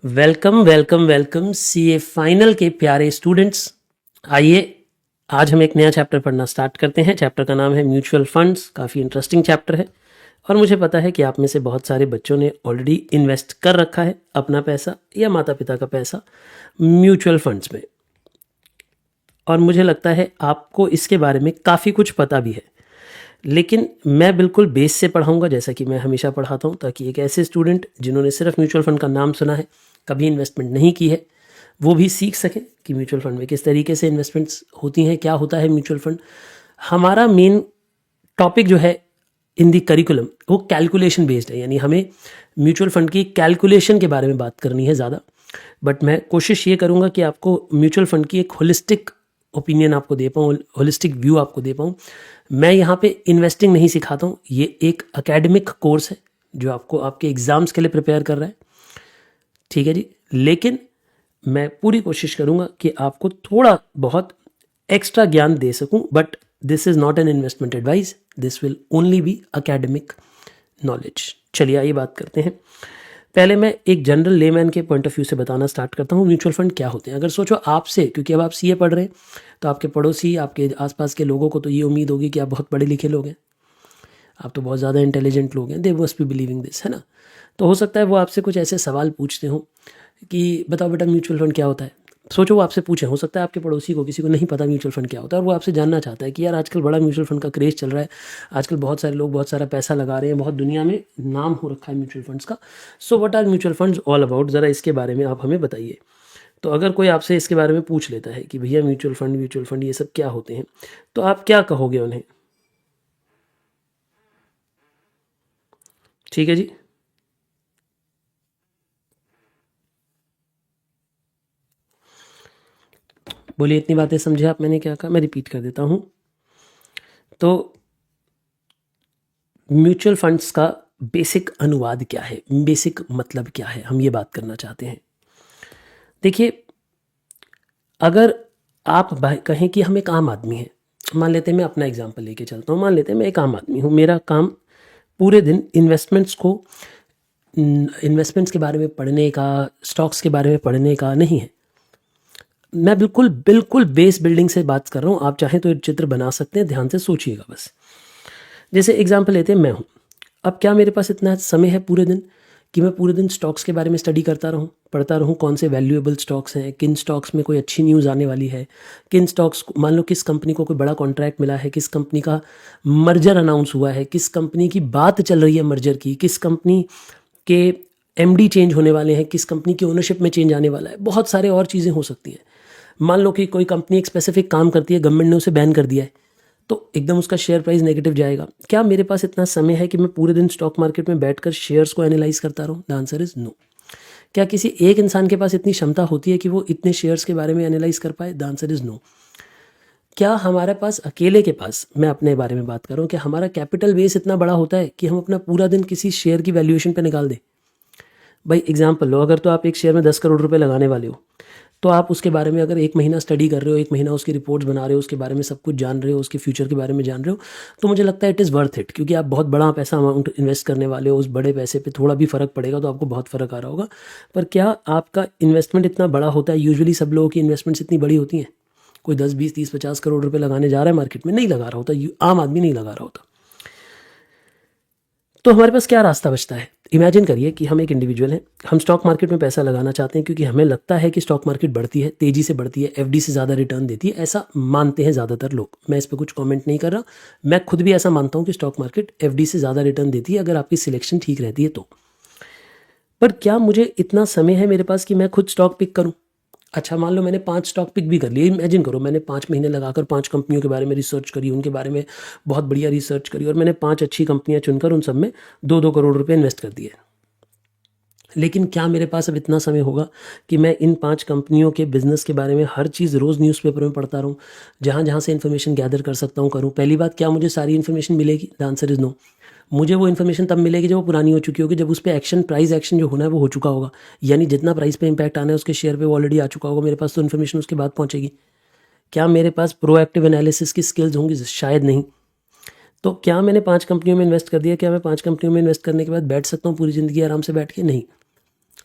Welcome welcome welcome CA final के प्यारे students. आइए आज हम एक नया चैप्टर पढ़ना स्टार्ट करते हैं। चैप्टर का नाम है म्यूचुअल फंड्स। काफ़ी इंटरेस्टिंग चैप्टर है और मुझे पता है कि आप में से बहुत सारे बच्चों ने ऑलरेडी इन्वेस्ट कर रखा है अपना पैसा या माता पिता का पैसा म्यूचुअल फंड्स में, और मुझे लगता है आपको इसके बारे में काफ़ी कुछ पता भी है। लेकिन मैं बिल्कुल बेस से पढ़ाऊंगा, जैसा कि मैं हमेशा पढ़ाता हूं, ताकि एक ऐसे स्टूडेंट जिन्होंने सिर्फ म्यूचुअल फंड का नाम सुना है, कभी इन्वेस्टमेंट नहीं की है, वो भी सीख सकें कि म्यूचुअल फंड में किस तरीके से इन्वेस्टमेंट्स होती हैं, क्या होता है म्यूचुअल फंड। हमारा मेन टॉपिक जो है इन दी करिकुलम वो कैलकुलेशन बेस्ड है, यानी हमें म्यूचुअल फंड की कैलकुलेशन के बारे में बात करनी है ज़्यादा। बट मैं कोशिश ये करूँगा कि आपको म्यूचुअल फंड की एक होलिस्टिक ओपिनियन आपको दे पाऊँ, होलिस्टिक व्यू आपको दे पाऊँ। मैं यहाँ पे इन्वेस्टिंग नहीं सिखाता हूँ, ये एक एकेडमिक कोर्स है जो आपको आपके एग्ज़ाम्स के लिए प्रिपेयर कर रहा है, ठीक है जी। लेकिन मैं पूरी कोशिश करूँगा कि आपको थोड़ा बहुत एक्स्ट्रा ज्ञान दे सकूँ, but this is not an investment advice, this will only be academic knowledge. चलिए आइए बात करते हैं। पहले मैं एक जनरल लेमैन के पॉइंट ऑफ व्यू से बताना स्टार्ट करता हूँ म्यूचुअल फंड क्या होते हैं। अगर सोचो आपसे, क्योंकि अब आप सीए पढ़ रहे हैं, तो आपके पड़ोसी, आपके आसपास के लोगों को तो ये उम्मीद होगी कि आप बहुत पढ़े लिखे लोग हैं, आप तो बहुत ज़्यादा इंटेलिजेंट लोग हैं, they must be believing this, है ना। तो हो सकता है वो आपसे कुछ ऐसे सवाल पूछते हो कि बताओ बेटा म्यूचुअल फंड क्या होता है। सोचो वो आपसे पूछें, हो सकता है आपके पड़ोसी को किसी को नहीं पता म्यूचुअल फंड क्या होता है, और वो आपसे जानना चाहता है कि यार आजकल बड़ा म्यूचुअल फंड का क्रेज़ चल रहा है, आजकल बहुत सारे लोग बहुत सारा पैसा लगा रहे हैं, बहुत दुनिया में नाम हो रखा है म्यूचुअल फंड्स का। So what are mutual funds all about, ज़रा इसके बारे में आप हमें बताइए। तो अगर कोई आपसे इसके बारे में पूछ लेता है कि भैया म्यूचुअल फंड ये सब क्या होते हैं, तो आप क्या कहोगे उन्हें? ठीक है जी। बोलिए, इतनी बातें समझे आप मैंने क्या कहा? मैं रिपीट कर देता हूँ। तो म्यूचुअल फंड्स का बेसिक अनुवाद क्या है, बेसिक मतलब क्या है, हम ये बात करना चाहते हैं। देखिए, अगर आप कहें कि हम एक आम आदमी हैं, मान लेते हैं, मैं अपना एग्जांपल लेके चलता हूँ, मान लेते हैं मैं एक आम आदमी हूँ, मेरा काम पूरे दिन इन्वेस्टमेंट्स के बारे में पढ़ने का, स्टॉक्स के बारे में पढ़ने का नहीं है। मैं बिल्कुल बिल्कुल बेस बिल्डिंग से बात कर रहा हूँ। आप चाहें तो एक चित्र बना सकते हैं, ध्यान से सोचिएगा बस। जैसे एग्जांपल लेते हैं, मैं हूँ, अब क्या मेरे पास इतना समय है पूरे दिन कि मैं पूरे दिन स्टॉक्स के बारे में स्टडी करता रहूँ, पढ़ता रहूँ, कौन से वैल्यूएबल स्टॉक्स हैं, किन स्टॉक्स में कोई अच्छी न्यूज़ आने वाली है, किन स्टॉक्स, मान लो किस कंपनी को कोई बड़ा कॉन्ट्रैक्ट मिला है, किस कंपनी का मर्जर अनाउंस हुआ है, किस कंपनी की बात चल रही है मर्जर की, किस कंपनी के एमडी चेंज होने वाले हैं, किस कंपनी की ओनरशिप में चेंज आने वाला है, बहुत सारे और चीज़ें हो सकती हैं। मान लो कि कोई कंपनी एक स्पेसिफिक काम करती है, गवर्नमेंट ने उसे बैन कर दिया है, तो एकदम उसका शेयर प्राइस नेगेटिव जाएगा। क्या मेरे पास इतना समय है कि मैं पूरे दिन स्टॉक मार्केट में बैठकर शेयर्स को एनालाइज करता रहूं? The answer is no. क्या किसी एक इंसान के पास इतनी क्षमता होती है कि वो इतने शेयर्स के बारे में एनालाइज कर पाए? The answer is no. क्या हमारे पास अकेले के पास, मैं अपने बारे में बात कर रहा हूँ, कि हमारा कैपिटल बेस इतना बड़ा होता है कि हम अपना पूरा दिन किसी शेयर की वैल्यूएशन पे निकाल दें? भाई एग्जाम्पल लो, अगर तो आप एक शेयर में 10 करोड़ रुपए लगाने वाले हो, तो आप उसके बारे में अगर एक महीना स्टडी कर रहे हो, एक महीना उसकी रिपोर्ट्स बना रहे हो, उसके बारे में सब कुछ जान रहे हो, उसके फ्यूचर के बारे में जान रहे हो, तो मुझे लगता है इट इज़ वर्थ इट, क्योंकि आप बहुत बड़ा पैसा अमाउंट इन्वेस्ट करने वाले हो। उस बड़े पैसे पे थोड़ा भी फ़र्क पड़ेगा तो आपको बहुत फ़र्क आ रहा होगा। पर क्या आपका इन्वेस्टमेंट इतना बड़ा होता है? यूजुअली सब लोगों की इन्वेस्टमेंट्स इतनी बड़ी होती हैं। कोई 10 20 30 50 करोड़ रुपये लगाने जा रहा है मार्केट में, नहीं लगा रहा होता, आम आदमी नहीं लगा रहा होता। तो हमारे पास क्या रास्ता बचता है? इमेजिन करिए कि हम एक इंडिविजुअल हैं, हम स्टॉक मार्केट में पैसा लगाना चाहते हैं क्योंकि हमें लगता है कि स्टॉक मार्केट बढ़ती है, तेज़ी से बढ़ती है, एफडी से ज़्यादा रिटर्न देती है, ऐसा मानते हैं ज़्यादातर लोग। मैं इस पर कुछ कमेंट नहीं कर रहा, मैं खुद भी ऐसा मानता हूँ कि स्टॉक मार्केट एफडी से ज़्यादा रिटर्न देती है अगर आपकी सिलेक्शन ठीक रहती है तो। पर क्या मुझे इतना समय है मेरे पास कि मैं खुद स्टॉक पिक करूँ? अच्छा, मान लो मैंने 5 स्टॉक पिक भी कर लिए। इमेजिन करो, मैंने 5 महीने लगाकर 5 कंपनियों के बारे में रिसर्च करी, उनके बारे में बहुत बढ़िया रिसर्च करी, और मैंने 5 अच्छी कंपनियां चुनकर उन सब में 2-2 करोड़ रुपए इन्वेस्ट कर दिए। लेकिन क्या मेरे पास अब इतना समय होगा कि मैं इन 5 कंपनियों के बिजनेस के बारे में हर चीज़ रोज़ न्यूज़पेपर में पढ़ता रहूँ, जहाँ जहाँ से इन्फॉर्मेशन गैदर कर सकता हूँ करूँ? पहली बात, क्या मुझे सारी इन्फॉर्मेशन मिलेगी? The answer is no. मुझे वो इन्फॉर्मेशन तब मिलेगी जब वो पुरानी हो चुकी होगी, जब उस पर एक्शन, प्राइस एक्शन जो होना है वो हो चुका होगा, यानी जितना प्राइस पे इंपैक्ट आना है उसके शेयर पे वो ऑलरेडी आ चुका होगा मेरे पास, तो इन्फॉर्मेशन उसके बाद पहुंचेगी। क्या मेरे पास प्रोएक्टिव एनालिसिस की स्किल्स होंगी? शायद नहीं। तो क्या मैंने 5 कंपनियों में इन्वेस्ट कर दिया, क्या मैं 5 कंपनियों में इन्वेस्ट करने के बाद बैठ सकता हूँ पूरी ज़िंदगी आराम से बैठ के? नहीं।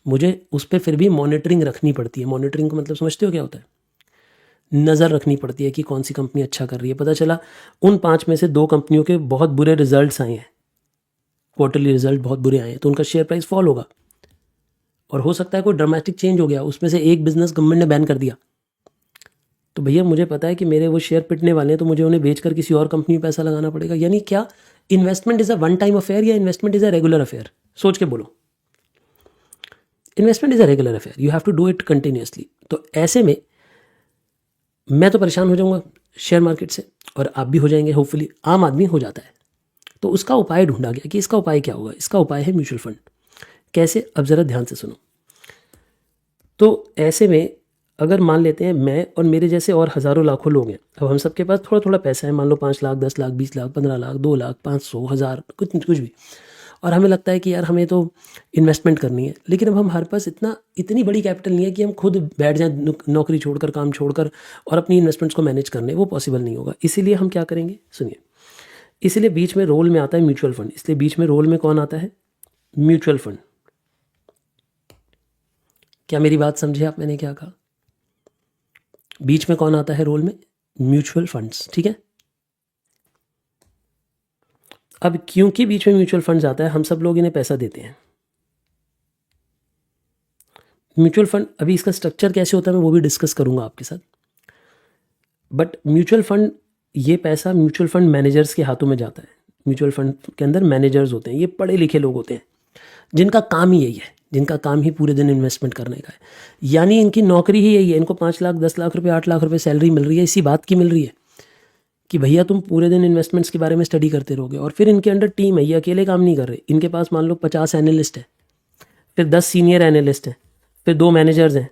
मुझे उस पर फिर भी मॉनिटरिंग रखनी पड़ती है। मॉनिटरिंग का मतलब समझते हो क्या होता है? नज़र रखनी पड़ती है कि कौन सी कंपनी अच्छा कर रही है। पता चला उन 5 में से 2 कंपनियों के बहुत बुरे रिजल्ट्स आए हैं, क्वार्टरली रिजल्ट बहुत बुरे आए हैं, तो उनका शेयर प्राइस फॉल होगा। और हो सकता है कोई ड्रामेटिक चेंज हो गया, उसमें से एक बिजनेस गवर्नमेंट ने बैन कर दिया, तो भैया मुझे पता है कि मेरे वो शेयर पिटने वाले हैं, तो मुझे उन्हें बेचकर किसी और कंपनी में पैसा लगाना पड़ेगा। यानी क्या investment is a one time affair या investment is a regular affair? सोच के बोलो। Investment is a regular affair, you have to do it continuously. तो ऐसे में मैं तो परेशान हो जाऊंगा शेयर मार्केट से, और आप भी हो जाएंगे, होपफुली आम आदमी हो जाता है। तो उसका उपाय ढूंढा गया कि इसका उपाय क्या होगा। इसका उपाय है म्यूचुअल फंड। कैसे? अब ज़रा ध्यान से सुनो। तो ऐसे में अगर मान लेते हैं मैं और मेरे जैसे और हज़ारों लाखों लोग हैं, अब हम सबके पास थोड़ा थोड़ा पैसा है, मान लो 5 लाख, 10 लाख, 20 लाख, 15 लाख, 2 लाख, 500, 1000, कुछ भी, और हमें लगता है कि यार हमें तो इन्वेस्टमेंट करनी है, लेकिन अब हमारे पास इतनी बड़ी कैपिटल नहीं है कि हम खुद बैठ जाएं नौकरी छोड़कर, काम छोड़कर, और अपनी इन्वेस्टमेंट्स को मैनेज करने। वो पॉसिबल नहीं होगा। इसीलिए हम क्या करेंगे, सुनिए। इसलिए बीच में रोल में आता है म्यूचुअल फंड। इसलिए बीच में रोल में कौन आता है? Mutual fund. क्या मेरी बात समझे आप? मैंने क्या कहा? बीच में कौन आता है रोल में? Mutual funds. ठीक है। अब क्योंकि बीच में म्यूचुअल फंड्स आता है, हम सब लोग इन्हें पैसा देते हैं। म्यूचुअल फंड, अभी इसका स्ट्रक्चर कैसे होता है मैं वो भी डिस्कस करूंगा आपके साथ। बट म्यूचुअल फंड, ये पैसा म्यूचुअल फंड मैनेजर्स के हाथों में जाता है। म्यूचुअल फंड के अंदर मैनेजर्स होते हैं, ये पढ़े लिखे लोग होते हैं, जिनका काम ही यही है, जिनका काम ही पूरे दिन इन्वेस्टमेंट करने का है। यानी इनकी नौकरी ही यही है। इनको 5 लाख, 10 लाख रुपए, 8 लाख रुपए सैलरी मिल रही है, इसी बात की मिल रही है कि भैया तुम पूरे दिन इन्वेस्टमेंट्स के बारे में स्टडी करते रहोगे। और फिर इनके अंडर टीम है, ये अकेले काम नहीं कर रहे। इनके पास मान लो 50 एनालिस्ट है, फिर 10 सीनियर एनालिस्ट हैं, फिर 2 मैनेजर्स हैं।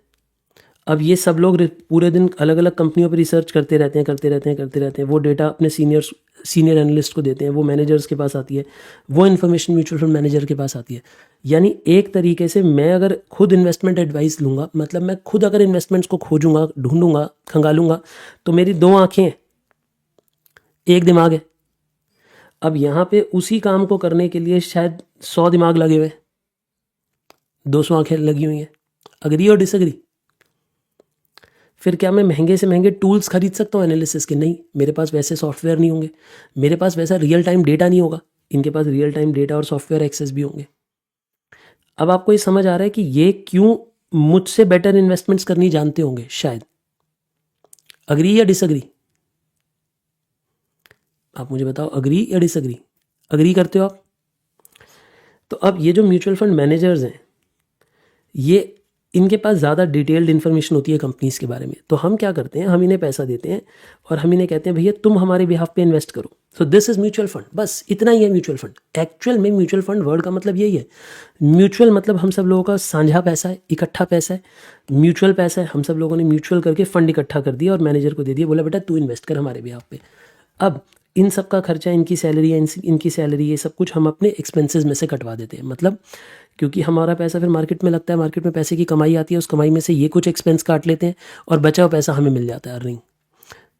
अब ये सब लोग पूरे दिन अलग अलग कंपनियों पर रिसर्च करते रहते हैं। वो डेटा अपने सीनियर एनालिस्ट को देते हैं, वो मैनेजर्स के पास आती है, वो इन्फॉर्मेशन म्यूचुअल फंड मैनेजर के पास आती है। यानी एक तरीके से मैं अगर खुद इन्वेस्टमेंट एडवाइस लूँगा, मतलब मैं खुद अगर इन्वेस्टमेंट्स को खोजूंगा, ढूंढूंगा, खंगालूंगा, तो मेरी 2 आँखें हैं, एक दिमाग है। अब यहाँ पे उसी काम को करने के लिए शायद 100 दिमाग लगे हुए, 200 आँखें लगी हुई हैं। अग्री और डिसअग्री? फिर क्या मैं महंगे से महंगे टूल्स खरीद सकता हूँ एनालिसिस के? नहीं, मेरे पास वैसे सॉफ्टवेयर नहीं होंगे, मेरे पास वैसा रियल टाइम डेटा नहीं होगा। इनके पास रियल टाइम डेटा और सॉफ्टवेयर एक्सेस भी होंगे। अब आपको ये समझ आ रहा है कि ये क्यों मुझसे बेटर इन्वेस्टमेंट्स करनी जानते होंगे शायद। अग्री या डिसअग्री? आप मुझे बताओ, अग्री या डिसअग्री? अग्री करते हो आप? तो अब ये जो म्यूचुअल फंड मैनेजर्स हैं, ये इनके पास ज़्यादा डिटेल्ड इन्फॉर्मेशन होती है कंपनीज़ के बारे में। तो हम क्या करते हैं, हम इन्हें पैसा देते हैं और हम इन्हें कहते हैं भैया तुम हमारे बिहाफ पे इन्वेस्ट करो। So this is mutual fund. बस इतना ही है म्यूचुअल फंड। एक्चुअल में म्यूचुअल फंड वर्ड का मतलब यही है। म्यूचुअल मतलब हम सब लोगों का साझा पैसा है, इकट्ठा पैसा है। म्यूचुअल पैसा है, हम सब लोगों ने म्यूचुअल करके फंड इकट्ठा कर दिया और मैनेजर को दे दिया, बोला बेटा तू इन्वेस्ट कर हमारे बिहाफ पे। अब इन सब का खर्चा, इनकी सैलरी है, इनकी सैलरी, ये सब कुछ हम अपने एक्सपेंसेस में से कटवा देते हैं। मतलब क्योंकि हमारा पैसा फिर मार्केट में लगता है, मार्केट में पैसे की कमाई आती है, उस कमाई में से ये कुछ एक्सपेंस काट लेते हैं और बचा हुआ पैसा हमें मिल जाता है, अर्निंग।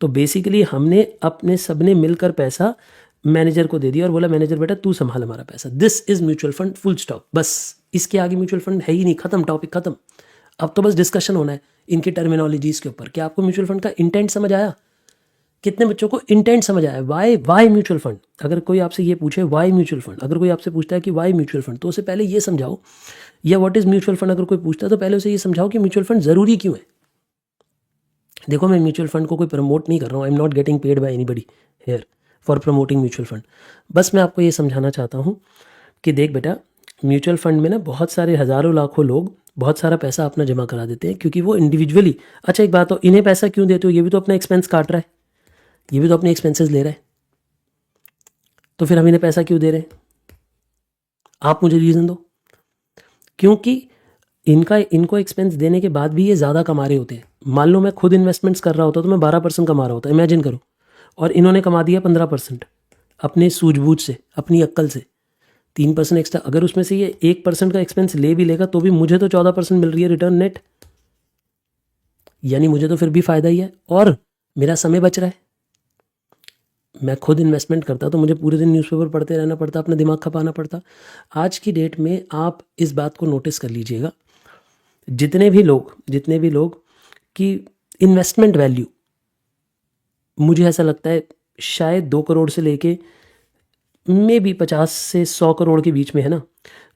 तो बेसिकली हमने अपने सबने मिलकर पैसा मैनेजर को दे दिया और बोला मैनेजर बेटा तू संभाल हमारा पैसा। This is mutual fund, full stop. बस इसके आगे म्यूचुअल फंड है ही नहीं, खत्म, टॉपिक खत्म। अब तो बस डिस्कशन होना है इनकी टर्मिनोलॉजीज के ऊपर। क्या आपको म्यूचुअल फंड का इंटेंट समझ आया? कितने बच्चों को इंटेंट समझ आया? Why mutual fund? अगर कोई आपसे ये पूछे वाई म्यूचुअल फंड, अगर कोई आपसे पूछता है कि वाई म्यूचुअल फंड, तो उसे पहले ये समझाओ, या व्हाट इज म्यूचुअल फंड अगर कोई पूछता है तो पहले उसे ये समझाओ कि म्यूचुअल फंड जरूरी क्यों है। देखो मैं म्यूचुअल फंड को कोई प्रमोट नहीं कर रहा हूँ, आई am not getting paid by anybody here for promoting mutual fund. बस मैं आपको ये समझाना चाहता हूँ कि देख बेटा, म्यूचुअल फंड में ना बहुत सारे हज़ारों लाखों लोग बहुत सारा पैसा अपना जमा करा देते हैं, क्योंकि वो इंडिविजुअली। अच्छा एक बात हो, इन्हें पैसा क्यों देते हो? ये भी तो अपना एक्सपेंस काट रहा है, ये भी तो अपने एक्सपेंसेस ले रहा है, तो फिर हम इन्हें पैसा क्यों दे रहे हैं? आप मुझे रीज़न दो। क्योंकि इनको एक्सपेंस देने के बाद भी ये ज़्यादा कमा रहे होते हैं। मान लो मैं खुद इन्वेस्टमेंट्स कर रहा होता तो मैं 12% कमा रहा होता, इमेजिन करो, और इन्होंने कमा दिया 15% अपने सूझबूझ से, अपनी अक्ल से, 3% एक्स्ट्रा। अगर उसमें से ये 1% का एक्सपेंस ले भी लेगा तो भी मुझे तो 14% मिल रही है रिटर्न नेट, यानी मुझे तो फिर भी फ़ायदा ही है और मेरा समय बच रहा है। मैं खुद इन्वेस्टमेंट करता तो मुझे पूरे दिन न्यूज़पेपर पढ़ते रहना पड़ता, अपना दिमाग खपाना पड़ता। आज की डेट में आप इस बात को नोटिस कर लीजिएगा जितने भी लोग कि इन्वेस्टमेंट वैल्यू मुझे ऐसा लगता है शायद 2 करोड़ से लेके मे बी 50 से 100 करोड़ के बीच में है ना,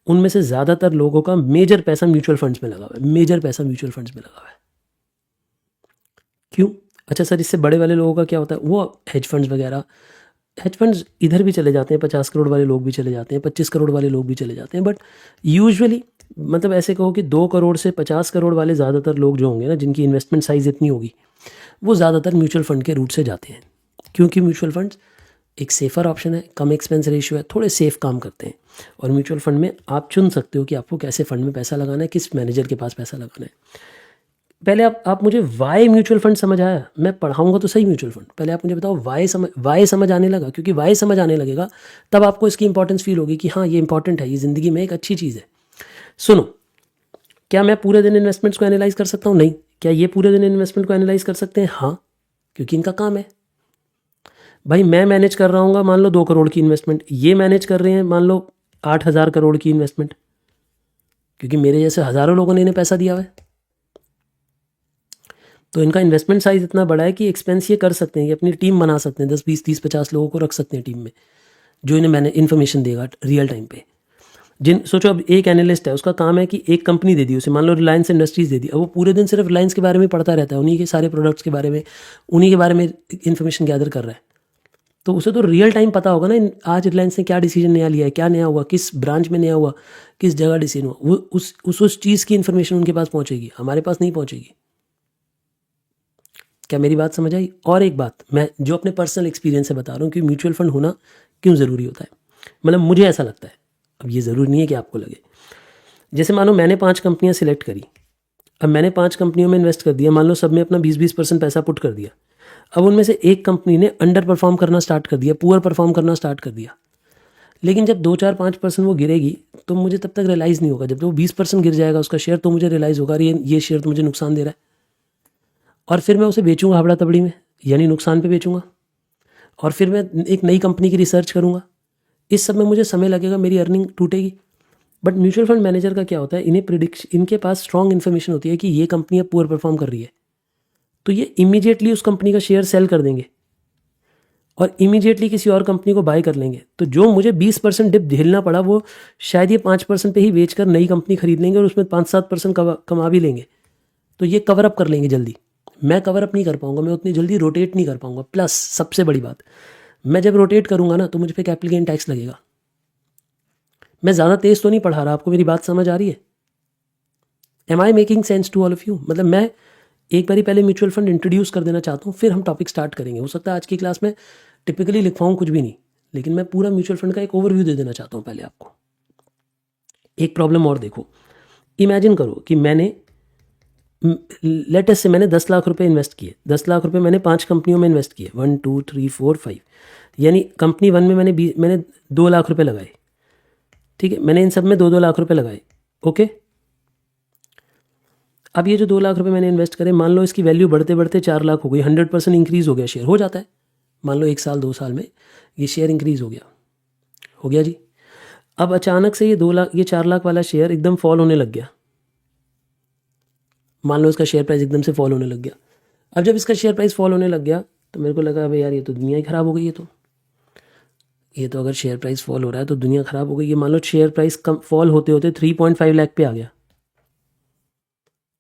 उनमें से ज़्यादातर लोगों का मेजर पैसा म्यूचुअल फंड्स में लगा हुआ है, मेजर पैसा म्यूचुअल फंड्स में लगा हुआ है। क्यों? अच्छा सर, इससे बड़े वाले लोगों का क्या होता है? वो हेज फंड्स वगैरह, हेज फंड्स इधर भी चले जाते हैं, 50 करोड़ वाले लोग भी चले जाते हैं, 25 करोड़ वाले लोग भी चले जाते हैं, बट यूजुअली मतलब ऐसे कहो कि 2 करोड़ से 50 करोड़ वाले ज़्यादातर लोग जो होंगे ना, जिनकी इन्वेस्टमेंट साइज़ इतनी होगी, वो ज़्यादातर म्यूचुअल फंड के रूट से जाते हैं। क्योंकि म्यूचुअल फंड्स एक सेफ़र ऑप्शन है, कम एक्सपेंस रेशियो है, थोड़े सेफ काम करते हैं। और म्यूचुअल फंड में आप चुन सकते हो कि आपको कैसे फंड में पैसा लगाना है, किस मैनेजर के पास पैसा लगाना है। पहले आप मुझे वाई म्यूचुअल फंड समझ आया? मैं पढ़ाऊंगा तो सही म्यूचुअल फंड, पहले आप मुझे बताओ वाई समझ आने लगा? क्योंकि वाई समझ आने लगेगा तब आपको इसकी इंपॉर्टेंस फील होगी कि हाँ ये इंपॉर्टेंट है, ये ज़िंदगी में एक अच्छी चीज़ है। सुनो, क्या मैं पूरे दिन इन्वेस्टमेंट्स को एनालाइज कर सकता हूँ? नहीं। क्या ये पूरे दिन इन्वेस्टमेंट को एनालाइज कर सकते हैं? हाँ, क्योंकि इनका काम है। भाई मैं मैनेज कर रहा हूँ मान लो 2 करोड़ की इन्वेस्टमेंट, ये मैनेज कर रहे हैं मान लो 8,000 करोड़ की इन्वेस्टमेंट, क्योंकि मेरे जैसे हज़ारों लोगों ने इन्हें पैसा दिया हुआ है। तो इनका इन्वेस्टमेंट साइज इतना बड़ा है कि एक्सपेंस ये कर सकते हैं कि अपनी टीम बना सकते हैं, 10 20 30 50 लोगों को रख सकते हैं टीम में, जो इन्हें मैंने इन्फॉर्मेशन देगा रियल टाइम पे। सोचो अब एक एनालिस्ट है, उसका काम है कि एक कंपनी दे दी उसे, मान लो रिलायंस इंडस्ट्रीज़ दे दी, अब वो पूरे दिन सिर्फ रिलायंस के बारे में पढ़ता रहता है, उन्हीं के सारे प्रोडक्ट्स के बारे में, उन्हीं के बारे में इन्फॉर्मेशन गैदर कर रहा है। तो उसे तो रियल टाइम पता होगा ना, आज रिलायंस ने क्या डिसीजन नया लिया है, क्या नया हुआ, किस ब्रांच में नया हुआ, किस जगह डिसीजन हुआ, वो उस चीज़ की इन्फॉर्मेशन उनके पास पहुँचेगी, हमारे पास नहीं पहुँचेगी। क्या मेरी बात समझ आई? और एक बात मैं जो अपने पर्सनल एक्सपीरियंस से बता रहा हूँ कि म्यूचुअल फंड होना क्यों ज़रूरी होता है, मतलब मुझे ऐसा लगता है, अब ये ज़रूरी नहीं है कि आपको लगे। जैसे मानो मैंने 5 कंपनियाँ सिलेक्ट करी, अब मैंने 5 कंपनियों में इन्वेस्ट कर दिया, मान लो सब में अपना 20-20% पैसा पुट कर दिया। अब उनमें से एक कंपनी ने अंडर परफॉर्म करना स्टार्ट कर दिया, पुअर परफॉर्म करना स्टार्ट कर दिया, लेकिन जब 2-4-5% वो गिरेगी तो मुझे तब तक रियलाइज़ नहीं होगा। जब वो 20% गिर जाएगा उसका शेयर तो मुझे रियलाइज़ होगा ये शेयर तो मुझे नुकसान दे रहा है, और फिर मैं उसे बेचूंगा हबड़ा तबड़ी में, यानी नुकसान पे बेचूंगा, और फिर मैं एक नई कंपनी की रिसर्च करूंगा। इस सब में मुझे समय लगेगा, मेरी अर्निंग टूटेगी। बट म्यूचुअल फंड मैनेजर का क्या होता है, इनके पास स्ट्रॉन्ग इन्फॉर्मेशन होती है कि ये कंपनी अब पुअर परफॉर्म कर रही है, तो ये इमीडिएटली उस कंपनी का शेयर सेल कर देंगे और इमीडिएटली किसी और कंपनी को बाय कर लेंगे। तो जो मुझे 20% डिप झेलना पड़ा वो शायद ये 5% पे ही बेचकर नई कंपनी खरीद लेंगे और उसमें 5-7% कमा भी लेंगे। तो ये कवर अप कर लेंगे जल्दी। मैं कवर अप नहीं कर पाऊंगा, मैं उतनी जल्दी रोटेट नहीं कर पाऊंगा। प्लस सबसे बड़ी बात, मैं जब रोटेट करूंगा ना तो मुझ पर कैपिटल गेन टैक्स लगेगा। मैं ज़्यादा तेज़ तो नहीं पढ़ा रहा, आपको मेरी बात समझ आ रही है? Am I making sense to all of you? मतलब मैं एक बारी पहले म्यूचुअल फंड इंट्रोड्यूस कर देना चाहता हूँ, फिर हम टॉपिक स्टार्ट करेंगे। हो सकता है आज की क्लास में टिपिकली लिखवाऊँ कुछ भी नहीं, लेकिन मैं पूरा म्यूचुअल फंड का एक ओवरव्यू दे देना चाहता हूँ पहले आपको। एक प्रॉब्लम और देखो, इमेजिन करो कि मैंने लेटेस्ट से मैंने 10 लाख रुपए इन्वेस्ट किए। 10 लाख रुपए मैंने 5 कंपनियों में इन्वेस्ट किए, 1 2 3 4 5, यानी कंपनी 1 में मैंने 2 लाख रुपए लगाए। ठीक है, मैंने इन सब में 2-2 लाख रुपए लगाए। ओके, अब ये जो 2 लाख रुपए मैंने इन्वेस्ट करे, मान लो इसकी वैल्यू बढ़ते बढ़ते 4 लाख हो गई, 100% इंक्रीज हो गया शेयर, हो जाता है मान लो 1 साल 2 साल में ये शेयर इंक्रीज हो गया जी। अब अचानक से ये 4 लाख वाला शेयर एकदम फॉल होने लग गया, मान लो इसका शेयर प्राइस एकदम से फॉल होने लग गया। अब जब इसका शेयर प्राइस फॉल होने लग गया तो मेरे को लगा अबे यार ये तो दुनिया ही ख़राब हो गई, ये तो अगर शेयर प्राइस फॉल हो रहा है तो दुनिया ख़राब हो गई। ये मान लो शेयर प्राइस कम फॉल होते होते 3.5 लाख पे आ गया,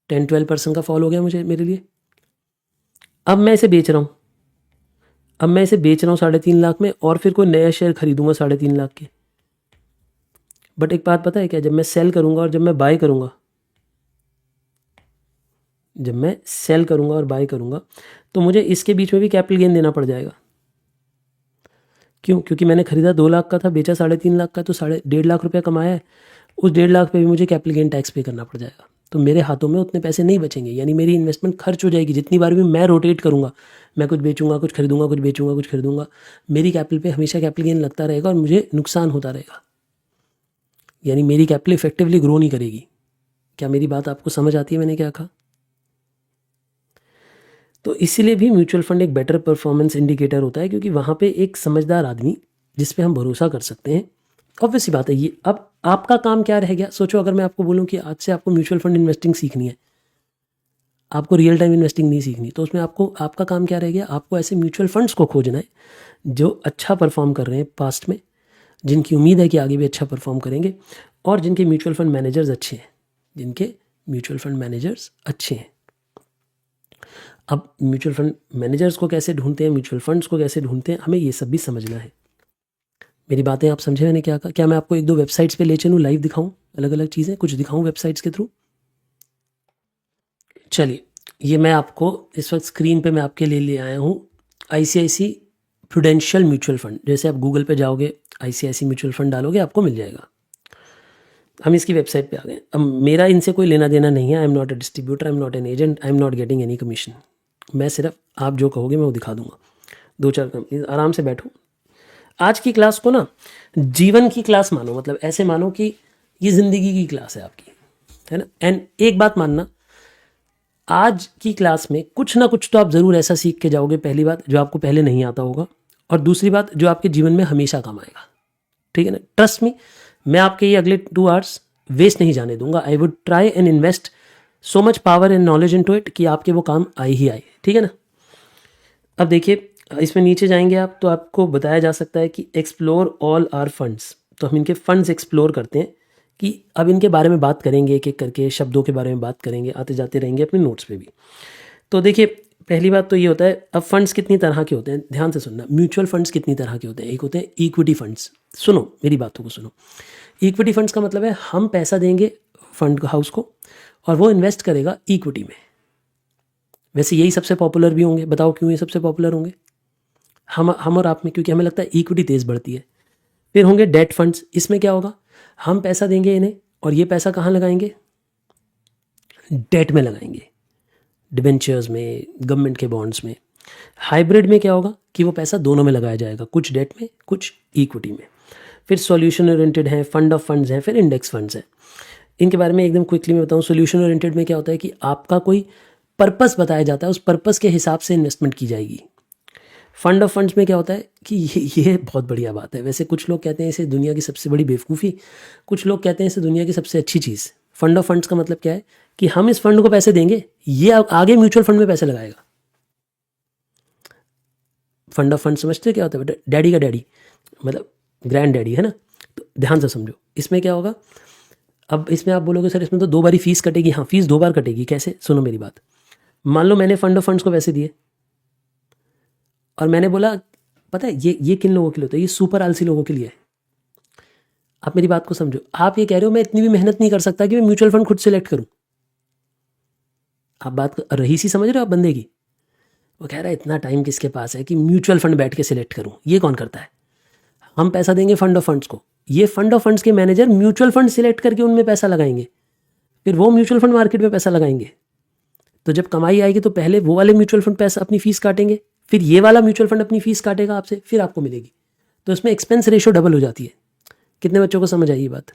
10-12% का फॉल हो गया मेरे लिए। अब मैं इसे बेच रहा हूँ, 3.5 लाख में, और फिर कोई नया शेयर खरीदूंगा 3.5 लाख के। बट एक बात पता है क्या, जब मैं सेल करूंगा और जब मैं बाय करूंगा, और बाय करूंगा तो मुझे इसके बीच में भी कैपिटल गेन देना पड़ जाएगा। क्यों? क्योंकि मैंने खरीदा 2 लाख का था, बेचा 3.5 लाख का, तो 1.5 लाख रुपया कमाया है, उस 1.5 लाख पे भी मुझे कैपिटल गेन टैक्स पे करना पड़ जाएगा। तो मेरे हाथों में उतने पैसे नहीं बचेंगे, यानी मेरी इन्वेस्टमेंट खर्च हो जाएगी। जितनी बार भी मैं रोटेट करूंगा, मैं कुछ बेचूंगा, कुछ खरीदूंगा, कुछ बेचूंगा, कुछ खरीदूंगा, मेरी कैपिटल पे हमेशा कैपिटल गेन लगता रहेगा और मुझे नुकसान होता रहेगा, यानी मेरी कैपिटल इफेक्टिवली ग्रो नहीं करेगी। क्या मेरी बात आपको समझ आती है मैंने क्या कहा? तो इसीलिए भी म्यूचुअल फंड एक बेटर परफॉर्मेंस इंडिकेटर होता है, क्योंकि वहाँ पे एक समझदार आदमी जिस पे हम भरोसा कर सकते हैं, ऑब्वियसली बात है। ये आपका काम क्या रह गया? सोचो, अगर मैं आपको बोलूं कि आज से आपको म्यूचुअल फंड इन्वेस्टिंग सीखनी है, आपको रियल टाइम इन्वेस्टिंग नहीं सीखनी, तो उसमें आपका काम क्या रह गया? आपको ऐसे म्यूचुअल फंड्स को खोजना है जो अच्छा परफॉर्म कर रहे हैं पास्ट में, जिनकी उम्मीद है कि आगे भी अच्छा परफॉर्म करेंगे, और जिनके म्यूचुअल फंड मैनेजर्स अच्छे हैं, जिनके म्यूचुअल फंड मैनेजर्स अच्छे हैं। अब म्यूचुअल फंड मैनेजर्स को कैसे ढूंढते हैं, म्यूचुअल फंड्स को कैसे ढूंढते हैं, हमें ये सब भी समझना है। मेरी बातें आप समझे मैंने क्या कहा? क्या मैं आपको एक दो वेबसाइट्स पे ले चलूँ, लाइव दिखाऊं, अलग अलग चीज़ें कुछ दिखाऊं वेबसाइट्स के थ्रू? चलिए, ये मैं आपको इस वक्त स्क्रीन पे मैं आपके लिए ले आया हूँ ICICI प्रूडेंशियल म्यूचुअल फंड। जैसे आप गूगल पे जाओगे, ICICI म्यूचुअल फंड डालोगे, आपको मिल जाएगा। हम इसकी वेबसाइट पे आ गए। अब मेरा इनसे कोई लेना देना नहीं है, आई am not a distributor, I am not an agent, I am not getting any commission. मैं सिर्फ आप जो कहोगे मैं वो दिखा दूंगा। 2-4 कंपनी, आराम से बैठो। आज की क्लास को ना जीवन की क्लास मानो, मतलब ऐसे मानो कि ये ज़िंदगी की क्लास है आपकी, है ना। एंड एक बात मानना, आज की क्लास में कुछ ना कुछ तो आप ज़रूर ऐसा सीख के जाओगे, पहली बात जो आपको पहले नहीं आता होगा, और दूसरी बात जो आपके जीवन में हमेशा काम आएगा, ठीक है ना। ट्रस्ट मी, मैं आपके ये अगले 2 आवर्स वेस्ट नहीं जाने दूंगा। I would try and invest so much power and knowledge into it कि आपके वो काम आए ही आए, ठीक है ना। अब देखिए, इसमें नीचे जाएंगे आप तो आपको बताया जा सकता है कि एक्सप्लोर ऑल आर फंड्स। तो हम इनके फंड्स एक्सप्लोर करते हैं कि अब इनके बारे में बात करेंगे, एक एक करके शब्दों के बारे में बात करेंगे, आते जाते रहेंगे अपने नोट्स पे भी। तो देखिए, पहली बात तो ये होता है, अब फंड्स कितनी तरह के होते हैं, ध्यान से सुनना। म्यूचुअल फंड्स कितनी तरह के होते हैं? एक होते हैं इक्विटी फंड्स। सुनो मेरी बातों को सुनो। इक्विटी फंड्स का मतलब है हम पैसा देंगे फंड हाउस को और वो इन्वेस्ट करेगा इक्विटी में। वैसे यही सबसे पॉपुलर भी होंगे। बताओ क्यों ये सबसे पॉपुलर होंगे? हम और आप में, क्योंकि हमें लगता है इक्विटी तेज़ बढ़ती है। फिर होंगे डेट फंड्स। इसमें क्या होगा, हम पैसा देंगे इन्हें और ये पैसा कहाँ लगाएंगे? डेट में लगाएंगे, डिबेंचर्स में, गवर्नमेंट के बॉन्ड्स में। हाइब्रिड में क्या होगा कि वो पैसा दोनों में लगाया जाएगा, कुछ डेट में कुछ इक्विटी में। फिर सॉल्यूशन ओरिएंटेड है, फंड ऑफ फंड्स हैं, फिर इंडेक्स फंड्स हैं। इनके बारे में एकदम क्विकली मैं बताऊं। सॉल्यूशन ओरिएंटेड में क्या होता है कि आपका कोई पर्पस बताया जाता है, उस पर्पस के हिसाब से इन्वेस्टमेंट की जाएगी। फंड ऑफ फंड्स में क्या होता है कि ये बहुत बढ़िया बात है। वैसे कुछ लोग कहते हैं इसे दुनिया की सबसे बड़ी बेवकूफ़ी, कुछ लोग कहते हैं इसे दुनिया की सबसे अच्छी चीज़। फंड ऑफ फंड्स का मतलब क्या है कि हम इस फंड को पैसे देंगे, ये आगे म्यूचुअल फंड में पैसे लगाएगा। फंड ऑफ फंड समझते क्या होता है बेटा? डैडी का डैडी, मतलब ग्रैंड डैडी, है ना। तो ध्यान से समझो, इसमें क्या होगा। अब इसमें आप बोलोगे सर इसमें तो 2 बारी फीस कटेगी। हाँ, फीस 2 बार कटेगी। कैसे? सुनो मेरी बात। मान लो मैंने फंड ऑफ फंड्स को पैसे दिए और मैंने बोला, पता है ये किन लोगों के लिए होता है? ये सुपर आलसी लोगों के लिए है। आप मेरी बात को समझो। आप ये कह रहे हो मैं इतनी भी मेहनत नहीं कर सकता कि मैं म्यूचुअल फंड खुद सेलेक्ट करूं। आप बात रही सी समझ रहे हो आप बंदे की? वो कह रहा है इतना टाइम किसके पास है कि म्यूचुअल फंड बैठ के सिलेक्ट करूं। ये कौन करता है? हम पैसा देंगे फंड ऑफ फंड्स को, ये फंड ऑफ फंड्स के मैनेजर म्यूचुअल फंड सिलेक्ट करके उनमें पैसा लगाएंगे, फिर वो म्यूचुअल फंड मार्केट में पैसा लगाएंगे। तो जब कमाई आएगी तो पहले वो वाले म्यूचुअल फंड पैसा अपनी फीस काटेंगे, फिर ये वाला म्यूचुअल फंड अपनी फीस काटेगा आपसे, फिर आपको मिलेगी। तो इसमें एक्सपेंस रेशियो डबल हो जाती है। कितने बच्चों को समझ आई ये बात?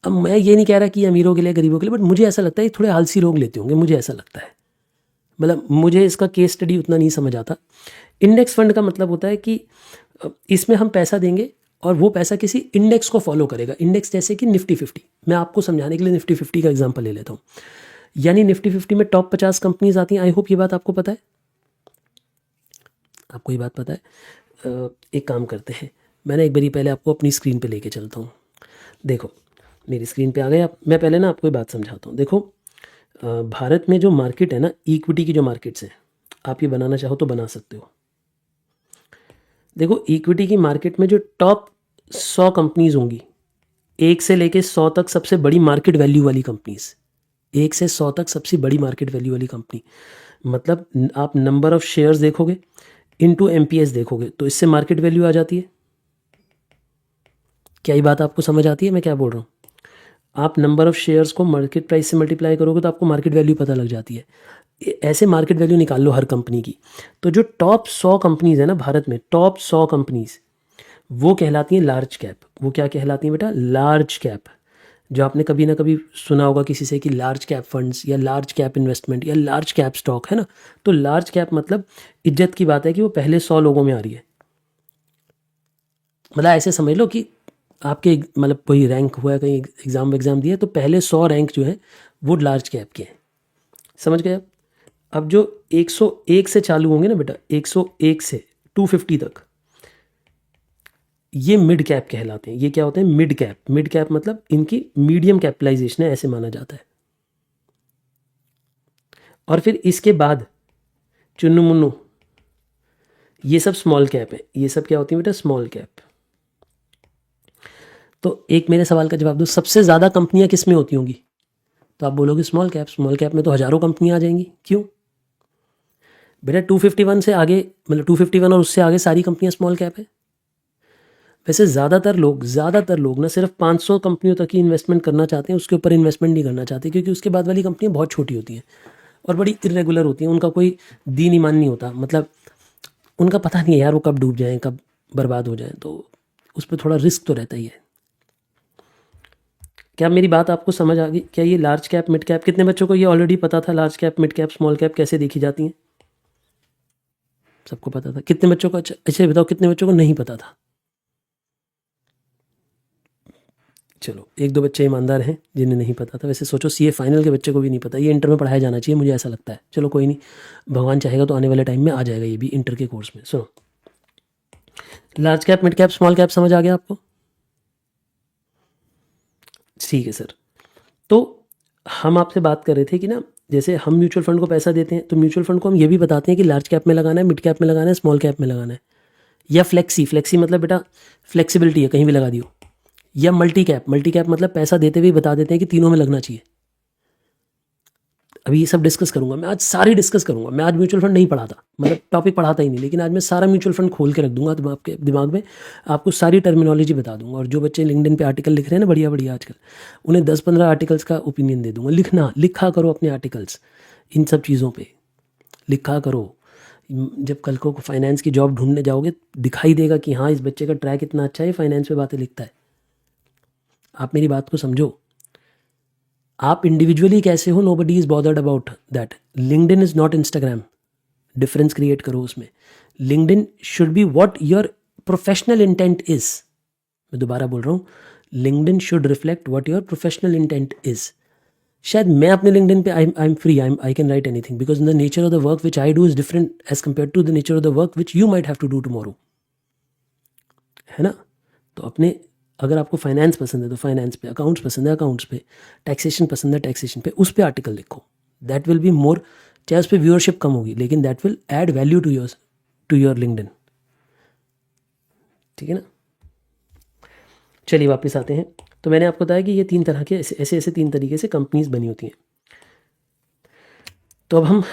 अब मैं ये नहीं कह रहा कि अमीरों के लिए गरीबों के लिए, बट मुझे ऐसा लगता है थोड़े आलसी लोग लेते होंगे, मुझे ऐसा लगता है। मतलब मुझे इसका केस स्टडी उतना नहीं समझ आता। इंडेक्स फंड का मतलब होता है कि इसमें हम पैसा देंगे और वो पैसा किसी इंडेक्स को फॉलो करेगा। इंडेक्स जैसे कि निफ्टी 50। मैं आपको समझाने के लिए निफ्टी 50 का एग्जांपल ले लेता हूँ। यानी निफ्टी 50 में टॉप 50 कंपनीज आती हैं। आई होप ये बात आपको पता है, आपको ये बात पता है। एक काम करते हैं, मैंने एक बारी पहले आपको अपनी स्क्रीन पे लेके चलता हूँ। देखो मेरी स्क्रीन पे आ गए आप। मैं पहले ना आपको ये बात समझाता हूँ। देखो भारत में जो मार्केट है ना, इक्विटी की जो मार्केट्स हैं, आप ये बनाना चाहो तो बना सकते हो। देखो इक्विटी की मार्केट में जो टॉप 100 कंपनीज होंगी, 1 से लेके 100 तक सबसे बड़ी मार्केट वैल्यू वाली कंपनीज, 1 से 100 तक सबसे बड़ी मार्केट वैल्यू वाली कंपनी, मतलब आप नंबर ऑफ शेयर्स देखोगे इनटू एमपीएस देखोगे तो इससे मार्केट वैल्यू आ जाती है। क्या ये बात आपको समझ आती है मैं क्या बोल रहा हूँ? आप नंबर ऑफ शेयर्स को मार्केट प्राइस से मल्टीप्लाई करोगे तो आपको मार्केट वैल्यू पता लग जाती है। ऐसे मार्केट वैल्यू निकाल लो हर कंपनी की। तो जो टॉप 100 कंपनीज है ना भारत में, टॉप 100 कंपनीज, वो कहलाती हैं लार्ज कैप। वो क्या कहलाती हैं बेटा? Large cap. जो आपने कभी ना कभी सुना होगा किसी से कि लार्ज कैप फंड्स या लार्ज कैप इन्वेस्टमेंट या लार्ज कैप स्टॉक, है ना। तो लार्ज कैप मतलब इज्जत की बात है कि वो पहले 100 लोगों में आ रही है। मतलब ऐसे समझ लो कि आपके मतलब कोई रैंक हुआ है, कहीं एग्ज़ाम दिया, तो पहले 100 रैंक जो है वो लार्ज कैप के हैं, समझ गए आप। अब जो 101 से चालू होंगे ना बेटा, 101 से 250 तक, ये मिड कैप कहलाते हैं। ये क्या होते हैं? Mid cap. मिड कैप मतलब इनकी मीडियम कैपिटलाइजेशन है, ऐसे माना जाता है। और फिर इसके बाद चुन्नू मुन्नू, ये सब स्मॉल कैप है। ये सब क्या होती है बेटा? Small cap. तो एक मेरे सवाल का जवाब दो, सबसे ज़्यादा कंपनियां किस में होती होंगी? तो आप बोलोगे स्मॉल कैप। स्मॉल कैप में तो हज़ारों कंपनियां आ जाएंगी। क्यों बेटा? 251 से आगे, मतलब 251 और उससे आगे सारी कंपनियां स्मॉल कैप है। वैसे ज़्यादातर लोग ना सिर्फ 500 कंपनियों तक ही इन्वेस्टमेंट करना चाहते हैं, उसके ऊपर इन्वेस्टमेंट नहीं करना चाहते, क्योंकि उसके बाद वाली कंपनियां बहुत छोटी होती हैं और बड़ी इरेगुलर होती हैं। उनका कोई दीन ईमान नहीं होता, मतलब उनका पता नहीं है यार वो कब डूब जाएं, कब बर्बाद हो जाएं, तो उस पर थोड़ा रिस्क तो रहता ही है। क्या मेरी बात आपको समझ आ गई? क्या ये लार्ज कैप मिड कैप, कितने बच्चों को ये ऑलरेडी पता था large cap mid cap small cap कैसे देखी जाती हैं? सबको पता था। कितने बच्चों को, अच्छा बताओ कितने बच्चों को नहीं पता था? चलो एक दो बच्चे ईमानदार हैं जिन्हें नहीं पता था। वैसे सोचो सीए फाइनल के बच्चे को भी नहीं पता, ये इंटर में पढ़ाया जाना चाहिए, मुझे ऐसा लगता है। चलो कोई नहीं, भगवान चाहेगा तो आने वाले टाइम में आ जाएगा ये भी इंटर के कोर्स में। सुनो, large cap mid cap small cap समझ आ गया आपको? ठीक है सर। तो हम आपसे बात कर रहे थे कि ना, जैसे हम म्यूचुअल फंड को पैसा देते हैं, तो म्यूचुअल फंड को हम ये भी बताते हैं कि लार्ज कैप में लगाना है, मिड कैप में लगाना है, स्मॉल कैप में लगाना है, या फ्लेक्सी मतलब बेटा फ्लेक्सिबिलिटी है, कहीं भी लगा दियो, या मल्टी कैप मतलब पैसा देते हुए बता देते हैं कि तीनों में लगना चाहिए। अभी ये सब डिस्कस करूंगा मैं, आज सारी डिस्कस करूंगा मैं। आज म्यूचुअल फंड नहीं पढ़ाता, मतलब टॉपिक पढ़ाता ही नहीं, लेकिन आज मैं सारा म्यूचुअल फंड खोल के रख दूंगा तो आपके दिमाग में, आपको सारी टर्मिनोलॉजी बता दूंगा। और जो बच्चे लिंक्डइन पे आर्टिकल लिख रहे हैं ना बढ़िया बढ़िया आजकल, उन्हें 10-15 आर्टिकल्स का ओपिनियन दे दूंगा। लिखा करो अपने आर्टिकल्स, इन सब चीज़ों पर लिखा करो। जब कल को फाइनेंस की जॉब ढूंढने जाओगे दिखाई देगा कि हाँ इस बच्चे का ट्रैक इतना अच्छा है, फाइनेंस पे बातें लिखता है। आप मेरी बात को समझो। आप इंडिविजुअली कैसे हो, nobody is bothered about that. LinkedIn is not Instagram. Difference create करो उसमें। LinkedIn should be what your professional intent is. मैं दोबारा बोल रहा हूँ, LinkedIn should reflect what your professional intent is. शायद मैं अपने लिंक्डइन पे I am free, I can write anything, because the nature of the work which I do is different as compare to the nature of the work which you might have to do tomorrow, है ना। तो अपने, अगर आपको finance पसंद है तो finance पे, अकाउंट्स पसंद है अकाउंट्स पे, टैक्सेशन पसंद है टैक्सेशन पे, उस पे आर्टिकल लिखो। दैट विल बी मोर, चाहे उस पर व्यूअरशिप कम होगी लेकिन that will add value to your LinkedIn. ठीक है ना। चलिए वापस आते हैं। तो मैंने आपको बताया कि ये 3 तरह के ऐसे 3 तरीके से कंपनीज बनी होती हैं। तो अब हम,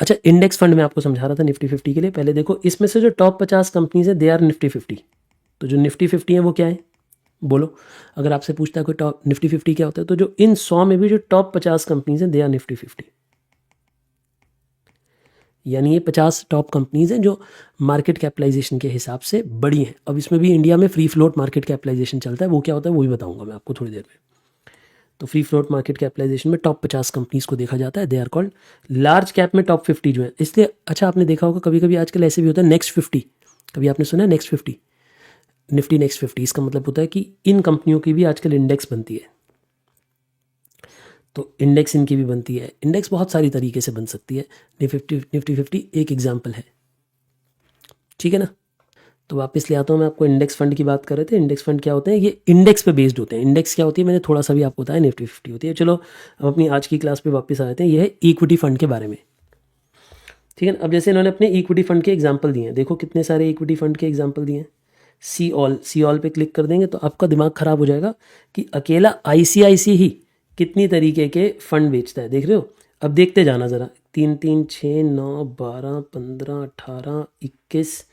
अच्छा इंडेक्स फंड में आपको समझा रहा था निफ्टी 50 के लिए। पहले देखो इसमें से जो टॉप 50 कंपनीज है दे आर निफ्टी 50। तो जो निफ्टी 50 है वो क्या है बोलो? अगर आपसे पूछता है कोई टॉप निफ्टी 50 क्या होता है, तो जो इन 100 में भी जो टॉप 50 कंपनीज हैं दे आर निफ्टी 50। यानी ये 50 टॉप कंपनीज हैं जो मार्केट कैपिटलाइजेशन के हिसाब से बड़ी हैं। अब इसमें भी इंडिया में फ्री फ्लोट मार्केट कैपिटलाइजेशन चलता है, वो क्या होता है वो भी बताऊंगा मैं आपको थोड़ी देर में। तो फ्री फ्लोट मार्केट कैपिटलाइजेशन में टॉप 50 कंपनीज को देखा जाता है, they are called. Large cap में टॉप 50 जो है, इसलिए अच्छा आपने देखा होगा कभी कभी आजकल ऐसे भी होता है नेक्स्ट 50। कभी आपने सुना है नेक्स्ट 50, निफ्टी नेक्स्ट 50? इसका मतलब होता है कि इन कंपनियों की भी आजकल इंडेक्स बनती है। तो इंडेक्स इनकी भी बनती है। इंडेक्स बहुत सारी तरीके से बन सकती है, निफ्टी 50 एक एग्जाम्पल है। ठीक है ना। तो वापस ले आता हूँ मैं आपको, इंडेक्स फंड की बात कर रहे थे। इंडेक्स फंड क्या होते हैं? ये इंडेक्स पे बेस्ड होते हैं। इंडेक्स क्या होती है मैंने थोड़ा सा भी आपको बताया, निफ्टी 50 होती है। चलो हम अपनी आज की क्लास पे वापस आ जाते हैं। ये है इक्विटी फंड के बारे में। ठीक है ना। अब जैसे इन्होंने अपने इक्विटी फंड के एग्जाम्पल दिए हैं, देखो कितने सारे इक्विटी फंड के एग्जाम्पल दिए हैं। सी ऑल पे क्लिक कर देंगे तो आपका दिमाग खराब हो जाएगा कि अकेला आईसीआईसी ही कितनी तरीके के फंड बेचता है, देख रहे हो। अब देखते जाना ज़रा, 3, 3, 6, 9, 12, 15, 18, 21,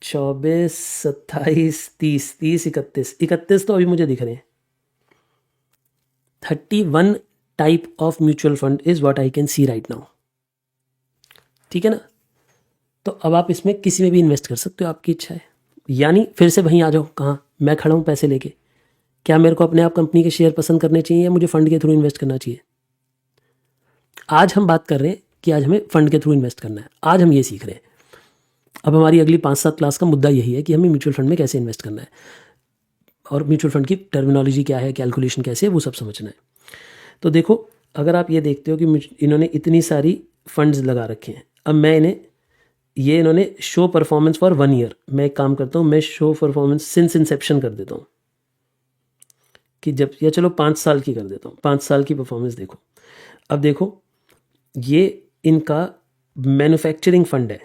24, 27, 30, 31 तो अभी मुझे दिख रहे हैं। 31 type of mutual fund is what I can see right now. ठीक है ना। तो अब आप इसमें किसी में भी इन्वेस्ट कर सकते हो, आपकी इच्छा है। यानी फिर से वहीं आ जाओ, कहाँ मैं खड़ा हूँ पैसे लेके। क्या मेरे को अपने आप कंपनी के शेयर पसंद करने चाहिए या मुझे फंड के थ्रू इन्वेस्ट करना चाहिए? आज हम बात कर रहे हैं कि आज हमें फंड के थ्रू इन्वेस्ट करना है। आज हम ये सीख रहे हैं। अब हमारी अगली 5-7 क्लास का मुद्दा यही है कि हमें म्यूचुअल फंड में कैसे इन्वेस्ट करना है। और म्यूचुअल फंड की टर्मिनोलॉजी क्या है, कैलकुलेशन कैसे है, वो सब समझना है। तो देखो, अगर आप ये देखते हो कि इन्होंने इतनी सारी फंड्स लगा रखे हैं, अब मैं इन्होंने शो परफॉर्मेंस फॉर 1 ईयर, मैं एक काम करता हूँ, मैं शो परफॉर्मेंस सिंस इंसेप्शन कर देता हूँ कि जब, या चलो 5 साल की कर देता हूँ, 5 साल की परफॉर्मेंस देखो। अब देखो, ये इनका मैन्युफैक्चरिंग फंड है,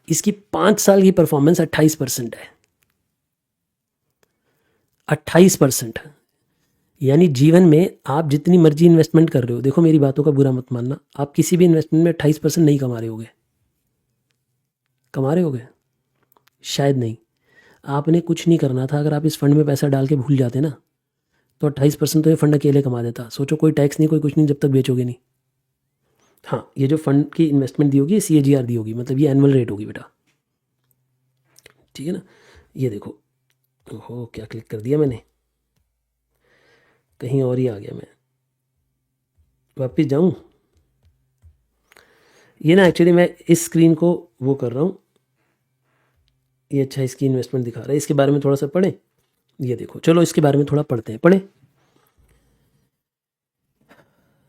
इसकी 5 साल की परफॉर्मेंस 28% है। 28%। यानी जीवन में आप जितनी मर्जी इन्वेस्टमेंट कर रहे हो, देखो मेरी बातों का बुरा मत मानना, आप किसी भी इन्वेस्टमेंट में 28% नहीं कमा रहे होगे। कमा रहे होगे? शायद नहीं। आपने कुछ नहीं करना था, अगर आप इस फंड में पैसा डाल के भूल जाते ना, तो 28% तो ये फंड अकेले कमा देता। सोचो, कोई टैक्स नहीं, कोई कुछ नहीं, जब तक बेचोगे नहीं। हाँ, ये जो फंड की इन्वेस्टमेंट दी होगी, CAGR दी होगी, मतलब ये एनुअल रेट होगी बेटा, ठीक है ना। ये देखो, ओहो क्या क्लिक कर दिया मैंने, कहीं और ही आ गया मैं, वापस जाऊं। ये ना एक्चुअली मैं इस स्क्रीन को वो कर रहा हूँ, ये अच्छा इसकी इन्वेस्टमेंट दिखा रहा है, इसके बारे में थोड़ा सा पढ़ें। ये देखो, चलो इसके बारे में थोड़ा पढ़ते हैं, पढ़ें।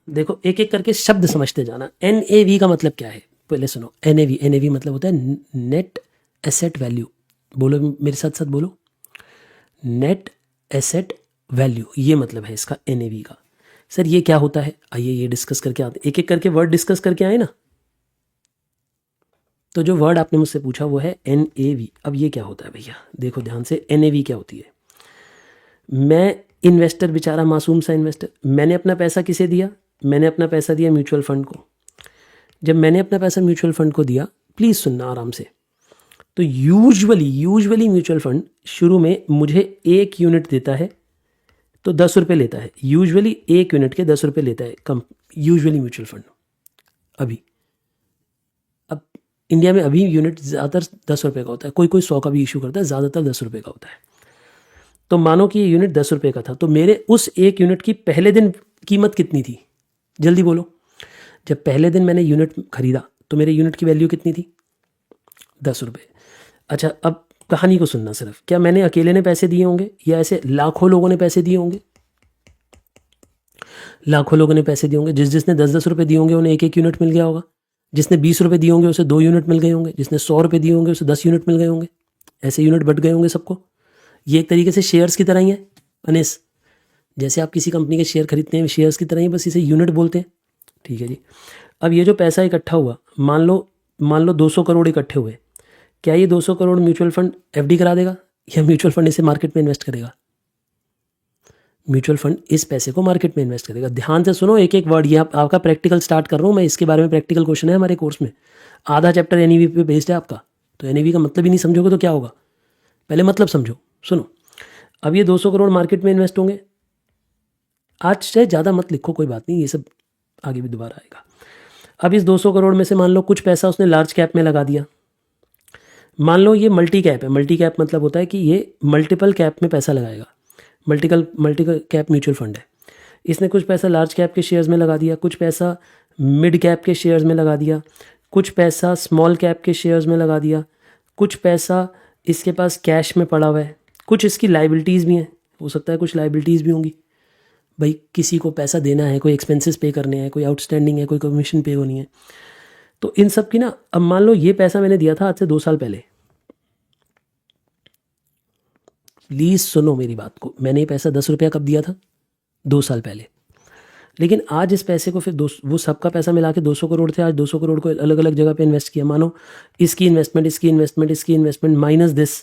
देखो, एक एक करके शब्द समझते जाना। NAV का मतलब क्या है, पहले सुनो। NAV मतलब होता है नेट एसेट वैल्यू। बोलो मेरे साथ साथ, बोलो, नेट एसेट वैल्यू, ये मतलब है इसका NAV का। सर ये क्या होता है, आइए ये डिस्कस करके आते, एक एक करके वर्ड डिस्कस करके आए ना। तो जो वर्ड आपने मुझसे पूछा वो है NAV। अब ये क्या होता है भैया, देखो ध्यान से, NAV क्या होती है। मैं इन्वेस्टर, बेचारा मासूम सा इन्वेस्टर, मैंने अपना पैसा किसे दिया, मैंने अपना पैसा दिया म्यूचुअल फंड को। जब मैंने अपना पैसा म्यूचुअल फंड को दिया, प्लीज़ सुनना आराम से, तो यूजुअली म्यूचुअल फंड शुरू में मुझे 1 यूनिट देता है, तो 10 रुपये लेता है। यूजुअली 1 यूनिट के 10 रुपये लेता है कम, यूजुअली म्यूचुअल फंड। अभी अब इंडिया में अभी यूनिट ज़्यादातर 10 रुपये का होता है, कोई कोई 100 का भी इशू करता है, ज़्यादातर 10 रुपये का होता है। तो मानो कि ये यूनिट 10 रुपये का था, तो मेरे उस 1 यूनिट की पहले दिन कीमत कितनी थी, जल्दी बोलो। जब पहले दिन मैंने यूनिट खरीदा तो मेरे यूनिट की वैल्यू कितनी थी, 10 रुपये। अच्छा, अब कहानी को सुनना सिर्फ, क्या मैंने अकेले ने पैसे दिए होंगे या ऐसे लाखों लोगों ने पैसे दिए होंगे? लाखों लोगों ने पैसे दिए होंगे। जिसने 10-10 रुपये दिए होंगे उन्हें 1-1 यूनिट मिल गया होगा। जिसने 20 रुपये दिए होंगे उसे 2 यूनिट मिल गए होंगे। जिसने 100 रुपये दिए होंगे उसे 10 यूनिट मिल गए होंगे। ऐसे यूनिट बट गए होंगे सबको। ये एक तरीके से शेयर्स की तरह ही है अनिस, जैसे आप किसी कंपनी के शेयर खरीदते हैं, शेयर्स की तरह ही, बस इसे यूनिट बोलते हैं, ठीक है जी। अब ये जो पैसा इकट्ठा हुआ, मान लो 200 करोड़ इकट्ठे हुए, क्या ये 200 करोड़ म्यूचुअल फंड FD करा देगा या म्यूचुअल फंड इसे मार्केट में इन्वेस्ट करेगा? म्यूचुअल फंड इस पैसे को मार्केट में इन्वेस्ट करेगा। ध्यान से सुनो एक एक वर्ड, ये आपका प्रैक्टिकल स्टार्ट कर रहा हूँ मैं, इसके बारे में प्रैक्टिकल क्वेश्चन है हमारे कोर्स में। आधा चैप्टर NAV पे बेस्ड है आपका, तो NAV का मतलब ही नहीं समझोगे तो क्या होगा, पहले मतलब समझो। सुनो, अब ये 200 करोड़ मार्केट में इन्वेस्ट होंगे। आज से ज़्यादा मत लिखो, कोई बात नहीं, ये सब आगे भी दोबारा आएगा। अब इस 200 करोड़ में से मान लो कुछ पैसा उसने लार्ज कैप में लगा दिया। मान लो ये मल्टी कैप है। मल्टी कैप मतलब होता है कि ये मल्टीपल कैप में पैसा लगाएगा। मल्टी कैप म्यूचुअल फंड है। इसने कुछ पैसा लार्ज कैप के शेयर्स में लगा दिया, कुछ पैसा मिड कैप के शेयर्स में लगा दिया, कुछ पैसा स्मॉल कैप के शेयर्स में लगा दिया, कुछ पैसा इसके पास कैश में पड़ा हुआ है, कुछ इसकी लाइबिलिटीज़ भी हैं, हो सकता है कुछ लाइबिलिटीज़ भी होंगी। भाई किसी को पैसा देना है, कोई एक्सपेंसेस पे करने हैं, कोई आउटस्टैंडिंग है, कोई कमीशन पे होनी है, तो इन सब की ना, अब मान लो ये पैसा मैंने दिया था आज से 2 साल पहले। प्लीज़ सुनो मेरी बात को, मैंने ये पैसा 10 रुपया कब दिया था, 2 साल पहले। लेकिन आज इस पैसे को फिर वो सबका पैसा मिला के 200 करोड़ थे, आज 200 करोड़ को अलग अलग जगह पे इन्वेस्ट किया। मानो इसकी इन्वेस्टमेंट माइनस दिस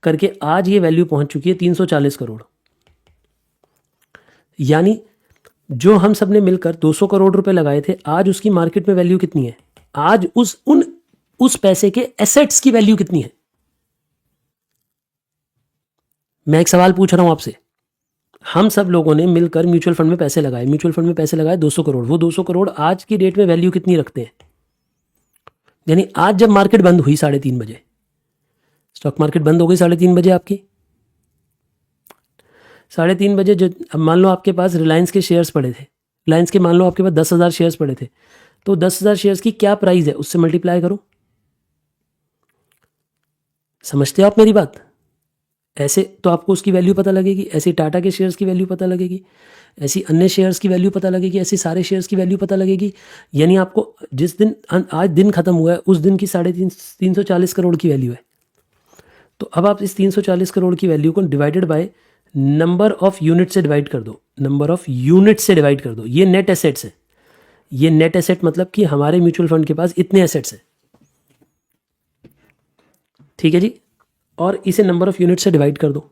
करके आज ये वैल्यू पहुंच चुकी है 340 करोड़। यानी जो हम सब ने मिलकर 200 करोड़ रुपए लगाए थे, आज उसकी मार्केट में वैल्यू कितनी है, आज उस पैसे के एसेट्स की वैल्यू कितनी है? मैं एक सवाल पूछ रहा हूं आपसे। हम सब लोगों ने मिलकर म्यूचुअल फंड में पैसे लगाए 200 करोड़। वो 200 करोड़ आज की डेट में वैल्यू कितनी रखते हैं? यानी आज जब मार्केट बंद हुई 3:30 बजे, स्टॉक मार्केट बंद हो गई 3:30 बजे आपकी, 3:30 बजे जो, अब मान लो आपके पास रिलायंस के शेयर्स पड़े थे, रिलायंस के मान लो आपके पास 10,000 शेयर्स पड़े थे, तो 10,000 शेयर्स की क्या प्राइस है उससे मल्टीप्लाई करो। समझते हो आप मेरी बात? ऐसे तो आपको उसकी वैल्यू पता लगेगी, ऐसे टाटा के शेयर्स की वैल्यू पता लगेगी, ऐसी अन्य शेयर्स की वैल्यू पता लगेगी, ऐसे सारे शेयर्स की वैल्यू पता लगेगी। यानी आपको जिस दिन आज दिन खत्म हुआ है उस दिन की 340 करोड़ की वैल्यू है। तो अब आप इस 340 करोड़ की वैल्यू को divided by number of unit से डिवाइड कर दो, नंबर ऑफ यूनिट से डिवाइड कर दो। ये नेट एसेट्स है, ये नेट एसेट मतलब कि हमारे म्यूचुअल फंड के पास इतने एसेट्स हैं, ठीक है जी। और इसे नंबर ऑफ यूनिट से डिवाइड कर दो।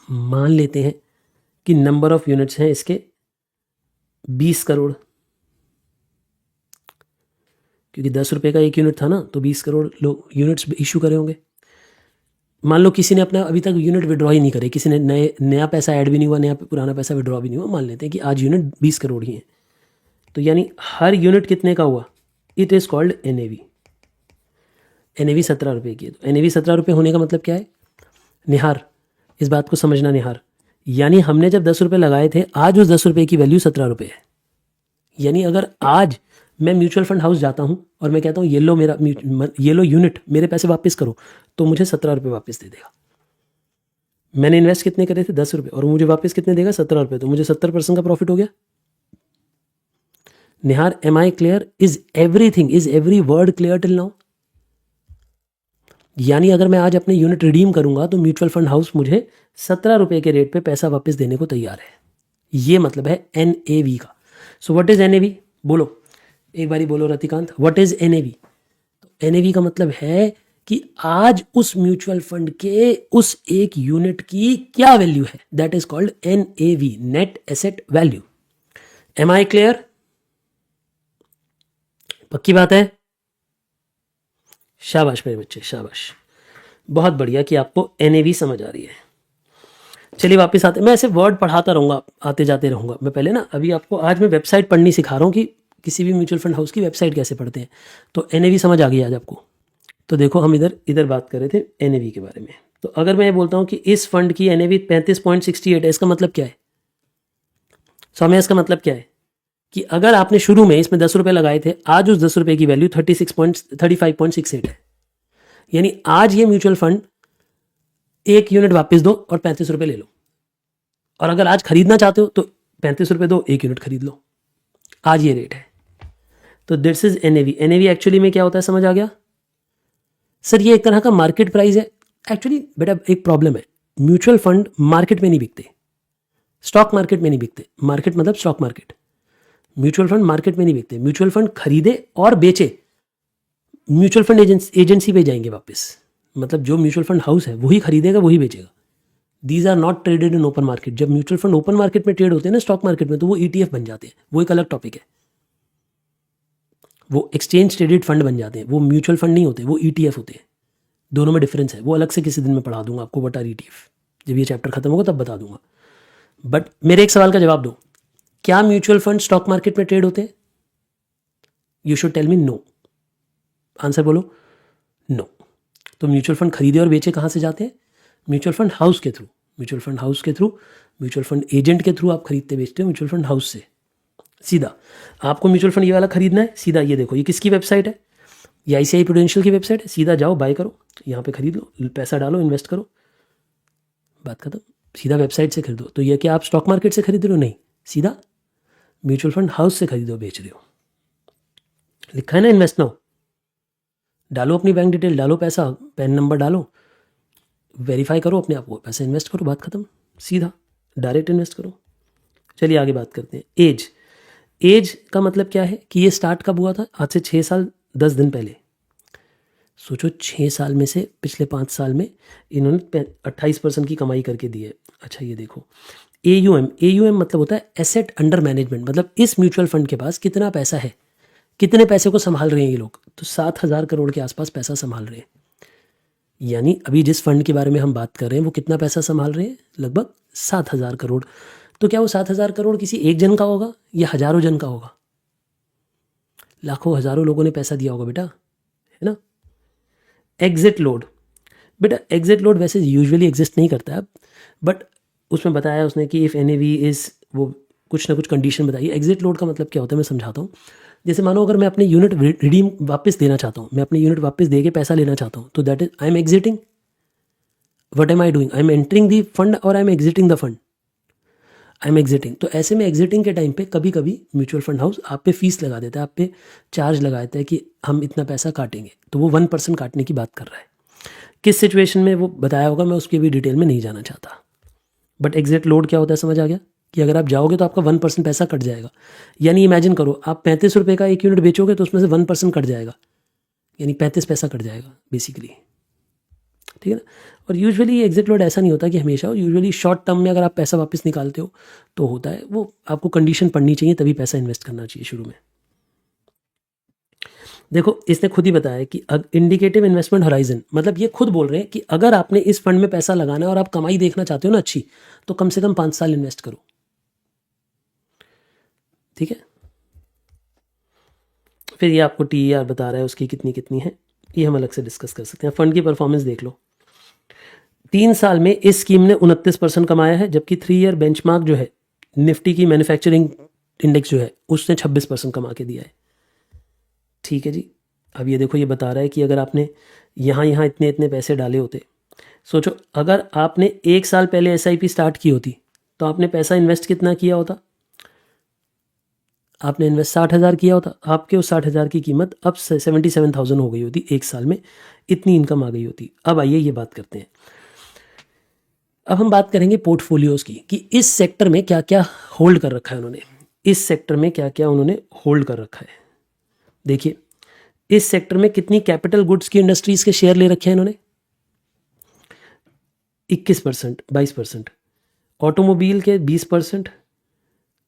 मान लेते हैं कि नंबर ऑफ यूनिट्स हैं इसके 20 करोड़, क्योंकि 10 रुपये का एक यूनिट था ना, तो 20 करोड़ लोग यूनिट्स इशू करे होंगे। मान लो किसी ने अपना अभी तक यूनिट विड्रॉ ही नहीं करे, किसी ने नया पैसा ऐड भी नहीं हुआ, नया पुराना पैसा विड्रॉ भी नहीं हुआ। मान लेते हैं कि आज यूनिट 20 करोड़ ही है, तो यानी हर यूनिट कितने का हुआ? It is called NAV. NAV 17 रुपये की है। तो एनएवी 17 रुपये होने का मतलब क्या है? निहार, इस बात को समझना निहार, यानी हमने जब 10 रुपये लगाए थे, आज उस 10 रुपये की वैल्यू 17 रुपये है। यानी अगर आज मैं म्यूचुअल फंड हाउस जाता हूँ और मैं कहता हूँ ये लो यूनिट, मेरे पैसे वापस करो, तो मुझे 17 रुपये वापस दे देगा। मैंने इन्वेस्ट कितने करे थे? 10 रुपये, और मुझे वापस कितने देगा? 17 रुपये। तो मुझे 70% का प्रॉफिट हो गया। Nihar, am I clear? Is every word clear till now? यानी अगर मैं आज अपने यूनिट रिडीम करूंगा तो म्यूचुअल फंड हाउस मुझे 17 रुपये के रेट पे पैसा वापस देने को तैयार है। ये मतलब है एनएवी का। So what is NAV? बोलो एक बारी, बोलो रतिकांत, व्हाट इज एनएवी? तो एनएवी का मतलब है कि आज उस म्यूचुअल फंड के उस एक यूनिट की क्या वैल्यू है। That is called NAV, net asset value. Am I clear? पक्की बात है? शाबाश मेरे बच्चे, शाबाश, बहुत बढ़िया कि आपको एनएवी समझ आ रही है। चलिए वापस आते, मैं ऐसे वर्ड पढ़ाता रहूँगा, आते जाते रहूँगा। मैं पहले ना अभी आपको आज मैं वेबसाइट पढ़नी सिखा रहा हूँ कि किसी भी म्यूचुअल फंड हाउस की वेबसाइट कैसे पढ़ते हैं। तो एनएवी समझ आ गई आज आपको। तो देखो हम इधर बात कर रहे थे एनएवी के बारे में। तो अगर मैं बोलता हूँ कि इस फंड की एनएवी 35.68 है, इसका मतलब क्या है? सौम्या, इसका मतलब क्या है कि अगर आपने शुरू में इसमें 10 रुपये लगाए थे, आज उस 10 रुपये की वैल्यू 35.68 है। यानी आज ये म्यूचुअल फंड एक यूनिट वापस दो और 35 रुपये ले लो। और अगर आज खरीदना चाहते हो तो 35 रुपये दो, एक यूनिट खरीद लो। आज ये रेट है। तो this is NAV. NAV actually में क्या होता है, समझ आ गया? सर ये एक तरह का मार्केट प्राइस है। एक्चुअली बेटा एक प्रॉब्लम है, म्यूचुअल फंड मार्केट में नहीं बिकते, स्टॉक मार्केट में नहीं बिकते। मार्केट मतलब stock market. Mutual fund market में नहीं बिकते। म्यूचुअल फंड खरीदे और बेचे, म्यूचुअल फंड एजेंसी पे जाएंगे वापस। मतलब जो म्यूचुअल फंड हाउस है वही खरीदेगा, वही बेचेगा। These are not traded in open market. जब म्यूचुअल फंड ओपन मार्केट में ट्रेड होते हैं ना, स्टॉक मार्केट में, तो वो ईटीएफ बन जाते हैं, वो एक अलग टॉपिक है। वो एक्सचेंज ट्रेडेड फंड बन जाते हैं, वो म्यूचुअल फंड नहीं होते, वो ईटीएफ होते हैं। दोनों में डिफरेंस है, वो अलग से किसी दिन मैं पढ़ा दूंगा आपको व्हाट आर ईटीएफ। जब ये चैप्टर खत्म होगा तब बता दूंगा। बट मेरे एक सवाल का जवाब दो, क्या म्यूचुअल फंड स्टॉक मार्केट में ट्रेड होते हैं? You should tell me no. Answer बोलो, नो। तो म्यूचुअल फंड खरीदे और बेचे कहाँ से जाते हैं? म्यूचुअल फंड हाउस के थ्रू। म्यूचुअल फंड हाउस के थ्रू, म्यूचुअल फंड एजेंट के थ्रू आप खरीदते बेचते हो, म्यूचुअल फंड हाउस से सीधा। आपको म्यूचुअल फंड ये वाला खरीदना है, सीधा ये देखो, ये किसकी वेबसाइट है? ये आईसीआई प्रूडेंशियल की वेबसाइट है। सीधा जाओ, बाय करो, यहाँ पे खरीद लो, पैसा डालो, इन्वेस्ट करो, बात खत्म। सीधा वेबसाइट से खरीदो। तो ये क्या आप स्टॉक मार्केट से खरीद रहे हो? नहीं, सीधा म्यूचुअल फंड हाउस से खरीदो, बेच रहे हो। लिखा है ना इन्वेस्ट नाउ। डालो अपनी बैंक डिटेल, डालो पैसा, पैन नंबर डालो, वेरीफाई करो अपने आप को, पैसा इन्वेस्ट करो, बात खत्म। सीधा डायरेक्ट इन्वेस्ट करो। चलिए आगे बात करते हैं। एज का मतलब क्या है कि ये स्टार्ट कब हुआ था? आज से 6 साल 10 दिन पहले। सोचो 6 साल में से पिछले 5 साल में इन्होंने 28% की कमाई करके दी है। अच्छा ये देखो, AUM मतलब होता है एसेट अंडर मैनेजमेंट। मतलब इस म्यूचुअल फंड के पास कितना पैसा है, कितने पैसे को संभाल रहे हैं ये लोग? तो 7,000 करोड़ के आसपास पैसा संभाल रहे हैं। यानी अभी जिस फंड के बारे में हम बात कर रहे हैं वो कितना पैसा संभाल रहे हैं? लगभग 7,000 करोड़। तो क्या वो 7,000 करोड़ किसी एक जन का होगा या हजारों जन का होगा? लाखों हजारों लोगों ने पैसा दिया होगा बेटा, है ना। एग्जिट लोड, बेटा एग्जिट लोड वैसे यूजुअली एग्जिस्ट नहीं करता है, बट उसमें बताया उसने कि इफ़ एनएवी इज़, वो कुछ ना कुछ कंडीशन बताइए। एग्जिट लोड का मतलब क्या होता है मैं समझाता हूँ। जैसे मानो अगर मैं अपने यूनिट रिडीम वापस देना चाहता हूँ, मैं अपने यूनिट वापस दे के पैसा लेना चाहता हूँ, तो that is I am exiting. What am I doing, I am entering the fund और I am exiting the fund, I am exiting. तो ऐसे में एग्जिटिंग के टाइम पे कभी कभी म्यूचुअल फंड हाउस आप पे फीस लगा देता है, आप पे चार्ज लगा देता है कि हम इतना पैसा काटेंगे, तो वो 1% काटने की बात कर रहा है। किस सिचुएशन में वो बताया होगा, मैं उसके भी डिटेल में नहीं जाना चाहता, बट एग्जिट लोड क्या होता है समझ आ गया कि अगर आप जाओगे तो आपका 1% पैसा कट जाएगा। यानी इमेजिन करो आप 35 रुपये का एक यूनिट बेचोगे तो उसमें से 1% कट जाएगा, यानी 35 पैसा कट जाएगा बेसिकली, ठीक है ना। और यूजुअली एग्जिट लोड ऐसा नहीं होता कि हमेशा हो, यूजुअली शॉर्ट टर्म में अगर आप पैसा वापस निकालते हो तो होता है, वो आपको कंडीशन पढ़नी चाहिए तभी पैसा इन्वेस्ट करना चाहिए शुरू में। देखो इसने खुद ही बताया कि इंडिकेटिव इन्वेस्टमेंट होराइजन, मतलब ये खुद बोल रहे हैं कि अगर आपने इस फंड में पैसा लगाना है और आप कमाई देखना चाहते हो ना अच्छी, तो कम से कम 5 साल इन्वेस्ट करो, ठीक है। फिर ये आपको TER बता रहा है उसकी कितनी कितनी है, ये हम अलग से डिस्कस कर सकते हैं। फंड की परफॉर्मेंस देख लो, 3 साल में इस स्कीम ने 29% कमाया है, जबकि 3 ईयर बेंचमार्क जो है निफ्टी की मैन्युफैक्चरिंग इंडेक्स जो है उसने 26% कमा के दिया है, ठीक है जी। अब ये देखो ये बता रहा है कि अगर आपने यहाँ यहाँ इतने इतने पैसे डाले होते, सोचो अगर आपने 1 साल पहले SIP स्टार्ट की होती तो आपने पैसा इन्वेस्ट कितना किया होता, आपने इन्वेस्ट 60,000 किया होता, आपके उस 60,000 की कीमत अब 77,000 हो गई होती, 1 साल में इतनी इनकम आ गई होती। अब आइए ये बात करते हैं, अब हम बात करेंगे पोर्टफोलियोज़ की कि इस सेक्टर में क्या क्या होल्ड कर रखा है उन्होंने, इस सेक्टर में क्या क्या उन्होंने होल्ड कर रखा है। देखिए इस सेक्टर में कितनी कैपिटल गुड्स की इंडस्ट्रीज़ के शेयर ले रखे हैं इन्होंने, 21%, 22%, ऑटोमोबाइल के 20%,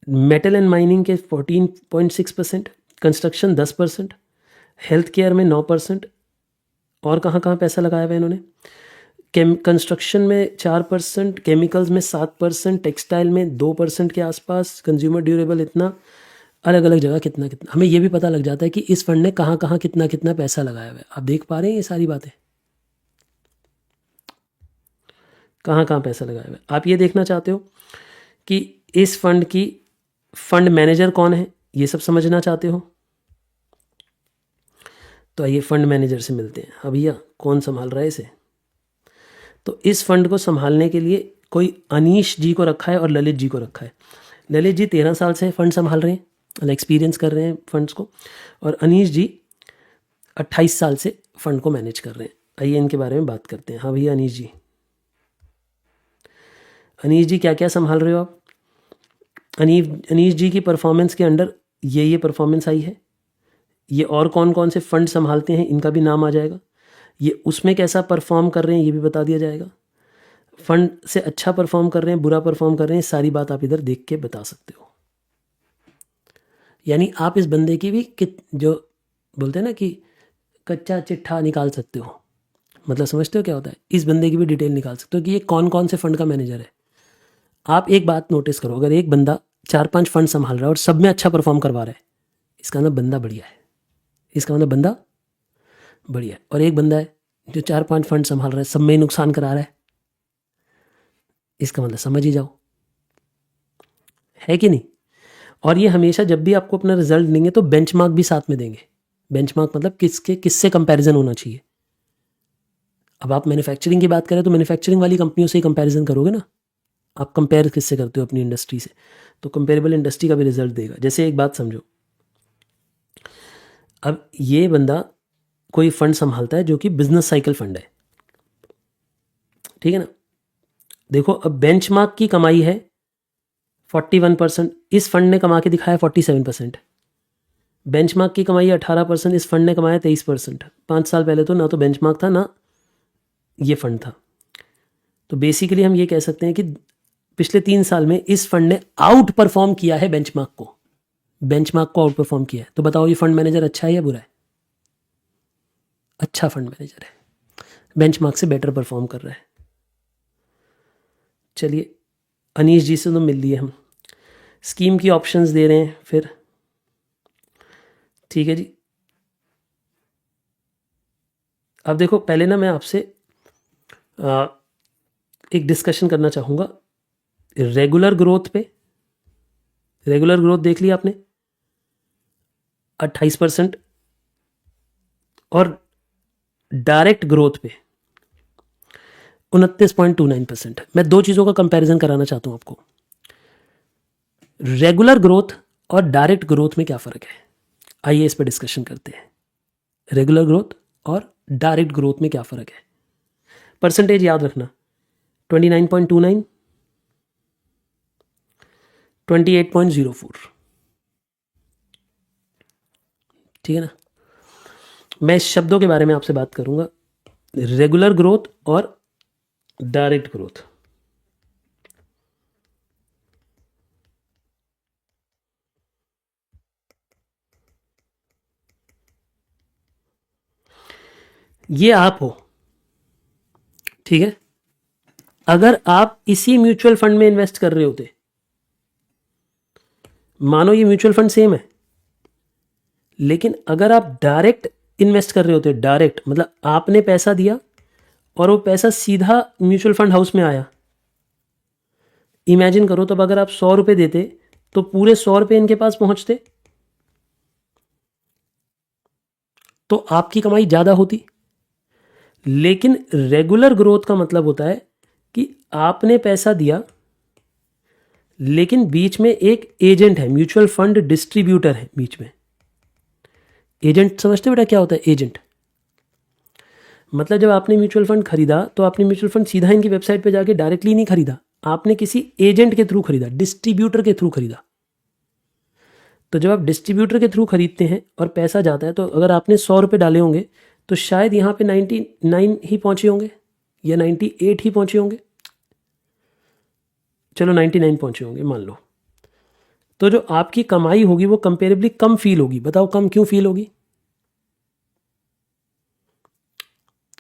मेटल एंड माइनिंग के 14.6%, कंस्ट्रक्शन 10%, हेल्थ केयर में 9%, और कहाँ कहाँ पैसा लगाया हुआ है इन्होंने, कंस्ट्रक्शन में 4%, केमिकल्स में 7%, टेक्सटाइल में 2% के आसपास, कंज्यूमर ड्यूरेबल इतना, अलग अलग जगह कितना कितना। हमें ये भी पता लग जाता है कि इस फंड ने कहाँ कहाँ कितना कितना पैसा लगाया हुआ है। आप देख पा रहे हैं ये सारी बातें, कहाँ कहाँ पैसा लगाया हुआ है। आप ये देखना चाहते हो कि इस फंड की फंड मैनेजर कौन है, ये सब समझना चाहते हो, तो आइए फंड मैनेजर से मिलते हैं। हाँ भैया कौन संभाल रहा है इसे, तो इस फंड को संभालने के लिए कोई अनीश जी को रखा है और ललित जी को रखा है। ललित जी 13 साल से फंड संभाल रहे हैं, एक्सपीरियंस कर रहे हैं फंड्स को, और अनीश जी 28 साल से फंड को मैनेज कर रहे हैं। आइए इनके बारे में बात करते हैं। हाँ भैया अनीश जी, अनीश जी क्या क्या संभाल रहे हो आप। अनीश जी की परफॉर्मेंस के अंडर ये परफॉर्मेंस आई है, ये और कौन कौन से फंड संभालते हैं इनका भी नाम आ जाएगा, ये उसमें कैसा परफॉर्म कर रहे हैं ये भी बता दिया जाएगा, फंड से अच्छा परफॉर्म कर रहे हैं बुरा परफॉर्म कर रहे हैं, सारी बात आप इधर देख के बता सकते हो। यानी आप इस बंदे की भी जो बोलते हैं ना कि कच्चा चिट्ठा निकाल सकते हो, मतलब समझते हो क्या होता है, इस बंदे की भी डिटेल निकाल सकते हो कि ये कौन कौन से फंड का मैनेजर है। आप एक बात नोटिस करो, अगर एक बंदा 4-5 फंड संभाल रहा है और सब में अच्छा परफॉर्म करवा रहा है, इसका मतलब बंदा बढ़िया है, इसका मतलब बंदा बढ़िया है। और एक बंदा है जो 4-5 फंड संभाल रहा है सब में नुकसान करा रहा है, इसका मतलब समझ ही जाओ, है कि नहीं। और ये हमेशा जब भी आपको अपना रिजल्ट देंगे तो बेंचमार्क भी साथ में देंगे। बेंचमार्क मतलब किससे कंपैरिजन होना चाहिए। अब आप मैन्युफैक्चरिंग की बात करें तो मैन्युफैक्चरिंग वाली कंपनियों से ही कंपैरिजन करोगे ना, आप कंपेयर किससे करते हो अपनी इंडस्ट्री से, तो कंपेरेबल इंडस्ट्री का भी रिजल्ट देगा। जैसे एक बात समझो, अब ये बंदा कोई फंड संभालता है जो कि बिजनेस साइकिल फंड है, ठीक है ना। देखो अब बेंचमार्क की कमाई है 41%, इस फंड ने कमा के दिखाया 47%। बेंचमार्क की कमाई 18%, इस फंड ने कमाया 23%। 5 साल पहले तो ना तो बेंचमार्क था ना ये फंड था। तो बेसिकली हम ये कह सकते हैं कि पिछले 3 साल में इस फंड ने आउट परफॉर्म किया है बेंचमार्क को, बेंचमार्क को आउट परफॉर्म किया है। तो बताओ ये फंड मैनेजर अच्छा है या बुरा है। अच्छा फंड मैनेजर है, बेंचमार्क से बेटर परफॉर्म कर रहा है। चलिए अनीश जी से तो मिल लिए हम, स्कीम की ऑप्शंस दे रहे हैं फिर, ठीक है जी। अब देखो पहले ना मैं आपसे एक डिस्कशन करना चाहूँगा रेगुलर ग्रोथ पे। रेगुलर ग्रोथ देख लिया आपने 28%, और डायरेक्ट ग्रोथ पे 29.29%। मैं दो चीज़ों का कंपैरिजन कराना चाहता हूँ आपको। रेगुलर ग्रोथ और डायरेक्ट ग्रोथ में क्या फ़र्क है, आइए इस पर डिस्कशन करते हैं। रेगुलर ग्रोथ और डायरेक्ट ग्रोथ में क्या फ़र्क है। परसेंटेज याद रखना, 29.29, 28.04, ठीक है ना। मैं इस शब्दों के बारे में आपसे बात करूंगा, रेगुलर ग्रोथ और डायरेक्ट ग्रोथ। ये आप हो, ठीक है। अगर आप इसी म्यूचुअल फंड में इन्वेस्ट कर रहे होते, मानो ये म्यूचुअल फंड सेम है, लेकिन अगर आप डायरेक्ट इन्वेस्ट कर रहे होते, डायरेक्ट मतलब आपने पैसा दिया और वो पैसा सीधा म्यूचुअल फंड हाउस में आया, इमेजिन करो, तब अगर आप 100 रुपये देते तो पूरे 100 रुपये इनके पास पहुंचते, तो आपकी कमाई ज़्यादा होती। लेकिन रेगुलर ग्रोथ का मतलब होता है कि आपने पैसा दिया, लेकिन बीच में एक एजेंट है, म्यूचुअल फंड डिस्ट्रीब्यूटर है बीच में। एजेंट समझते बेटा क्या होता है? एजेंट मतलब जब आपने म्यूचुअल फंड खरीदा तो आपने म्यूचुअल फंड सीधा इनकी वेबसाइट पे जाके डायरेक्टली नहीं खरीदा, आपने किसी एजेंट के थ्रू खरीदा, डिस्ट्रीब्यूटर के थ्रू खरीदा। तो जब आप डिस्ट्रीब्यूटर के थ्रू खरीदते हैं और पैसा जाता है, तो अगर आपने 100 रुपये डाले होंगे तो शायद यहाँ पे 99 ही पहुंचे होंगे या 98 ही पहुंचे होंगे, चलो 99 पहुंचे होंगे मान लो। तो जो आपकी कमाई होगी वो कंपेरेबली कम फील होगी। बताओ कम क्यों फील होगी?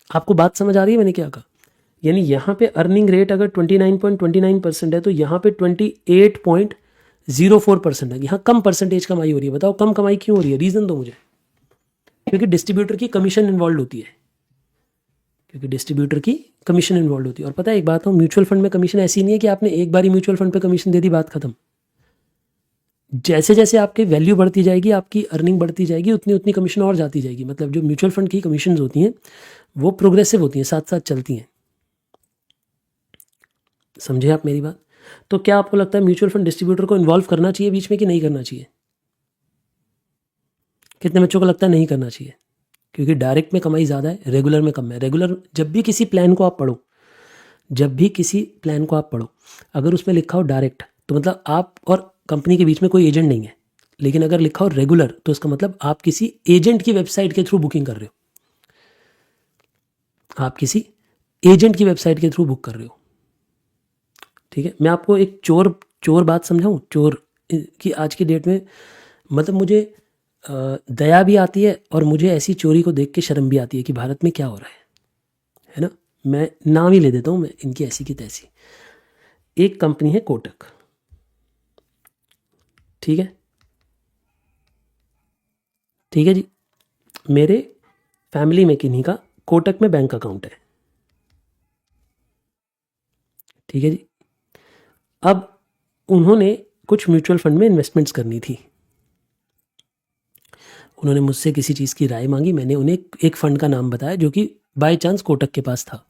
आपको बात समझ आ रही है मैंने क्या कहा? यानी यहाँ पे अर्निंग रेट अगर 29.29% है तो यहाँ पे 28.04% है। यहाँ कम परसेंटेज कमाई हो रही है। बताओ कम कमाई क्यों हो रही है? रीज़न दो मुझे। क्योंकि डिस्ट्रीब्यूटर की कमीशन इन्वॉल्व होती है, क्योंकि डिस्ट्रीब्यूटर की कमीशन इन्वॉल्व होती है। और पता है एक बात हो, म्यूचुअल फंड में कमीशन ऐसी नहीं है कि आपने एक बार ही म्यूचुअल फंड पे कमीशन दे दी, बात खत्म। जैसे जैसे आपकी वैल्यू बढ़ती जाएगी, आपकी अर्निंग बढ़ती जाएगी, उतनी उतनी कमीशन और जाती जाएगी। मतलब जो म्यूचुअल फंड की कमीशन होती हैं वो प्रोग्रेसिव होती हैं, साथ साथ चलती हैं। समझे आप मेरी बात? तो क्या आपको लगता है म्यूचुअल फंड डिस्ट्रीब्यूटर को इन्वॉल्व करना चाहिए बीच में कि नहीं करना चाहिए? कितने बच्चों को लगता है नहीं करना चाहिए? क्योंकि डायरेक्ट में कमाई ज़्यादा है, रेगुलर में कम है। रेगुलर जब भी किसी प्लान को आप पढ़ो, जब भी किसी प्लान को आप पढ़ो, अगर उसमें लिखा हो डायरेक्ट तो मतलब आप और कंपनी के बीच में कोई एजेंट नहीं है। लेकिन अगर लिखा हो रेगुलर तो इसका मतलब आप किसी एजेंट की वेबसाइट के थ्रू बुकिंग कर रहे हो, आप किसी एजेंट की वेबसाइट के थ्रू बुक कर रहे हो। ठीक है, मैं आपको एक चोर बात समझाऊं। चोर की आज की डेट में मतलब मुझे दया भी आती है और मुझे ऐसी चोरी को देख के शर्म भी आती है कि भारत में क्या हो रहा है ना। मैं नाम ही ले देता हूँ मैं इनकी, ऐसी की तैसी। एक कंपनी है कोटक, ठीक है, ठीक है जी। मेरे फैमिली में किन्हीं का कोटक में बैंक अकाउंट है, ठीक है जी। अब उन्होंने कुछ म्यूचुअल फंड में इन्वेस्टमेंट्स करनी थी। उन्होंने मुझसे किसी चीज़ की राय मांगी, मैंने उन्हें एक फ़ंड का नाम बताया जो कि बाय चांस कोटक के पास था।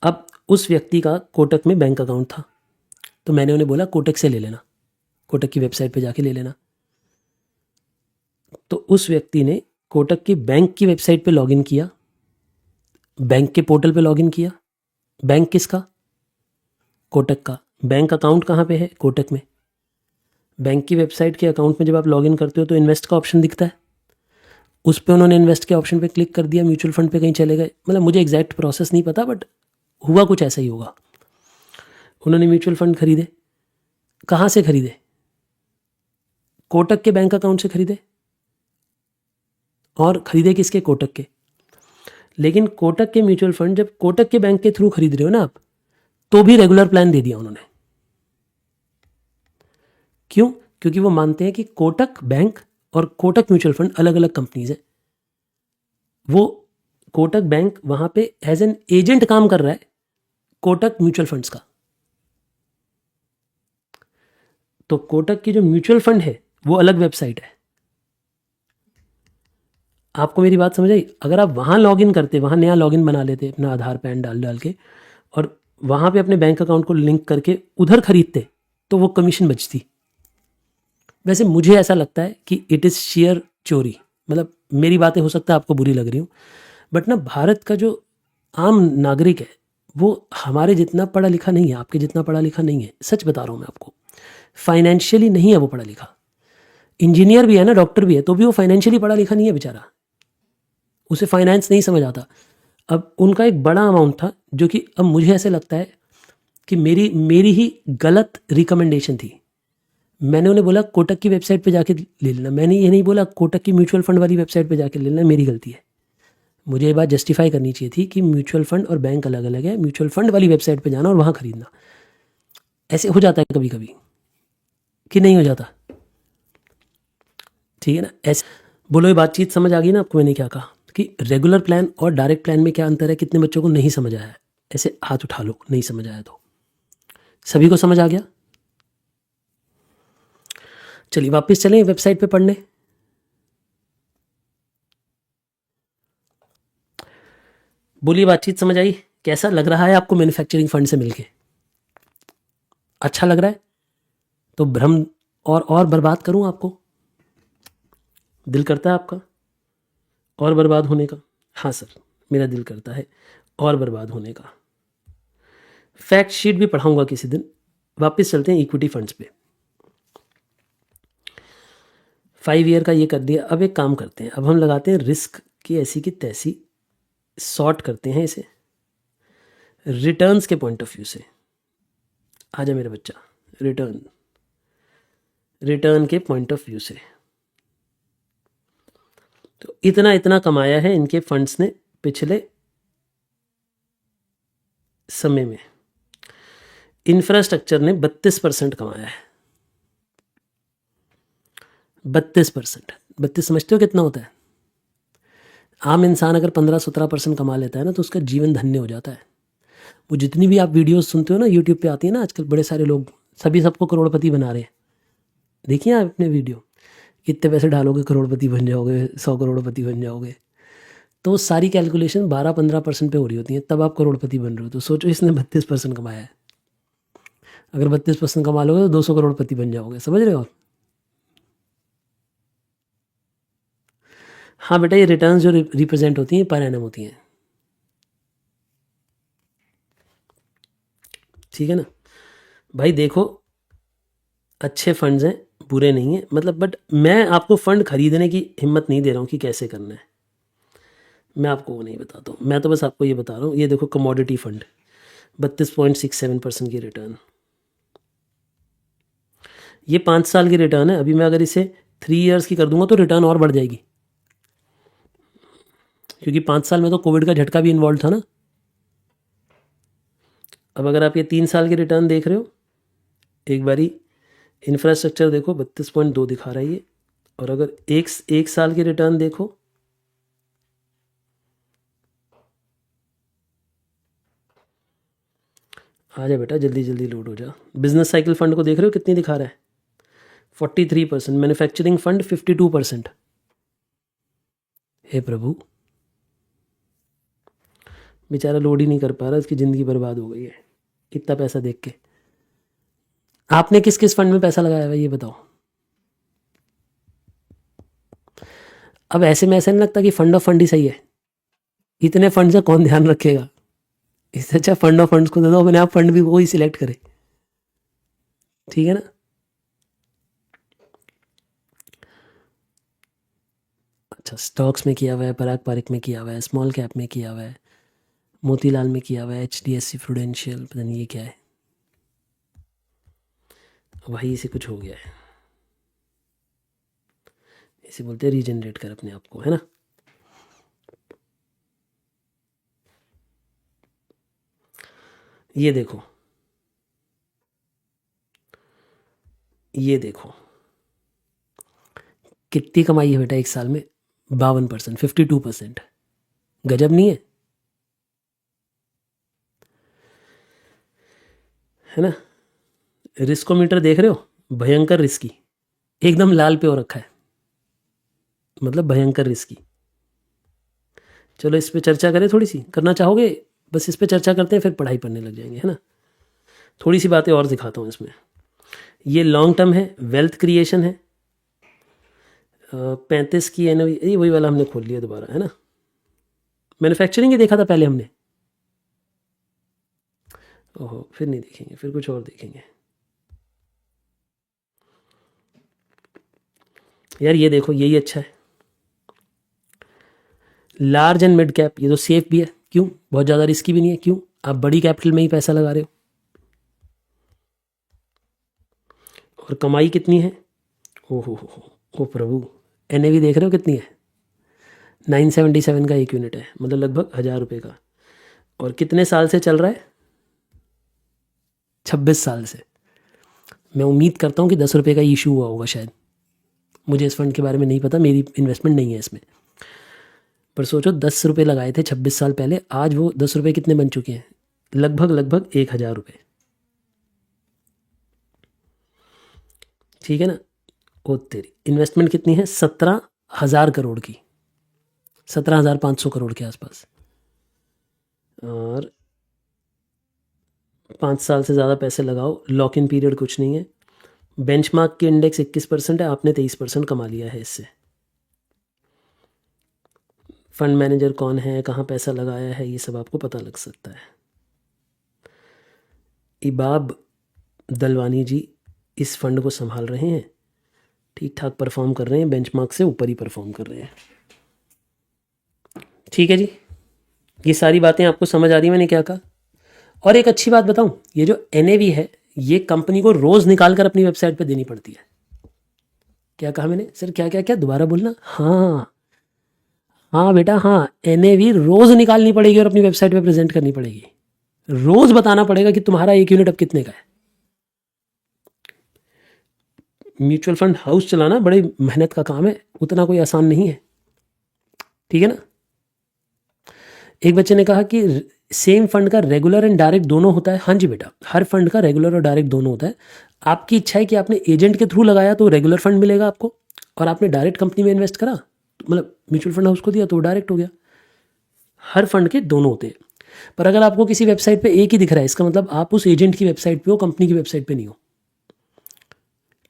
अब उस व्यक्ति का कोटक में बैंक अकाउंट था, तो मैंने उन्हें बोला कोटक से ले लेना, कोटक की वेबसाइट पे जाके ले लेना। तो उस व्यक्ति ने कोटक की बैंक की वेबसाइट पे लॉगिन किया, बैंक के पोर्टल पे लॉगिन किया। बैंक किसका? कोटक का। बैंक अकाउंट कहाँ पे है? कोटक में। बैंक की वेबसाइट के अकाउंट में जब आप लॉगिन करते हो तो इन्वेस्ट का ऑप्शन दिखता है, उस पर उन्होंने इन्वेस्ट के ऑप्शन पे क्लिक कर दिया, म्यूचुअल फंड पे कहीं चले गए। मतलब मुझे एग्जैक्ट प्रोसेस नहीं पता, बट हुआ कुछ ऐसा ही होगा। उन्होंने म्यूचुअल फंड खरीदे। कहाँ से खरीदे? कोटक के बैंक अकाउंट से खरीदे। और खरीदे किसके? कोटक के। लेकिन कोटक के म्यूचुअल फंड जब कोटक के बैंक के थ्रू खरीद रहे हो ना आप, तो भी रेगुलर प्लान दे दिया उन्होंने। क्यों? क्योंकि वो मानते हैं कि कोटक बैंक और कोटक म्यूचुअल फंड अलग अलग कंपनीज हैं। वो कोटक बैंक वहां पे एज एन एजेंट काम कर रहा है कोटक म्यूचुअल फंड्स का। तो कोटक की जो म्यूचुअल फंड है वो अलग वेबसाइट है, आपको मेरी बात समझ आई? अगर आप वहाँ लॉगिन करते, वहाँ नया लॉगिन बना लेते अपना आधार पैन डाल डाल के, और वहाँ पे अपने बैंक अकाउंट को लिंक करके उधर खरीदते, तो वो कमीशन बचती। वैसे मुझे ऐसा लगता है कि इट इज़ शेयर चोरी। मतलब मेरी बातें हो सकता है आपको बुरी लग रही हूँ, बट ना भारत का जो आम नागरिक है वो हमारे जितना पढ़ा लिखा नहीं है, आपके जितना पढ़ा लिखा नहीं है। सच बता रहा हूँ मैं आपको, फाइनेंशियली नहीं है वो पढ़ा लिखा। इंजीनियर भी है ना, डॉक्टर भी है, तो भी वो फाइनेंशियली पढ़ा लिखा नहीं है बेचारा, उसे फाइनेंस नहीं समझ आता। अब उनका एक बड़ा अमाउंट था जो कि अब मुझे ऐसे लगता है कि मेरी ही गलत रिकमेंडेशन थी। मैंने उन्हें बोला कोटक की वेबसाइट पे जाके ले लेना, मैंने ये नहीं बोला कोटक की म्यूचुअल फंड वाली वेबसाइट पे जाके ले लेना, मेरी गलती है। मुझे ये बात जस्टिफाई करनी चाहिए थी कि म्यूचुअल फंड और बैंक अलग अलग है, म्यूचुअल फंड वाली वेबसाइट पे जाना और वहाँ खरीदना। ऐसे हो जाता है कभी कभी कि नहीं हो जाता, ठीक है ना? ऐसे बोलो, ये बातचीत समझ आ गई ना आपको मैंने क्या कहा? कि रेगुलर प्लान और डायरेक्ट प्लान में क्या अंतर है? कितने बच्चों को नहीं समझ आया है? ऐसे हाथ उठा लो, नहीं समझ आया तो। सभी को समझ आ गया? चलिए वापस चलें वेबसाइट पे पढ़ने। बोलिए, बातचीत समझ आई? कैसा लग रहा है आपको मैन्युफैक्चरिंग फंड से मिलके? अच्छा लग रहा है? तो भ्रम और बर्बाद करूं आपको? दिल करता है आपका और बर्बाद होने का? हाँ सर, मेरा दिल करता है और बर्बाद होने का। फैक्ट शीट भी पढ़ाऊंगा किसी दिन। वापस चलते हैं इक्विटी फंड्स पे। 5 ईयर का ये कर दिया। अब एक काम करते हैं, अब हम लगाते हैं रिस्क की ऐसी की तैसी, सॉर्ट करते हैं इसे रिटर्न्स के पॉइंट ऑफ व्यू से। आ जा मेरा बच्चा, रिटर्न के पॉइंट ऑफ व्यू से। तो इतना इतना कमाया है इनके फंड्स ने पिछले समय में। इंफ्रास्ट्रक्चर ने 32% कमाया है। 32%। 32 समझते हो कितना होता है? आम इंसान अगर 15-17% कमा लेता है ना, तो उसका जीवन धन्य हो जाता है। वो जितनी भी आप वीडियोस सुनते हो ना, यूट्यूब पे आती है ना आजकल, बड़े सारे लोग सभी सबको करोड़पति बना रहे हैं। देखिए आप अपने वीडियो, इतने पैसे डालोगे करोड़पति बन जाओगे, 100 करोड़पति बन जाओगे। तो सारी कैलकुलेशन 12-15% पे हो रही होती है, तब आप करोड़पति बन रहे हो। तो सोचो इसने 32% कमाया है। अगर 32% कमा लोगे तो 200 करोड़पति बन जाओगे। समझ रहे हो आप? हाँ बेटा, ये रिटर्न जो रिप्रेजेंट होती हैं पर एनम होती हैं, ठीक है ना भाई? देखो, अच्छे फंड्स हैं, बुरे नहीं हैं, मतलब, बट मैं आपको फंड खरीदने की हिम्मत नहीं दे रहा हूँ कि कैसे करना है। मैं आपको वो नहीं बताता हूँ, मैं तो बस आपको ये बता रहा हूँ। ये देखो कमोडिटी फंड, 32.67% की रिटर्न। ये 5 साल की रिटर्न है। अभी मैं अगर इसे 3 ईयर्स की कर दूंगा तो रिटर्न और बढ़ जाएगी, क्योंकि 5 साल में तो कोविड का झटका भी इन्वॉल्व था ना। अब अगर आप ये 3 साल की रिटर्न देख रहे हो, एक बारी इंफ्रास्ट्रक्चर देखो, 32.2 दिखा रहा है ये। और अगर एक साल की रिटर्न देखो, आ जा बेटा, जल्दी जल्दी लोड हो जा। बिजनेस साइकिल फंड को देख रहे हो कितनी दिखा रहा है? 43%। Manufacturing fund 52%। हे प्रभु, बेचारा लोड ही नहीं कर पा रहा, उसकी ज़िंदगी बर्बाद हो गई है इतना पैसा देख के। आपने किस किस फंड में पैसा लगाया हुआ ये बताओ? अब ऐसे में ऐसा नहीं लगता कि फंड ऑफ फंड ही सही है? इतने फंड से कौन ध्यान रखेगा? इससे अच्छा फंड ऑफ फंड्स को दे दो, अपने आप फंड भी वो ही सिलेक्ट करे, ठीक है ना? अच्छा, स्टॉक्स में किया हुआ है, पराग पारिक में किया हुआ है, स्मॉल कैप में किया हुआ है, मोतीलाल में किया हुआ है, HDFC प्रूडेंशियल, पता नहीं ये क्या है, वही से कुछ हो गया है। इसे बोलते हैं रीजनरेट कर अपने आप को, है ना? ये देखो, ये देखो कितनी कमाई है बेटा एक साल में? 52%, 52%। गजब नहीं है ना? रिस्कोमीटर देख रहे हो? भयंकर रिस्की, एकदम लाल पे हो रखा है, मतलब भयंकर रिस्की। चलो इस पे चर्चा करें, थोड़ी सी करना चाहोगे? बस इस पे चर्चा करते हैं, फिर पढ़ाई पढ़ने लग जाएंगे, है ना। थोड़ी सी बातें और दिखाता हूँ इसमें। ये लॉन्ग टर्म है, वेल्थ क्रिएशन है। 35 की एनओवी, ये वही वाला हमने खोल लिया दोबारा, है ना। मैन्युफैक्चरिंग ही देखा था पहले हमने। ओहो, फिर नहीं देखेंगे, फिर कुछ और देखेंगे। यार ये देखो, यही अच्छा है। लार्ज एंड मिड कैप, ये तो सेफ भी है। क्यों? बहुत ज़्यादा रिस्की भी नहीं है। क्यों? आप बड़ी कैपिटल में ही पैसा लगा रहे हो। और कमाई कितनी है? ओहो हो प्रभु, एनएवी देख रहे हो कितनी है? 977 का एक यूनिट है, मतलब लगभग 1000 रुपये का। और कितने साल से चल रहा है? 26 साल से। मैं उम्मीद करता हूँ कि 10 रुपये का इशू हुआ होगा शायद। मुझे इस फंड के बारे में नहीं पता, मेरी इन्वेस्टमेंट नहीं है इसमें। पर सोचो 10 रुपये लगाए थे 26 साल पहले, आज वो 10 रुपये कितने बन चुके हैं? लगभग 1000 रुपये। ठीक है ना। ओ तेरी, इन्वेस्टमेंट कितनी है? 17,000 करोड़ की, 17,500 करोड़ के आसपास। और 5 साल से ज़्यादा पैसे लगाओ, लॉक इन पीरियड कुछ नहीं है। बेंचमार्क की इंडेक्स 21% है, आपने 23% कमा लिया है इससे। फंड मैनेजर कौन है, कहाँ पैसा लगाया है, ये सब आपको पता लग सकता है। इबाब दलवानी जी इस फंड को संभाल रहे हैं, ठीक ठाक परफॉर्म कर रहे हैं, बेंचमार्क से ऊपर ही परफॉर्म कर रहे हैं। ठीक है जी, ये सारी बातें आपको समझ आ रही मैंने क्या कहा। और एक अच्छी बात बताऊं, ये जो एनएवी है ये कंपनी को रोज निकाल कर अपनी वेबसाइट पे देनी पड़ती है। क्या कहा मैंने? सर क्या क्या क्या, दोबारा बोलना। हाँ हाँ बेटा, हाँ, एनएवी रोज निकालनी पड़ेगी और अपनी वेबसाइट पे प्रेजेंट करनी पड़ेगी। रोज बताना पड़ेगा कि तुम्हारा एक यूनिट अब कितने का है। म्यूचुअल फंड हाउस चलाना बड़ी मेहनत का काम है, उतना कोई आसान नहीं है। ठीक है ना। एक बच्चे ने कहा कि सेम फंड का रेगुलर एंड डायरेक्ट दोनों होता है। हाँ जी बेटा, हर फंड का रेगुलर और डायरेक्ट दोनों होता है। आपकी इच्छा है कि आपने एजेंट के थ्रू लगाया तो रेगुलर फंड मिलेगा आपको, और आपने डायरेक्ट कंपनी में इन्वेस्ट करा, मतलब म्यूचुअल फंड हाउस को दिया, तो डायरेक्ट हो गया। हर फंड के दोनों होते हैं। पर अगर आपको किसी वेबसाइट पे एक ही दिख रहा है, इसका मतलब आप उस एजेंट की वेबसाइट पे हो, कंपनी की वेबसाइट पे नहीं हो।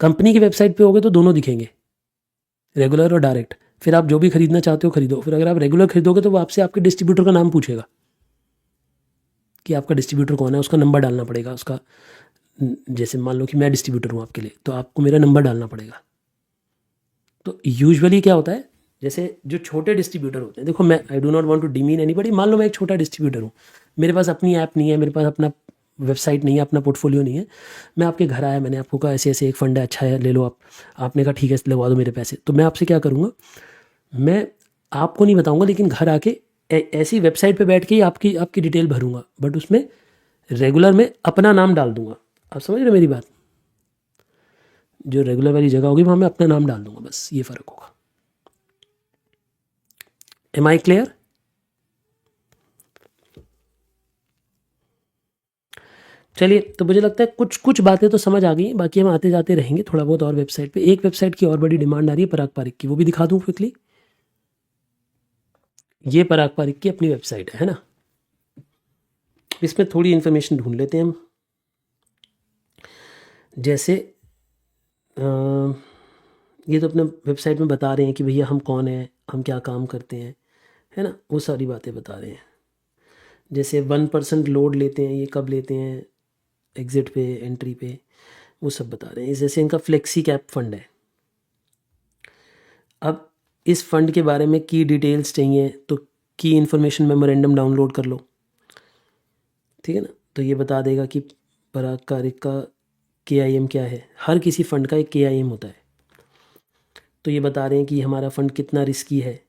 कंपनी की वेबसाइट पे होगे तो दोनों दिखेंगे, रेगुलर और डायरेक्ट। फिर आप जो भी खरीदना चाहते हो खरीदो। फिर अगर आप रेगुलर खरीदोगे तो वो आपसे आपके डिस्ट्रीब्यूटर का नाम पूछेगा कि आपका डिस्ट्रीब्यूटर कौन है, उसका नंबर डालना पड़ेगा उसका। जैसे मान लो कि मैं डिस्ट्रीब्यूटर हूँ आपके लिए, तो आपको मेरा नंबर डालना पड़ेगा। तो यूजुअली क्या होता है, जैसे जो छोटे डिस्ट्रीब्यूटर होते हैं, देखो मैं I do not want to demean anybody, मान लो मैं एक छोटा डिस्ट्रीब्यूटर हूँ, मेरे पास अपनी ऐप नहीं है, मेरे पास अपना वेबसाइट नहीं है, अपना पोर्टफोलियो नहीं है। मैं आपके घर आया, मैंने आपको कहा ऐसे ऐसे एक फंड है, अच्छा है, ले लो आप। आपने कहा ठीक है, लगवा दो मेरे पैसे। तो मैं आपसे क्या करूँगा, मैं आपको नहीं बताऊँगा, लेकिन घर आके ऐसी वेबसाइट पे बैठ के ही आपकी आपकी डिटेल भरूंगा, बट उसमें रेगुलर में अपना नाम डाल दूंगा। आप समझ रहे हो मेरी बात? जो रेगुलर वाली जगह होगी वहाँ मैं अपना नाम डाल दूंगा, बस ये फ़र्क होगा। Am I clear? चलिए, तो मुझे लगता है कुछ कुछ बातें तो समझ आ गई हैं, बाकी हम आते जाते रहेंगे थोड़ा बहुत और वेबसाइट पे। एक वेबसाइट की और बड़ी डिमांड आ रही है पराग पारिक की, वो भी दिखा दूँ क्विकली। ये पराग पारिक की अपनी वेबसाइट है ना। इसमें थोड़ी इन्फॉर्मेशन ढूंढ लेते हैं हम। जैसे ये तो अपने वेबसाइट में बता रहे हैं कि भैया हम कौन हैं, हम क्या काम करते हैं, है ना, वो सारी बातें बता रहे हैं। जैसे 1% लोड लेते हैं, ये कब लेते हैं, एग्ज़िट पे, एंट्री पे, वो सब बता रहे हैं। जैसे इनका फ्लेक्सी कैप फंड है। अब इस फंड के बारे में की डिटेल्स चाहिए तो की इन्फॉर्मेशन मेमोरेंडम डाउनलोड कर लो। ठीक है ना। तो ये बता देगा कि पराग पारिक का KIM क्या है। हर किसी फंड का एक KIM होता है। तो ये बता रहे हैं कि हमारा फ़ंड कितना रिस्की है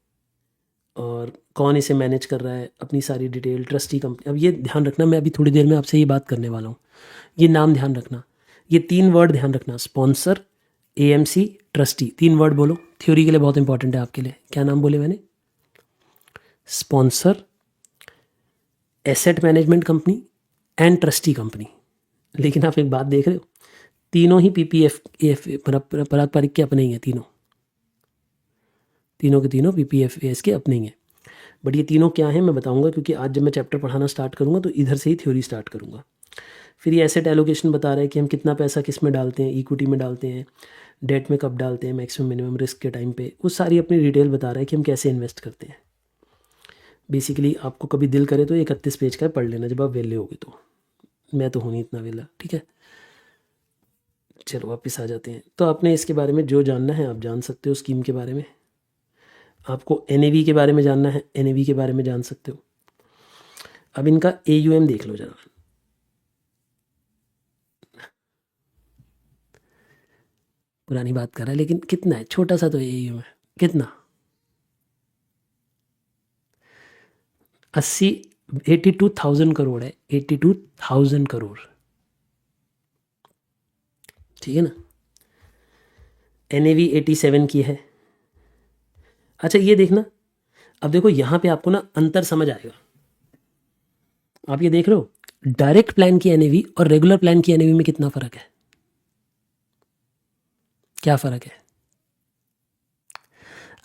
और कौन इसे मैनेज कर रहा है, अपनी सारी डिटेल, ट्रस्टी कंपनी। अब ये ध्यान रखना, मैं अभी थोड़ी देर में आपसे ये बात करने वाला हूँ, ये नाम ध्यान रखना, ये 3 वर्ड ध्यान रखना, स्पॉन्सर, AMC, ट्रस्टी। 3 वर्ड बोलो, थ्योरी के लिए बहुत इंपॉर्टेंट है आपके लिए। क्या नाम बोले मैंने? Sponsor, asset management company and trustee company. लेकिन आप एक बात देख रहे हो, तीनों ही PPF पराग पारिक के अपने ही हैं। तीनों के तीनों PPFAS के अपने ही हैं। बट ये तीनों क्या हैं मैं बताऊंगा, क्योंकि आज जब मैं चैप्टर पढ़ाना स्टार्ट करूंगा तो इधर से ही थ्योरी स्टार्ट करूंगा। फिर ये एसेट एलोकेशन बता रहा है कि हम कितना पैसा किस में डालते हैं, इक्विटी में डालते हैं, डेट में कब डालते हैं, मैक्सिमम मिनिमम रिस्क के टाइम पे, वो सारी अपनी डिटेल बता रहा है कि हम कैसे इन्वेस्ट करते हैं। बेसिकली आपको कभी दिल करे तो 31 पेज का पढ़ लेना जब आप वेले होगे तो, मैं तो हूँ नहीं इतना वेला, ठीक है। चलो वापस आ जाते हैं। तो आपने इसके बारे में जो जानना है आप जान सकते हो, स्कीम के बारे में। आपको NAV के बारे में जानना है, NAV के बारे में जान सकते हो। अब इनका AUM देख लो जरा, पुरानी बात कर रहा है लेकिन कितना है, छोटा सा तो AUM है, कितना 82,000 करोड़ है, 82,000 करोड़, ठीक है ना। NAV 87 की है। अच्छा ये देखना, अब देखो यहाँ पे आपको ना अंतर समझ आएगा। आप ये देख रहे हो डायरेक्ट प्लान की NAV और रेगुलर प्लान की NAV में कितना फर्क है, क्या फर्क है।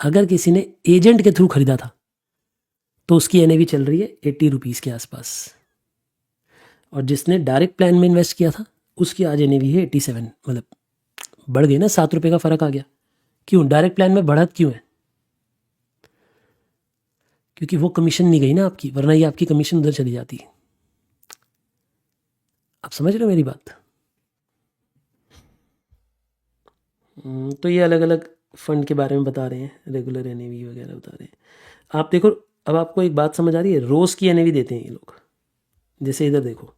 अगर किसी ने एजेंट के थ्रू खरीदा था तो उसकी NAV चल रही है 80 रुपीज़ के आसपास, और जिसने डायरेक्ट प्लान में इन्वेस्ट किया था उसकी आज NAV है 87, मतलब बढ़ गई ना, 7 रुपये का फ़र्क आ गया। क्यों डायरेक्ट प्लान में बढ़त क्यों है, क्योंकि वो कमीशन नहीं गई ना आपकी, वरना ये आपकी कमीशन उधर चली जाती है। आप समझ रहे हो मेरी बात। तो ये अलग अलग फंड के बारे में बता रहे हैं, रेगुलर NAV वगैरह बता रहे हैं। आप देखो, अब आपको एक बात समझ आ रही है, रोज़ की NAV देते हैं ये लोग। जैसे इधर देखो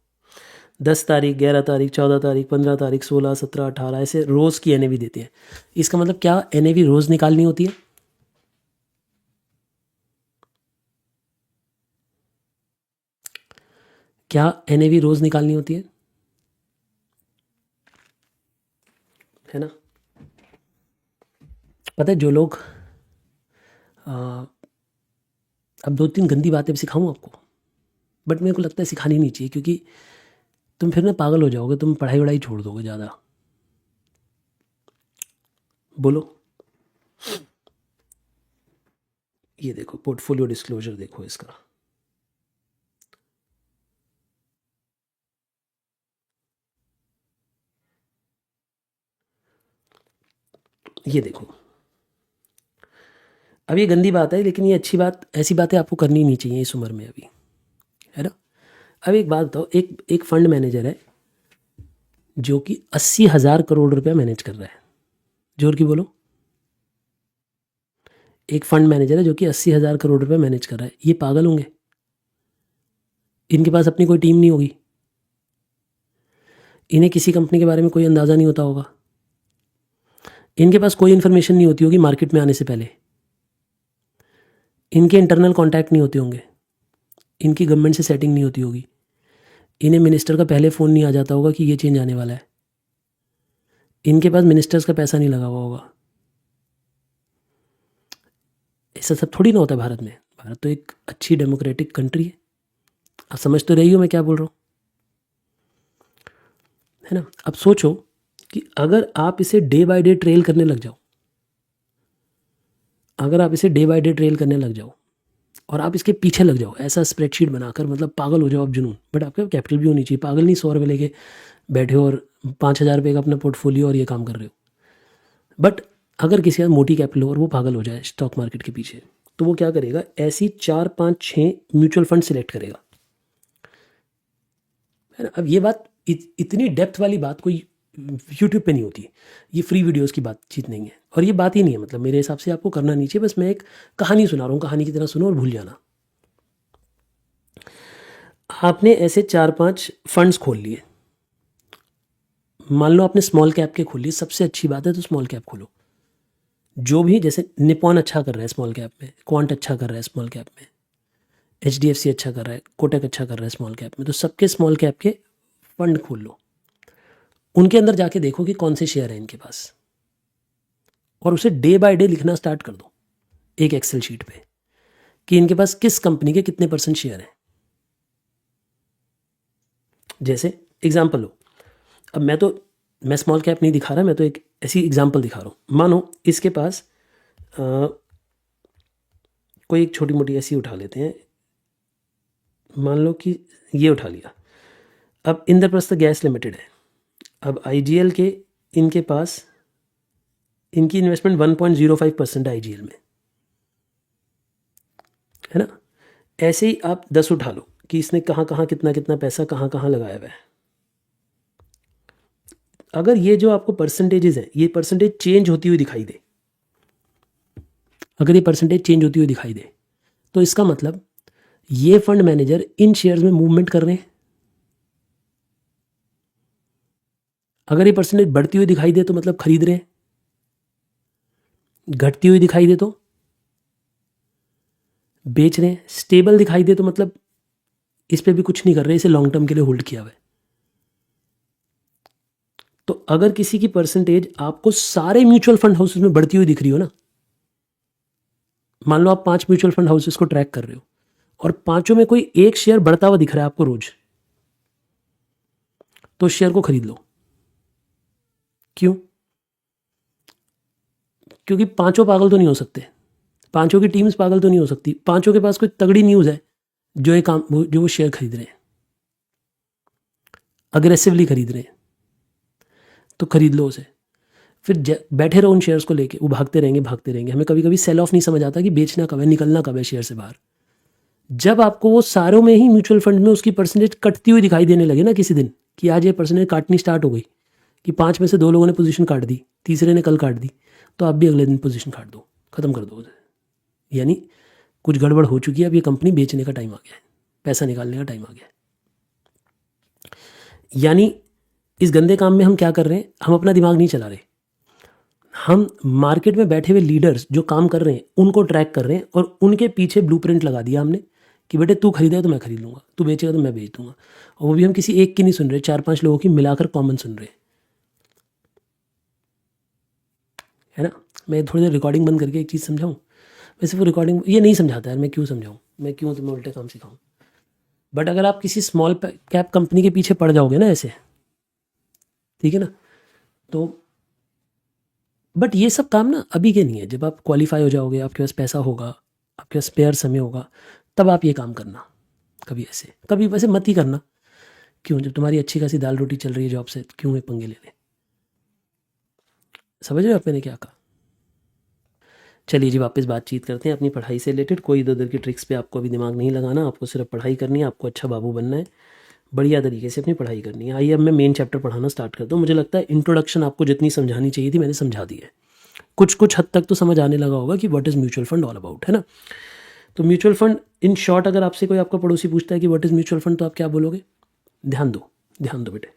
10 तारीख, 11 तारीख, 14 तारीख, 15 तारीख, 16, 17, 18, ऐसे रोज़ की NAV देते हैं। इसका मतलब क्या NAV रोज़ निकालनी होती है, क्या NAV रोज़ निकालनी होती है ना। पता है जो लोग अब 2-3 गंदी बातें सिखाऊं आपको, बट मेरे को लगता है सिखानी नहीं चाहिए, क्योंकि तुम फिर ना पागल हो जाओगे, तुम पढ़ाई वढ़ाई छोड़ दोगे ज़्यादा। बोलो, ये देखो पोर्टफोलियो डिस्क्लोजर देखो इसका, ये देखो। अब ये गंदी बात है लेकिन ये अच्छी बात, ऐसी बातें आपको करनी नहीं चाहिए इस उम्र में अभी, है ना। अब एक बात बताओ, एक फंड मैनेजर है जो कि 80,000 करोड़ रुपया मैनेज कर रहा है, जोर की बोलो। एक फंड मैनेजर है जो कि 80,000 करोड़ रुपया मैनेज कर रहा है, ये पागल होंगे, इनके पास अपनी कोई टीम नहीं होगी, इन्हें किसी कंपनी के बारे में कोई अंदाज़ा नहीं होता होगा, इनके पास कोई इन्फॉर्मेशन नहीं होती होगी मार्केट में आने से पहले, इनके इंटरनल कॉन्टैक्ट नहीं होते होंगे, इनकी गवर्नमेंट से सेटिंग नहीं होती होगी, इन्हें मिनिस्टर का पहले फ़ोन नहीं आ जाता होगा कि ये चेंज आने वाला है, इनके पास मिनिस्टर्स का पैसा नहीं लगा हुआ होगा। ऐसा सब थोड़ी ना होता है भारत में। भारत तो एक अच्छी डेमोक्रेटिक कंट्री है, आप समझ तो रही हो मैं क्या बोल रहा हूँ, है ना। अब सोचो कि अगर आप इसे डे बाय डे ट्रेल करने लग जाओ, अगर आप इसे डे बाय डे ट्रेल करने लग जाओ और आप इसके पीछे लग जाओ ऐसा स्प्रेडशीट बनाकर, मतलब पागल हो जाओ आप, जुनून। बट आपके कैपिटल भी होनी चाहिए, पागल नहीं 100 रुपये लेके बैठे हो और 5,000 रुपये का अपना पोर्टफोलियो और ये काम कर रहे हो। बट अगर किसी का मोटी कैपिटल हो और वो पागल हो जाए स्टॉक मार्केट के पीछे, तो वो क्या करेगा, ऐसी 4, 5, 6 म्यूचुअल फंड सिलेक्ट करेगा, है ना। अब ये बात इतनी डेप्थ वाली बात कोई यूट्यूब पे नहीं होती, ये फ्री वीडियोस की बातचीत नहीं है, और ये बात ही नहीं है, मतलब मेरे हिसाब से आपको करना नहीं चाहिए। बस मैं एक कहानी सुना रहा हूँ, कहानी की तरह सुनो और भूल जाना। आपने ऐसे 4-5 फंड्स खोल लिए, मान लो आपने स्मॉल कैप के खोल लिए, सबसे अच्छी बात है तो स्मॉल कैप खोलो। जो भी, जैसे निपॉन अच्छा कर रहा है स्मॉल कैप में, क्वांट अच्छा कर रहा है स्मॉल कैप में, HDFC अच्छा कर रहा है, कोटक अच्छा कर रहा है स्मॉल कैप में, तो सबके स्मॉल कैप के फंड खोल लो। उनके अंदर जाके देखो कि कौन से शेयर हैं इनके पास, और उसे डे बाय डे लिखना स्टार्ट कर दो एक एक्सेल शीट पे कि इनके पास किस कंपनी के कितने % शेयर हैं। जैसे एग्जांपल लो, अब मैं स्मॉल कैप नहीं दिखा रहा, मैं तो एक ऐसी एग्जांपल दिखा रहा हूँ। मानो इसके पास कोई एक छोटी मोटी ऐसी उठा लेते हैं, मान लो कि ये उठा लिया। अब इंद्रप्रस्थ गैस लिमिटेड है, अब IGL के इनके पास इनकी इन्वेस्टमेंट 1.05% है IGL में, है ना। ऐसे ही आप 10 उठा लो कि इसने कहाँ कहाँ कितना कितना पैसा कहाँ कहाँ लगाया हुआ है। अगर ये जो आपको परसेंटेजेस हैं, ये परसेंटेज चेंज होती हुई दिखाई दे, अगर ये परसेंटेज चेंज होती हुई दिखाई दे, तो इसका मतलब ये फंड मैनेजर इन शेयर्स में मूवमेंट कर रहे हैं। अगर ये परसेंटेज बढ़ती हुई दिखाई दे तो मतलब खरीद रहे हैं, घटती हुई दिखाई दे तो बेच रहे हैं, स्टेबल दिखाई दे तो मतलब इस पे भी कुछ नहीं कर रहे, इसे लॉन्ग टर्म के लिए होल्ड किया हुआ है। तो अगर किसी की परसेंटेज आपको सारे म्यूचुअल फंड हाउसेस में बढ़ती हुई दिख रही हो ना, मान लो आप 5 म्यूचुअल फंड हाउसेस को ट्रैक कर रहे हो और 5 में कोई एक शेयर बढ़ता हुआ दिख रहा है आपको रोज, तो शेयर को खरीद लो। क्यों? क्योंकि 5 पागल तो नहीं हो सकते, 5 की टीम्स पागल तो नहीं हो सकती, 5 के पास कोई तगड़ी न्यूज़ है जो ये काम जो वो शेयर खरीद रहे हैं, अग्रेसिवली खरीद रहे हैं, तो खरीद लो उसे। फिर बैठे रहो उन शेयर्स को लेके, वो भागते रहेंगे। हमें कभी कभी सेल ऑफ नहीं समझ आता कि बेचना कब है, निकलना कब है शेयर से बाहर। जब आपको वो सारों में ही म्यूचुअल फंड में उसकी परसेंटेज कटती हुई दिखाई देने लगे ना किसी दिन, कि आज ये परसेंटेज काटनी स्टार्ट हो गई, कि 5 में से 2 लोगों ने पोजीशन काट दी, तीसरे ने कल काट दी, तो आप भी अगले दिन पोजीशन काट दो, ख़त्म कर दो उसे। यानी कुछ गड़बड़ हो चुकी है, अब ये कंपनी बेचने का टाइम आ गया है, पैसा निकालने का टाइम आ गया है। यानी इस गंदे काम में हम क्या कर रहे हैं, हम अपना दिमाग नहीं चला रहे, हम मार्केट में बैठे हुए लीडर्स जो काम कर रहे हैं उनको ट्रैक कर रहे हैं और उनके पीछे ब्लूप्रिंट लगा दिया हमने कि बेटे तू खरीदेगा तो मैं खरीद लूँगा, तू बेचेगा तो मैं बेच दूंगा। और वो भी हम किसी एक की नहीं सुन रहे, 4-5 लोगों की मिलाकर कॉमन सुन रहे हैं, है ना। मैं थोड़ी देर रिकॉर्डिंग बंद करके एक चीज़ समझाऊँ। वैसे वो रिकॉर्डिंग ये नहीं समझाता यार, मैं क्यों समझाऊँ, मैं क्यों तुम्हें उल्टे काम सिखाऊँ। बट अगर आप किसी स्मॉल कैप कंपनी के पीछे पड़ जाओगे ना ऐसे, ठीक है ना, तो बट ये सब काम ना अभी के नहीं है। जब आप क्वालिफाई हो जाओगे, आपके पास पैसा होगा, आपके पास स्पेयर समय होगा, तब आप ये काम करना। कभी ऐसे कभी वैसे मत ही करना। क्यों? जब तुम्हारी अच्छी खासी दाल रोटी चल रही है जॉब से, क्यों ये पंगे लेने। समझ रहे हो आप मैंने क्या कहा। चलिए जी, वापस बातचीत करते हैं अपनी पढ़ाई से रिलेटेड। कोई इधर उधर की ट्रिक्स पे आपको अभी दिमाग नहीं लगाना, आपको सिर्फ पढ़ाई करनी है, आपको अच्छा बाबू बनना है, बढ़िया तरीके से अपनी पढ़ाई करनी है। आइए अब मैं मेन चैप्टर पढ़ाना स्टार्ट करता हूँ। मुझे लगता है इंट्रोडक्शन आपको जितनी समझानी चाहिए थी मैंने समझा दी है, कुछ हद तक तो समझ आने लगा होगा कि what is mutual fund all about, है ना। तो म्यूचुअल फंड इन शॉर्ट, अगर आपसे कोई आपका पड़ोसी पूछता है कि व्हाट इज़ म्यूचुअल फंड, तो आप क्या बोलोगे? ध्यान दो बेटे।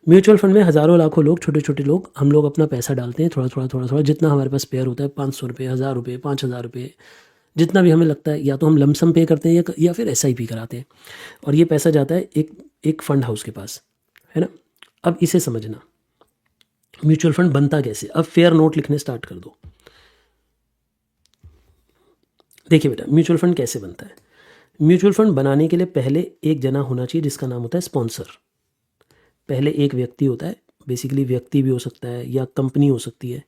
म्यूचुअल फंड में हज़ारों लाखों लोग, छोटे छोटे लोग, हम लोग अपना पैसा डालते हैं, थोड़ा जितना हमारे पास पेयर होता है, 500 रुपये, 1000 रुपये, 5000 रुपये, जितना भी हमें लगता है, या तो हम लमसम पे करते हैं या फिर SIP कराते हैं, और ये पैसा जाता है एक फंड हाउस के पास, है ना। अब इसे समझना, म्यूचुअल फंड बनता कैसे। अब फेयर नोट लिखने स्टार्ट कर दो। देखिए बेटा, म्यूचुअल फंड कैसे बनता है। म्यूचुअल फंड बनाने के लिए पहले एक जना होना चाहिए जिसका नाम होता है स्पॉन्सर। पहले एक व्यक्ति होता है, बेसिकली व्यक्ति भी हो सकता है या कंपनी हो सकती है,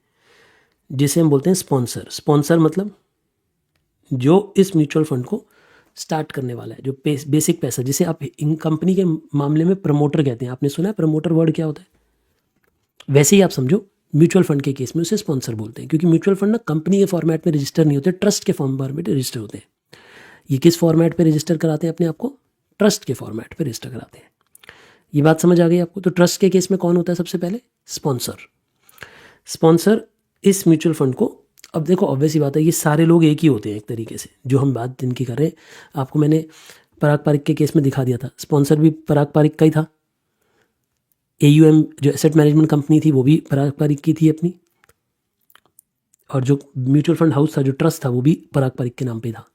जिसे हम बोलते हैं स्पॉन्सर। स्पॉन्सर मतलब जो इस म्यूचुअल फंड को स्टार्ट करने वाला है, जो बेसिक पैसा, जिसे आप इन कंपनी के मामले में प्रमोटर कहते हैं। आपने सुना है प्रमोटर वर्ड क्या होता है? वैसे ही आप समझो, म्यूचुअल फंड के केस में उसे स्पॉन्सर बोलते हैं, क्योंकि म्यूचुअल फंड ना कंपनी के फॉर्मेट में रजिस्टर नहीं होते, ट्रस्ट के फॉर्मेट में रजिस्टर होते हैं। ये किस फॉर्मेट पे रजिस्टर कराते हैं अपने आप को? ट्रस्ट के फॉर्मेट पे रजिस्टर कराते हैं। ये बात समझ आ गई आपको? तो ट्रस्ट के केस में कौन होता है सबसे पहले? स्पॉन्सर। स्पॉन्सर इस म्यूचुअल फंड को, अब देखो ऑब्वियस ही बात है, ये सारे लोग एक ही होते हैं एक तरीके से, जो हम बात जिनकी कर रहे हैं। आपको मैंने पराग पारिक के केस में दिखा दिया था, स्पॉन्सर भी पराग पारिक का ही था। AUM जो एसेट मैनेजमेंट कंपनी थी वो भी पराग पारिक की थी अपनी, और जो म्यूचुअल फंड हाउस था, जो ट्रस्ट था, वो भी पराग पारिक के नाम पे था।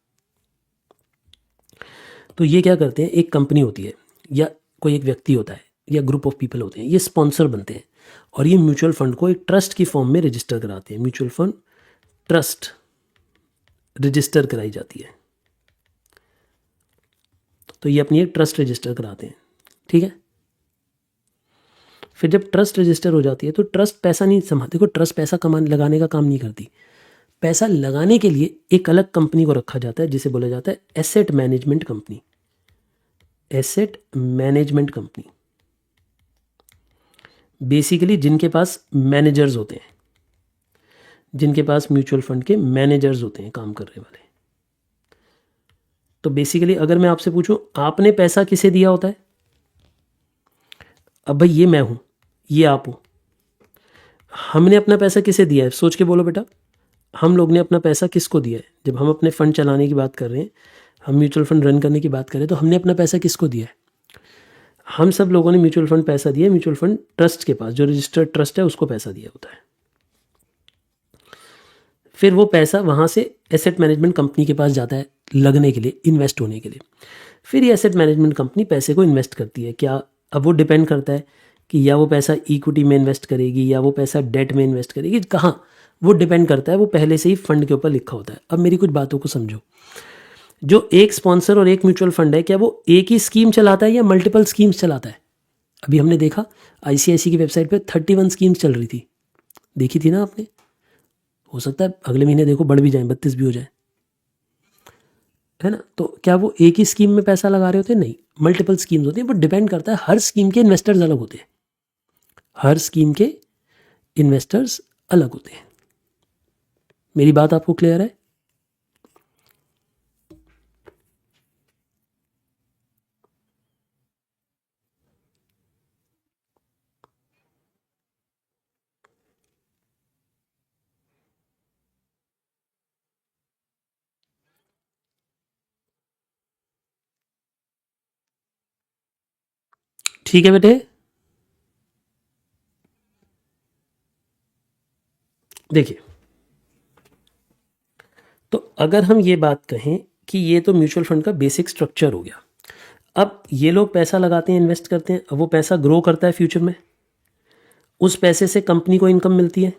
तो ये क्या करते हैं, एक कंपनी होती है या कोई एक व्यक्ति होता है या ग्रुप ऑफ पीपल होते हैं, ये स्पॉन्सर बनते हैं और ये म्यूचुअल फंड को एक ट्रस्ट की फॉर्म में रजिस्टर कराते हैं। म्यूचुअल फंड ट्रस्ट रजिस्टर कराई जाती है, तो ये अपनी एक ट्रस्ट रजिस्टर कराते हैं, ठीक है। फिर जब ट्रस्ट रजिस्टर हो जाती है तो ट्रस्ट पैसा नहीं संभालती, देखो ट्रस्ट पैसा लगाने का काम नहीं करती, पैसा लगाने के लिए एक अलग कंपनी को रखा जाता है जिसे बोला जाता है asset management company. Asset management company basically जिनके पास मैनेजर्स होते हैं, जिनके पास म्यूचुअल फंड के मैनेजर्स होते हैं काम करने वाले। तो बेसिकली अगर मैं आपसे पूछूं आपने पैसा किसे दिया होता है, अब भाई ये मैं हूं, ये आप हो, हमने अपना पैसा किसे दिया है, सोच के बोलो बेटा। हम लोग ने अपना पैसा किसको दिया है? जब हम अपने फंड चलाने की बात कर रहे हैं, हम म्यूचुअल फंड रन करने की बात कर रहे हैं, तो हमने अपना पैसा किसको दिया है? हम सब लोगों ने म्यूचुअल फंड पैसा दिया, म्यूचुअल फंड ट्रस्ट के पास, जो रजिस्टर्ड ट्रस्ट है उसको पैसा दिया होता है। फिर वो पैसा वहाँ से एसेट मैनेजमेंट कंपनी के पास जाता है लगने के लिए, इन्वेस्ट होने के लिए। फिर ये एसेट मैनेजमेंट कंपनी पैसे को इन्वेस्ट करती है। क्या, अब वो डिपेंड करता है कि या वो पैसा इक्विटी में इन्वेस्ट करेगी या वो पैसा डेट में इन्वेस्ट करेगी, कहाँ वो डिपेंड करता है, वो पहले से ही फंड के ऊपर लिखा होता है। अब मेरी कुछ बातों को समझो। जो एक स्पॉन्सर और एक म्यूचुअल फंड है, क्या वो एक ही स्कीम चलाता है या मल्टीपल स्कीम्स चलाता है? अभी हमने देखा आईसीआईसी की वेबसाइट पे 31 स्कीम्स चल रही थी, देखी थी ना आपने? हो सकता है अगले महीने देखो बढ़ भी जाए, 32 भी हो जाए, है ना? तो क्या वो एक ही स्कीम में पैसा लगा रहे होते हैं? नहीं, मल्टीपल स्कीम्स होती हैं, बट डिपेंड करता है, हर स्कीम के इन्वेस्टर्स अलग होते हैं, हर स्कीम के इन्वेस्टर्स अलग होते हैं। मेरी बात आपको क्लियर है? ठीक है बेटे, देखिए, तो अगर हम ये बात कहें कि ये तो म्यूचुअल फंड का बेसिक स्ट्रक्चर हो गया। अब ये लोग पैसा लगाते हैं, इन्वेस्ट करते हैं, अब वो पैसा ग्रो करता है फ्यूचर में, उस पैसे से कंपनी को इनकम मिलती है,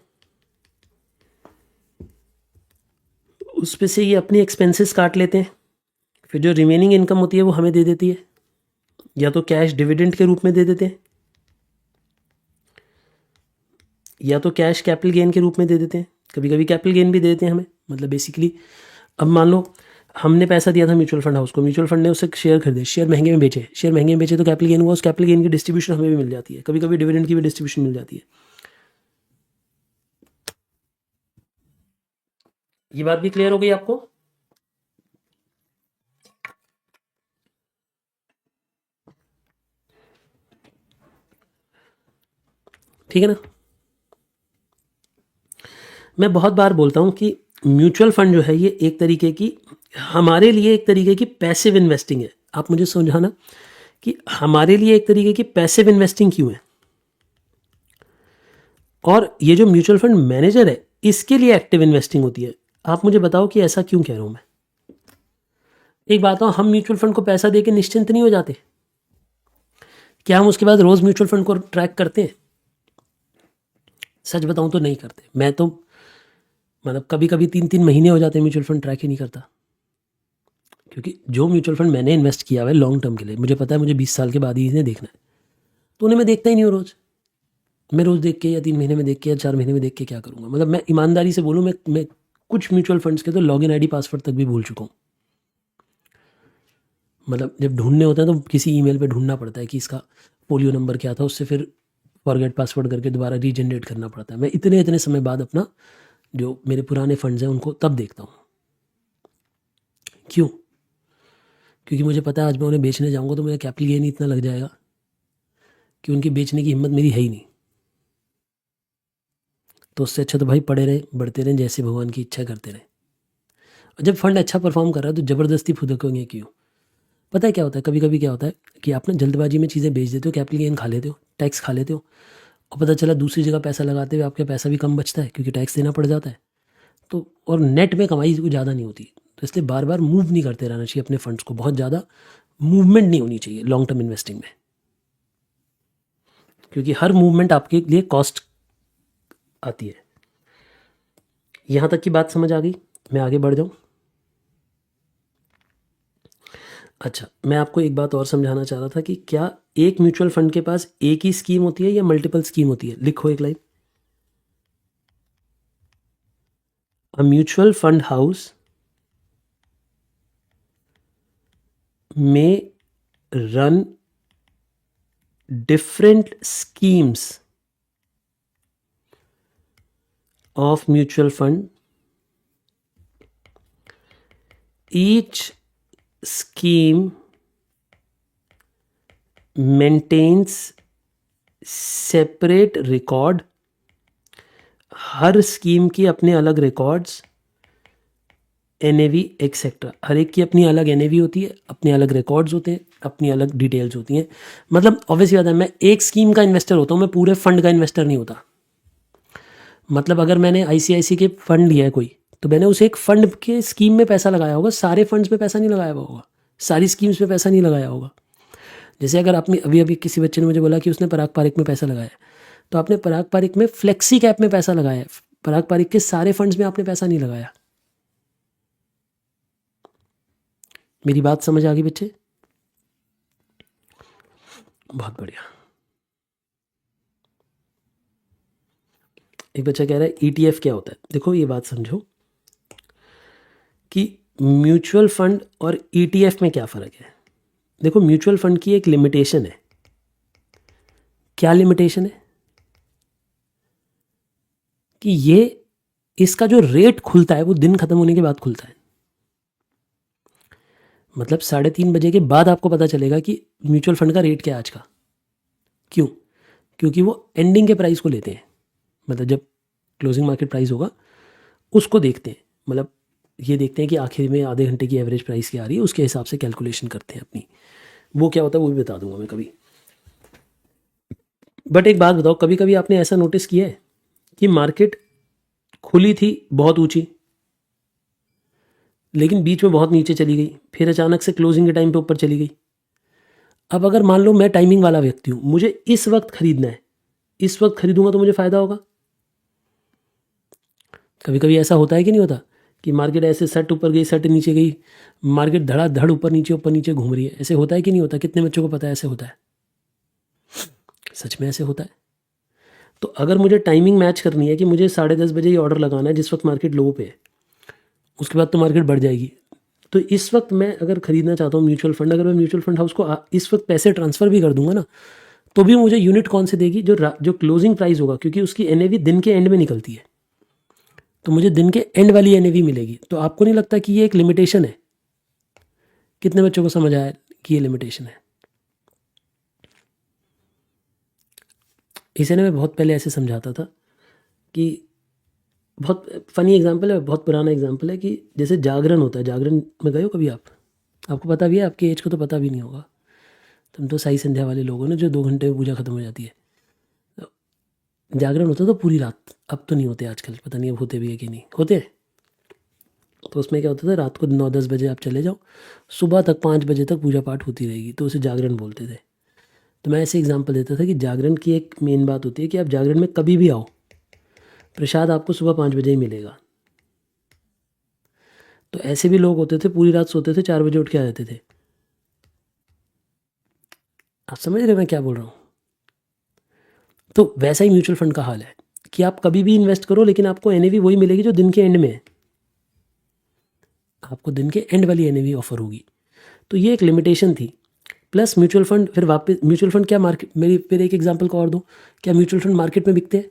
उस पे से ये अपनी एक्सपेंसेस काट लेते हैं, फिर जो रिमेनिंग इनकम होती है वो हमें दे देती है, या तो कैश डिविडेंड के रूप में दे देते हैं, या तो कैश कैपिटल गेन के रूप में दे देते हैं, कभी कभी कैपिटल गेन भी दे देते हैं हमें। मतलब बेसिकली अब मान लो हमने पैसा दिया था म्यूचुअल फंड हाउस को, म्यूचुअल फंड ने उससे शेयर खरीदे, शेयर महंगे में बेचे, शेयर महंगे में बेचे तो कैपिटल गेन हुआ, उस कैपिटल गेन की डिस्ट्रीब्यूशन हमें भी मिल जाती है, कभी कभी डिविडेंड की भी डिस्ट्रीब्यूशन मिल जाती है। ये बात भी क्लियर हो गई आपको? ठीक है ना? मैं बहुत बार बोलता हूँ कि म्यूचुअल फंड जो है ये एक तरीके की, हमारे लिए एक तरीके की पैसिव इन्वेस्टिंग है। आप मुझे समझाना कि हमारे लिए एक तरीके की पैसिव इन्वेस्टिंग क्यों है, और ये जो म्यूचुअल फंड मैनेजर है इसके लिए एक्टिव इन्वेस्टिंग होती है। आप मुझे बताओ कि ऐसा क्यों कह रहा हूं मैं? एक बात हो, हम म्यूचुअल फंड को पैसा देके निश्चिंत नहीं हो जाते? क्या हम उसके बाद रोज म्यूचुअल फंड को ट्रैक करते हैं? सच बताऊं तो नहीं करते। मैं तो मतलब कभी कभी 3-3 महीने हो जाते हैं म्यूचुअल फंड ट्रैक ही नहीं करता, क्योंकि जो म्यूचुअल फंड मैंने इन्वेस्ट किया हुआ है लॉन्ग टर्म के लिए, मुझे पता है मुझे 20 साल के बाद ही इन्हें देखना है, तो उन्हें मैं देखता ही नहीं हूँ रोज़। मैं रोज़ देख के या 3 महीने में देख के या 4 महीने में देख के क्या करूँगा? मतलब मैं ईमानदारी से बोलूँ, मैं कुछ म्यूचुअल फंड्स के तो लॉगिन आईडी पासवर्ड तक भी भूल चुका हूँ। मतलब जब ढूंढने होते हैं तो किसी ईमेल पे ढूंढना पड़ता है कि इसका पोलियो नंबर क्या था, उससे फिर फॉरगेट पासवर्ड करके दोबारा रीजनरेट करना पड़ता है। मैं इतने इतने समय बाद अपना जो मेरे पुराने फंड्स हैं उनको तब देखता हूँ। क्यों? क्योंकि मुझे पता है आज मैं उन्हें बेचने जाऊँगा तो मेरा कैपिटल गेन ही इतना लग जाएगा कि उनकी बेचने की हिम्मत मेरी है ही नहीं। तो उससे अच्छा तो भाई पड़े रहे, बढ़ते रहें, जैसे भगवान की इच्छा करते रहें। और जब फंड अच्छा परफॉर्म कर रहा है तो ज़बरदस्ती फुदकोगे क्यों? पता है क्या होता है, कभी कभी क्या होता है कि आप ना जल्दबाजी में चीज़ें बेच देते हो, कैपिटल गेन खा लेते हो, टैक्स खा लेते हो, और पता चला दूसरी जगह पैसा लगाते हुए आपका पैसा भी कम बचता है क्योंकि टैक्स देना पड़ जाता है। तो और नेट में कमाई कोई ज़्यादा नहीं होती, तो इसलिए बार बार मूव नहीं करते रहना चाहिए अपने फंड्स को, बहुत ज़्यादा मूवमेंट नहीं होनी चाहिए लॉन्ग टर्म इन्वेस्टिंग में, क्योंकि हर मूवमेंट आपके लिए कॉस्ट आती है। यहाँ तक की बात समझ आ गई? मैं आगे बढ़ जाऊँ? अच्छा, मैं आपको एक बात और समझाना चाह रहा था कि क्या एक म्यूचुअल फंड के पास एक ही स्कीम होती है या मल्टीपल स्कीम होती है? लिखो एक line. a mutual fund house may run different schemes of mutual fund. Each scheme maintains separate record. Her scheme की अपने अलग रिकॉर्ड्स, एनएवी एक्सेट्रा, हर एक की अपनी अलग एनएवी होती है, अपने अलग रिकॉर्ड्स होते हैं, अपनी अलग डिटेल्स होती हैं. मतलब ऑब्वियसली बात है, मैं एक स्कीम का इन्वेस्टर होता हूँ, मैं पूरे फंड का इन्वेस्टर नहीं होता. मतलब अगर मैंने आईसीआईसी के फंड लिया है कोई, तो मैंने उसे एक फंड के स्कीम में पैसा लगाया होगा, सारे फंड्स में पैसा नहीं लगाया हुआ होगा, सारी स्कीम्स में पैसा नहीं लगाया होगा. जैसे अगर आपने अभी अभी किसी बच्चे ने मुझे बोला कि उसने पराग पारिक में पैसा लगाया, तो आपने पराग पारिक में फ्लेक्सी कैप में पैसा लगाया, पराग पारिक के सारे फंड्स में आपने पैसा नहीं लगाया. मेरी बात समझ आ गई बच्चे? बहुत बढ़िया. एक बच्चा कह रहा है ईटीएफ क्या होता है. देखो ये बात समझो कि म्यूचुअल फंड और ईटीएफ में क्या फ़र्क है. देखो म्यूचुअल फंड की एक लिमिटेशन है. क्या लिमिटेशन है? कि ये इसका जो रेट खुलता है वो दिन खत्म होने के बाद खुलता है. मतलब 3:30 बजे के बाद आपको पता चलेगा कि म्यूचुअल फंड का रेट क्या है आज का. क्यों? क्योंकि वो एंडिंग के प्राइस को लेते हैं. मतलब जब क्लोजिंग मार्केट प्राइस होगा उसको देखते हैं. मतलब ये देखते हैं कि आखिर में आधे घंटे की एवरेज प्राइस क्या आ रही है, उसके हिसाब से कैलकुलेशन करते हैं अपनी. वो क्या होता है वो भी बता दूंगा मैं कभी. बट एक बात बताओ, कभी कभी आपने ऐसा नोटिस किया है कि मार्केट खुली थी बहुत ऊंची, लेकिन बीच में बहुत नीचे चली गई, फिर अचानक से क्लोजिंग के टाइम पे ऊपर चली गई. अब अगर मान लो मैं टाइमिंग वाला व्यक्ति हूँ, मुझे इस वक्त खरीदना है, इस वक्त खरीदूंगा तो मुझे फ़ायदा होगा. कभी कभी ऐसा होता है कि नहीं होता कि मार्केट ऐसे सट ऊपर गई, सट नीचे गई, मार्केट धड़ाधड़ ऊपर नीचे घूम रही है. ऐसे होता है कि नहीं होता? कितने बच्चों को पता है ऐसे होता है? सच में ऐसे होता है. तो अगर मुझे टाइमिंग मैच करनी है कि मुझे 10:30 बजे ये ऑर्डर लगाना है जिस वक्त मार्केट लो पे है, उसके बाद तो मार्केट बढ़ जाएगी. तो इस वक्त मैं अगर खरीदना चाहता हूँ म्यूचुअल फंड, अगर मैं म्यूचुअल फंड हाउस को इस वक्त पैसे ट्रांसफ़र भी कर दूंगा ना, तो भी मुझे यूनिट कौन से देगी? जो क्लोजिंग प्राइस होगा, क्योंकि उसकी एनएवी दिन के एंड में निकलती है, तो मुझे दिन के एंड वाली एनएवी मिलेगी. तो आपको नहीं लगता कि ये एक लिमिटेशन है? कितने बच्चों को समझ आया कि ये लिमिटेशन है? इसे ना मैं बहुत पहले ऐसे समझाता था कि बहुत फ़नी एग्जांपल है, बहुत पुराना एग्जांपल है कि जैसे जागरण होता है. जागरण में गए हो कभी आप? आपको पता भी है? आपकी एज को तो पता भी नहीं होगा. तुम तो साई संध्या वाले लोग हो ना, जो 2 घंटे में पूजा खत्म हो जाती है. तो जागरण होता तो पूरी रात. अब तो नहीं होते आजकल, पता नहीं अब होते भी है कि नहीं होते हैं. तो उसमें क्या होता था, रात को 9-10 बजे आप चले जाओ, सुबह तक 5 बजे तक पूजा पाठ होती रहेगी, तो उसे जागरण बोलते थे. तो मैं ऐसे एग्जांपल देता था कि जागरण की एक मेन बात होती है कि आप जागरण में कभी भी आओ, प्रसाद आपको सुबह 5 बजे ही मिलेगा. तो ऐसे भी लोग होते थे पूरी रात सोते थे, 4 बजे उठ के आ जाते थे. आप समझ रहे हैं मैं क्या बोल रहा हूँ? तो वैसा ही म्यूचुअल फंड का हाल है कि आप कभी भी इन्वेस्ट करो, लेकिन आपको एनएवी वही मिलेगी जो दिन के एंड में है. आपको दिन के एंड वाली एनएवी ऑफर होगी. तो ये एक लिमिटेशन थी. प्लस म्यूचुअल फंड फिर वापस, म्यूचुअल फंड क्या मार्केट, मेरी फिर एक एग्जांपल को और दो, क्या म्यूचुअल फंड मार्केट में बिकते हैं?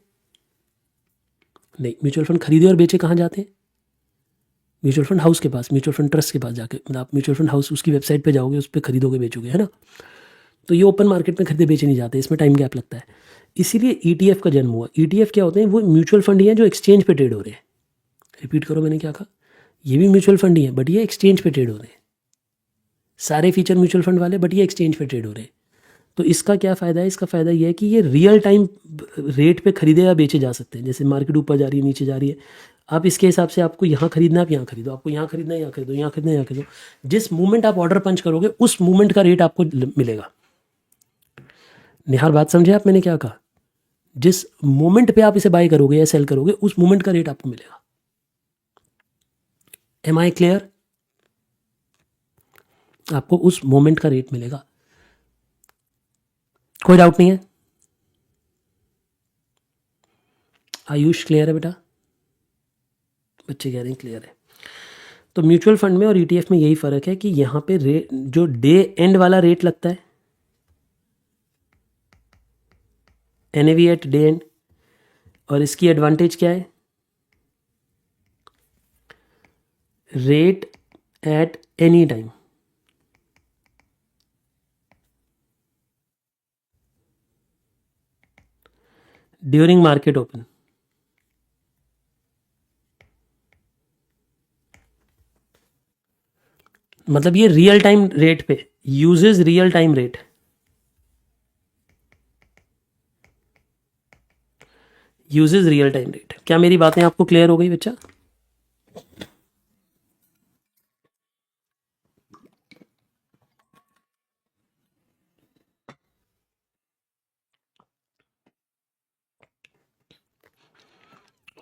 नहीं. म्यूचुअल फंड खरीदे और बेचे कहाँ जाते हैं? म्यूचुअल फंड हाउस के पास, म्यूचुअल फंड ट्रस्ट के पास जाके. मतलब आप म्यूचुअल फंड हाउस उसकी वेबसाइट पे जाओगे, उस पर खरीदोगे बेचोगे, है ना. तो ये ओपन मार्केट में खरीदे बेचे नहीं जाते, इसमें टाइम गैप लगता है. इसीलिए ईटीएफ का जन्म हुआ. ईटीएफ क्या होते हैं? वो म्यूचुअल फंड ही हैं जो एक्सचेंज पे ट्रेड हो रहे हैं. रिपीट करो मैंने क्या कहा. ये भी म्यूचुअल फंड ही है, बट ये एक्सचेंज पे ट्रेड हो रहे हैं. सारे फीचर म्यूचुअल फंड वाले, बट ये एक्सचेंज पे ट्रेड हो रहे हैं. तो इसका क्या फ़ायदा है? इसका फ़ायदा ये है कि ये रियल टाइम रेट पे खरीदे या बेचे जा सकते हैं. जैसे मार्केट ऊपर जा रही है, नीचे जा रही है, आप इसके हिसाब से आपको यहाँ खरीदना है, आप यहाँ खरीदो, आपको यहाँ खरीदना है यहाँ खरीदो, यहाँ खरीदना है यहाँ खरीदो. जिस मूवमेंट आप ऑर्डर पंच करोगे उस मूवमेंट का रेट आपको मिलेगा. निहार बात समझे आप मैंने क्या कहा? जिस मोमेंट पे आप इसे बाय करोगे या सेल करोगे उस मोमेंट का रेट आपको मिलेगा. Am I clear? आपको उस मोमेंट का रेट मिलेगा. कोई डाउट नहीं है? आयुष क्लियर है बेटा? बच्चे कह रहे हैं क्लियर है। तो म्यूचुअल फंड में और ईटीएफ में यही फ़र्क है कि यहाँ पे रेट, जो डे एंड वाला रेट लगता है, एनएवी एट डे एंड, और इसकी एडवांटेज क्या है, rate at any time. During market open, मतलब ये रियल टाइम रेट पे uses real time rate. Uses real time rate. क्या मेरी बातें आपको क्लियर हो गई बच्चा?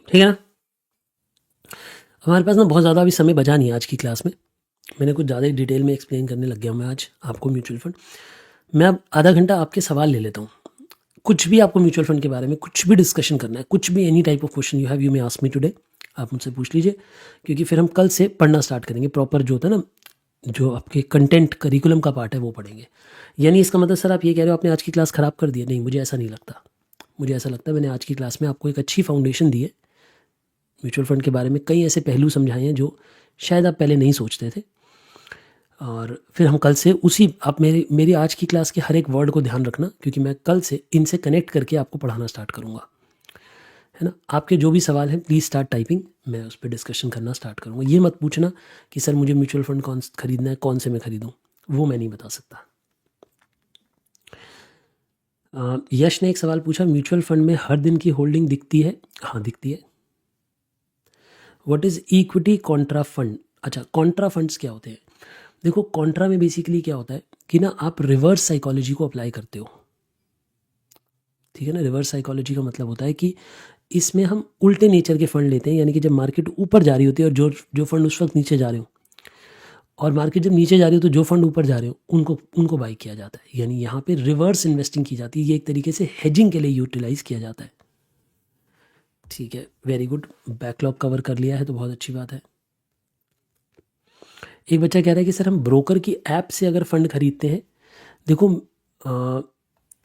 ठीक है ना? हमारे पास ना बहुत ज़्यादा अभी समय बचा नहीं है आज की क्लास में। मैंने कुछ ज़्यादा ही डिटेल में एक्सप्लेन करने लग गया हूँ मैं आज आपको म्यूचुअल फंड। मैं अब आधा घंटा आपके सवाल ले लेता हूँ। कुछ भी आपको म्यूचुअल फंड के बारे में कुछ भी डिस्कशन करना है, कुछ भी any type of question you have, you may ask me today, आप मुझसे पूछ लीजिए, क्योंकि फिर हम कल से पढ़ना स्टार्ट करेंगे। प्रॉपर जो होता है ना, जो आपके कंटेंट करिकुलम का पार्ट है वो पढ़ेंगे। यानी इसका मतलब सर आप ये कह रहे हो आपने आज की क्लास ख़राब कर दी है? नहीं, मुझे ऐसा नहीं लगता। मुझे ऐसा लगता है मैंने आज की क्लास में आपको एक अच्छी फाउंडेशन दी है। म्यूचुअल फंड के बारे में कई ऐसे पहलू समझाए हैं जो शायद आप पहले नहीं सोचते थे। और फिर हम कल से उसी, आप मेरी आज की क्लास के हर एक वर्ड को ध्यान रखना, क्योंकि मैं कल से इनसे कनेक्ट करके आपको पढ़ाना स्टार्ट करूँगा, है ना। आपके जो भी सवाल हैं प्लीज़ स्टार्ट टाइपिंग, मैं उस पर डिस्कशन करना स्टार्ट करूँगा। ये मत पूछना कि सर मुझे म्यूचुअल फंड कौन खरीदना है, कौन से मैं खरीदूँ, वो मैं नहीं बता सकता। यश ने एक सवाल पूछा, म्यूचुअल फंड में हर दिन की होल्डिंग दिखती है? हाँ दिखती है। What is equity Contra fund? अच्छा, कॉन्ट्रा फंड्स क्या होते हैं? देखो, कॉन्ट्रा में बेसिकली क्या होता है कि ना आप रिवर्स साइकोलॉजी को अप्लाई करते हो, ठीक है ना। रिवर्स साइकोलॉजी का मतलब होता है कि इसमें हम उल्टे नेचर के फंड लेते हैं, यानी कि जब मार्केट ऊपर जा रही होती है और जो जो फंड उस वक्त नीचे जा रहे हो, और मार्केट जब नीचे जा रही हो तो जो फंड ऊपर जा रहे हो उनको बाई किया जाता है। यानी यहाँ पे रिवर्स इन्वेस्टिंग की जाती है। ये एक तरीके से हेजिंग के लिए यूटिलाइज किया जाता है। ठीक है, वेरी गुड। बैकलॉग कवर कर लिया है तो बहुत अच्छी बात है। एक बच्चा कह रहा है कि सर हम ब्रोकर की ऐप से अगर फंड खरीदते हैं, देखो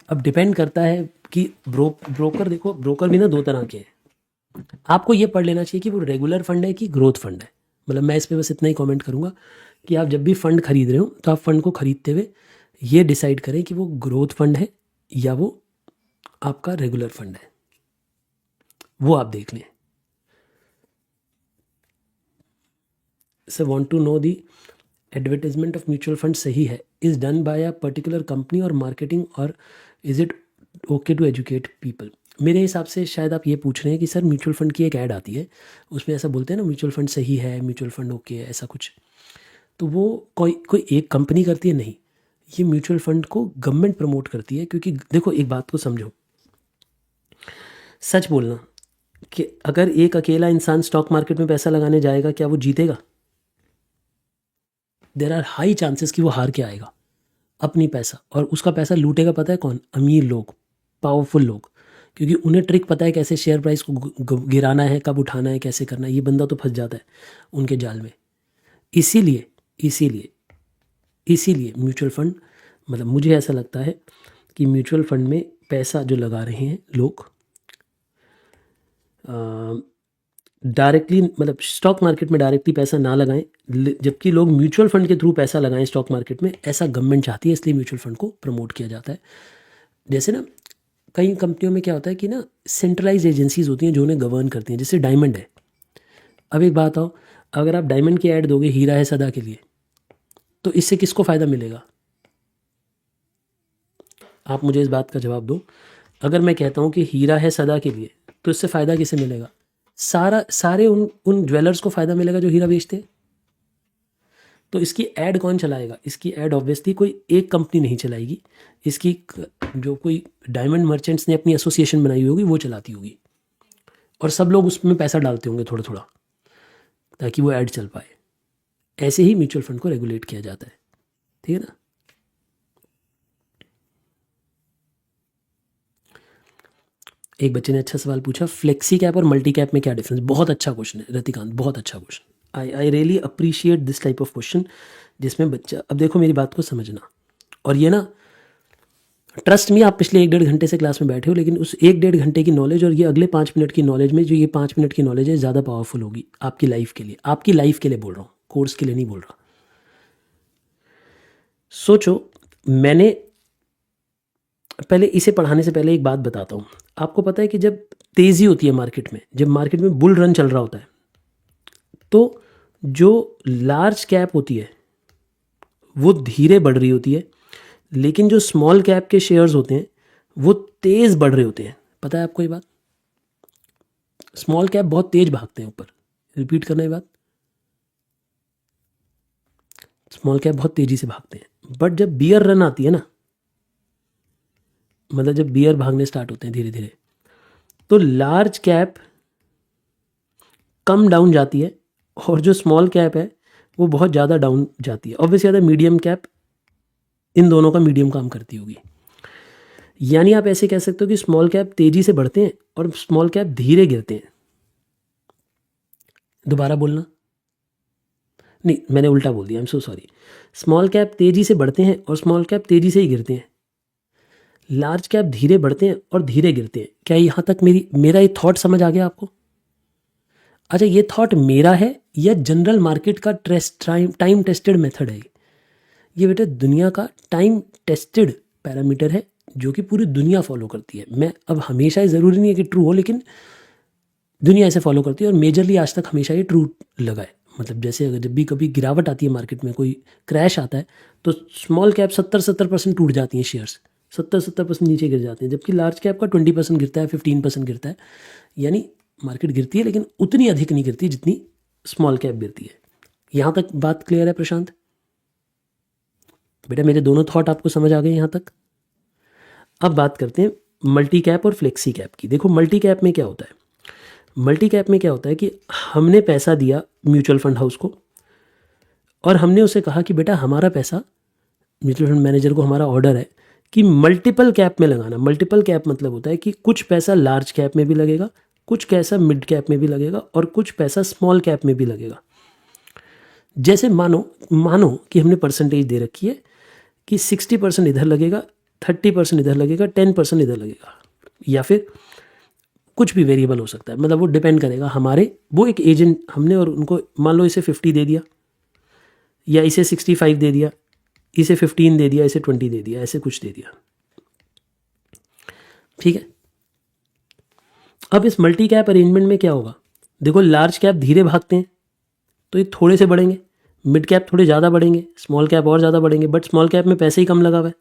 अब डिपेंड करता है कि ब्रोकर, देखो ब्रोकर भी ना दो तरह के हैं। आपको ये पढ़ लेना चाहिए कि वो रेगुलर फंड है कि ग्रोथ फंड है। मतलब मैं इस पर बस इतना ही कमेंट करूँगा कि आप जब भी फंड खरीद रहे हो तो आप फंड को खरीदते हुए ये डिसाइड करें कि वो ग्रोथ फंड है या वो आपका रेगुलर फंड है, वो आप देख लें। Sir want to know the advertisement of mutual fund सही है, is done by a particular company और मार्केटिंग, और is it okay to educate people? मेरे हिसाब से शायद आप ये पूछ रहे हैं कि सर म्यूचुअल फंड की एक ऐड आती है, उसमें ऐसा बोलते हैं ना म्यूचुअल फंड सही है, म्यूचुअल फंड ओके है, ऐसा कुछ। तो वो कोई कोई एक कंपनी करती है? नहीं, ये म्यूचुअल फंड को गवर्नमेंट प्रमोट करती है। क्योंकि देखो एक बात को समझो, सच बोलना कि अगर एक अकेला इंसान स्टॉक मार्केट में पैसा लगाने जाएगा, क्या वो जीतेगा? देर आर हाई चांसेस कि वो हार के आएगा अपनी पैसा, और उसका पैसा लूटेगा पता है कौन? अमीर लोग, पावरफुल लोग, क्योंकि उन्हें ट्रिक पता है कैसे शेयर प्राइस को गिराना है, कब उठाना है, कैसे करना है। ये बंदा तो फंस जाता है उनके जाल में। इसीलिए इसीलिए इसीलिए म्यूचुअल फंड, मतलब मुझे ऐसा लगता है कि म्यूचुअल फंड में पैसा जो लगा रहे हैं लोग डायरेक्टली, मतलब स्टॉक मार्केट में डायरेक्टली पैसा ना लगाएं, जबकि लोग म्यूचुअल फंड के थ्रू पैसा लगाएं स्टॉक मार्केट में, ऐसा गवर्नमेंट चाहती है, इसलिए म्यूचुअल फंड को प्रमोट किया जाता है। जैसे ना कई कंपनियों में क्या होता है कि ना सेंट्रलाइज एजेंसीज होती हैं जो उन्हें गवर्न करती हैं, जैसे डायमंड है। अब एक बात आओ, अगर आप डायमंड की ऐड दोगे हीरा है सदा के लिए, तो इससे किसको फ़ायदा मिलेगा? आप मुझे इस बात का जवाब दो। अगर मैं कहता हूँ कि हीरा है सदा के लिए, तो इससे फ़ायदा किसे मिलेगा? सारे उन ज्वेलर्स को फ़ायदा मिलेगा जो हीरा बेचते हैं। तो इसकी ऐड कौन चलाएगा? इसकी ऐड ऑब्वियसली कोई एक कंपनी नहीं चलाएगी, इसकी जो कोई डायमंड मर्चेंट्स ने अपनी एसोसिएशन बनाई होगी वो चलाती होगी, और सब लोग उसमें पैसा डालते होंगे थोड़ा थोड़ा, ताकि वो ऐड चल पाए। ऐसे ही म्यूचुअल फंड को रेगुलेट किया जाता है, ठीक है ना। एक बच्चे ने अच्छा सवाल पूछा, फ्लेक्सी कैप और मल्टी कैप में क्या डिफरेंस। बहुत अच्छा क्वेश्चन है रतिकांत, बहुत अच्छा question. I really appreciate this type of question जिसमें बच्चा, अब देखो मेरी बात को समझना, और ये ना ट्रस्ट मी, आप पिछले 1-1.5 घंटे से क्लास में बैठे हो, लेकिन उस 1-1.5 घंटे की नॉलेज और ये अगले 5 मिनट की नॉलेज में, जो ये 5 मिनट की नॉलेज है, ज़्यादा पावरफुल होगी आपकी लाइफ के लिए। आपकी लाइफ के लिए बोल रहा हूँ, कोर्स के लिए नहीं बोल रहा। सोचो, मैंने पहले इसे पढ़ाने से पहले एक बात बताता हूँ। आपको पता है कि जब तेज़ी होती है मार्केट में, जब मार्केट में बुल रन चल रहा होता है, तो जो लार्ज कैप होती है वो धीरे बढ़ रही होती है, लेकिन जो स्मॉल कैप के शेयर्स होते हैं वो तेज़ बढ़ रहे होते हैं। पता है आपको ये बात? स्मॉल कैप बहुत तेज भागते हैं ऊपर। रिपीट करना ये बात, स्मॉल कैप बहुत तेज़ी से भागते हैं। बट जब बियर रन आती है ना, मतलब जब बियर भागने स्टार्ट होते हैं धीरे धीरे, तो लार्ज कैप कम डाउन जाती है और जो स्मॉल कैप है वो बहुत ज़्यादा डाउन जाती है। ऑब्वियसली ज़्यादा मीडियम कैप, इन दोनों का मीडियम काम करती होगी। यानी आप ऐसे कह सकते हो कि स्मॉल कैप तेज़ी से बढ़ते हैं और स्मॉल कैप धीरे गिरते हैं। दोबारा बोलना, नहीं मैंने उल्टा बोल दिया, I am so sorry. Small cap तेज़ी से बढ़ते हैं और स्मॉल कैप तेज़ी से ही गिरते हैं। लार्ज कैप धीरे बढ़ते हैं और धीरे गिरते हैं। क्या यहाँ तक मेरा ये थॉट समझ आ गया आपको? अच्छा, ये थॉट मेरा है या जनरल मार्केट का टाइम टेस्टेड मेथड है? ये बेटा दुनिया का टाइम टेस्टेड पैरामीटर है जो कि पूरी दुनिया फॉलो करती है। मैं अब हमेशा, ज़रूरी नहीं है कि ट्रू हो, लेकिन दुनिया इसे फॉलो करती है और मेजरली आज तक हमेशा ये ट्रू लगा है। मतलब जैसे अगर जब भी कभी गिरावट आती है मार्केट में, कोई क्रैश आता है, तो स्मॉल कैप 70% टूट जाती हैं शेयर्स, 70% नीचे गिर जाते हैं, जबकि लार्ज कैप का 20% गिरता है, 15% गिरता है। यानी मार्केट गिरती है लेकिन उतनी अधिक नहीं गिरती जितनी स्मॉल कैप गिरती है। यहाँ तक बात क्लियर है प्रशांत? बेटा मेरे दोनों थॉट आपको समझ आ गए यहाँ तक? अब बात करते हैं मल्टी कैप और फ्लेक्सी कैप की। देखो मल्टी कैप में क्या होता है, मल्टी कैप में क्या होता है कि हमने पैसा दिया म्यूचुअल फंड हाउस को और हमने उसे कहा कि बेटा हमारा पैसा, म्यूचुअल फंड मैनेजर को हमारा ऑर्डर है कि मल्टीपल कैप में लगाना। मल्टीपल कैप मतलब होता है कि कुछ पैसा लार्ज कैप में भी लगेगा, कुछ पैसा मिड कैप में भी लगेगा और कुछ पैसा स्मॉल कैप में भी लगेगा। जैसे मानो कि हमने परसेंटेज दे रखी है कि 60% इधर लगेगा, 30% इधर लगेगा, 10% इधर लगेगा, या फिर कुछ भी वेरिएबल हो सकता है। मतलब वो डिपेंड करेगा हमारे, वो एक एजेंट हमने, और उनको मान लो इसे 50 दे दिया या इसे 65 दे दिया, इसे 15 दे दिया, इसे 20 दे दिया, ऐसे कुछ दे दिया। ठीक है। अब इस मल्टी कैप अरेंजमेंट में क्या होगा? देखो लार्ज कैप धीरे भागते हैं तो ये थोड़े से बढ़ेंगे, मिड कैप थोड़े ज़्यादा बढ़ेंगे, स्मॉल कैप और ज़्यादा बढ़ेंगे। बट स्मॉल कैप में पैसे ही कम लगा हुआ है,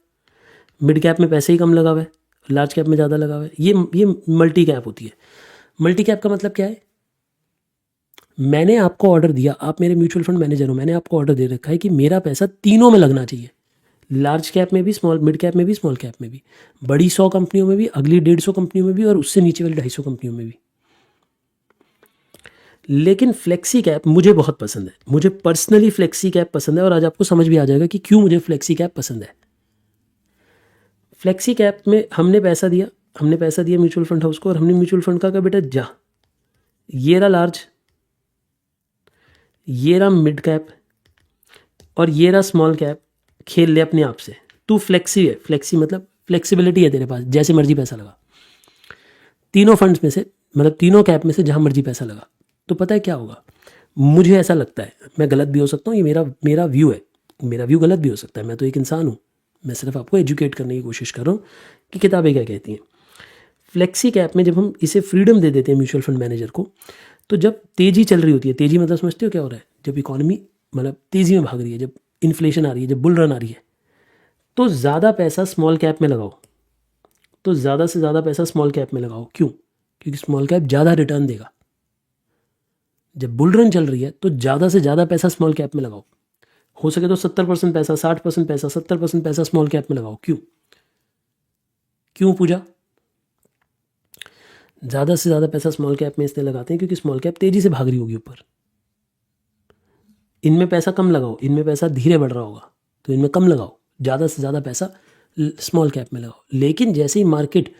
मिड कैप में पैसे ही कम लगा हुआ है, लार्ज कैप में ज़्यादा लगा हुआ है। ये मल्टी कैप होती है। मल्टी कैप का मतलब क्या है? मैंने आपको ऑर्डर दिया, आप मेरे म्यूचुअल फंड मैनेजर हो, मैंने आपको ऑर्डर दे रखा है कि मेरा पैसा तीनों में लगना चाहिए, लार्ज कैप में भी, स्मॉल मिड कैप में भी, स्मॉल कैप में भी, बड़ी 100 कंपनियों में भी, अगली 150 कंपनियों में भी, और उससे नीचे वाली 250 कंपनियों में भी। लेकिन फ्लेक्सी कैप मुझे बहुत पसंद है, मुझे पर्सनली फ्लेक्सी कैप पसंद है, और आज आपको समझ भी आ जाएगा कि क्यों मुझे फ्लेक्सी कैप पसंद है। फ्लेक्सी कैप में हमने पैसा दिया म्यूचुअल फंड हाउस को, और हमने म्यूचुअल फंड का बेटा जा, ये रहा लार्ज, ये रहा मिड कैप और ये रहा स्मॉल कैप, खेल ले अपने आप से। तू फ्लेक्सी है, फ्लेक्सी मतलब फ्लेक्सिबिलिटी है तेरे पास, जैसे मर्जी पैसा लगा तीनों फंड्स में से, मतलब तीनों कैप में से जहां मर्जी पैसा लगा। तो पता है क्या होगा? मुझे ऐसा लगता है, मैं गलत भी हो सकता हूँ, ये मेरा व्यू है, मेरा व्यू गलत भी हो सकता है, मैं तो एक इंसान हूँ, मैं सिर्फ आपको एजुकेट करने की कोशिश कर रहा हूँ कि किताबें क्या कहती हैं। फ्लेक्सी कैप में जब हम इसे फ्रीडम दे देते हैं म्यूचुअल फंड मैनेजर को, तो जब तेज़ी चल रही होती है, तेज़ी मतलब समझते हो क्या हो रहा है? जब इकॉनमी मतलब तेज़ी में भाग रही है, जब इन्फ्लेशन आ रही है, जब बुल रन आ रही है, तो ज़्यादा पैसा स्मॉल कैप में लगाओ, तो ज़्यादा से ज़्यादा पैसा स्मॉल कैप में लगाओ। क्यों? क्योंकि स्मॉल कैप ज़्यादा रिटर्न देगा। जब बुल रन चल रही है तो ज़्यादा से ज़्यादा पैसा स्मॉल कैप में लगाओ, हो सके तो 70% पैसा, 60% पैसा, 70% पैसा स्मॉल कैप में लगाओ। क्यों पूजा? ज़्यादा से ज़्यादा पैसा स्मॉल कैप में इसलिए लगाते हैं क्योंकि स्मॉल कैप तेज़ी से भाग रही होगी ऊपर, इनमें पैसा कम लगाओ, इनमें पैसा धीरे बढ़ रहा होगा तो इनमें कम लगाओ, ज़्यादा से ज़्यादा पैसा स्मॉल कैप में लगाओ। लेकिन जैसे ही मार्केट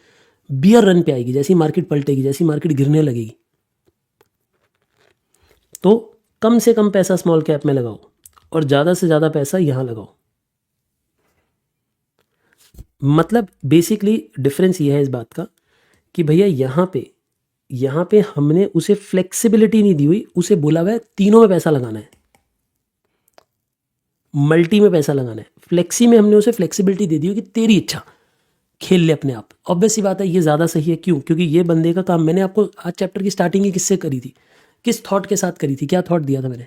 बियर रन पे आएगी, जैसी मार्केट पलटेगी, जैसी मार्केट गिरने लगेगी। तो कम से कम पैसा स्मॉल कैप में लगाओ और ज़्यादा से ज़्यादा पैसा यहाँ लगाओ। मतलब बेसिकली डिफरेंस ये है इस बात का कि भैया यहाँ पे हमने उसे फ्लेक्सिबिलिटी नहीं दी हुई, उसे बोला हुआ है तीनों में पैसा लगाना है, मल्टी में पैसा लगाना है। फ्लेक्सी में हमने उसे फ्लेक्सिबिलिटी दे दी हो कि तेरी इच्छा, खेल ले अपने आप। ऑब्वियस सी बात है ये ज़्यादा सही है। क्यों? क्योंकि ये बंदे का काम, मैंने आपको आज चैप्टर की स्टार्टिंग ही किससे करी थी, किस थॉट के साथ करी थी, क्या थॉट दिया था मैंने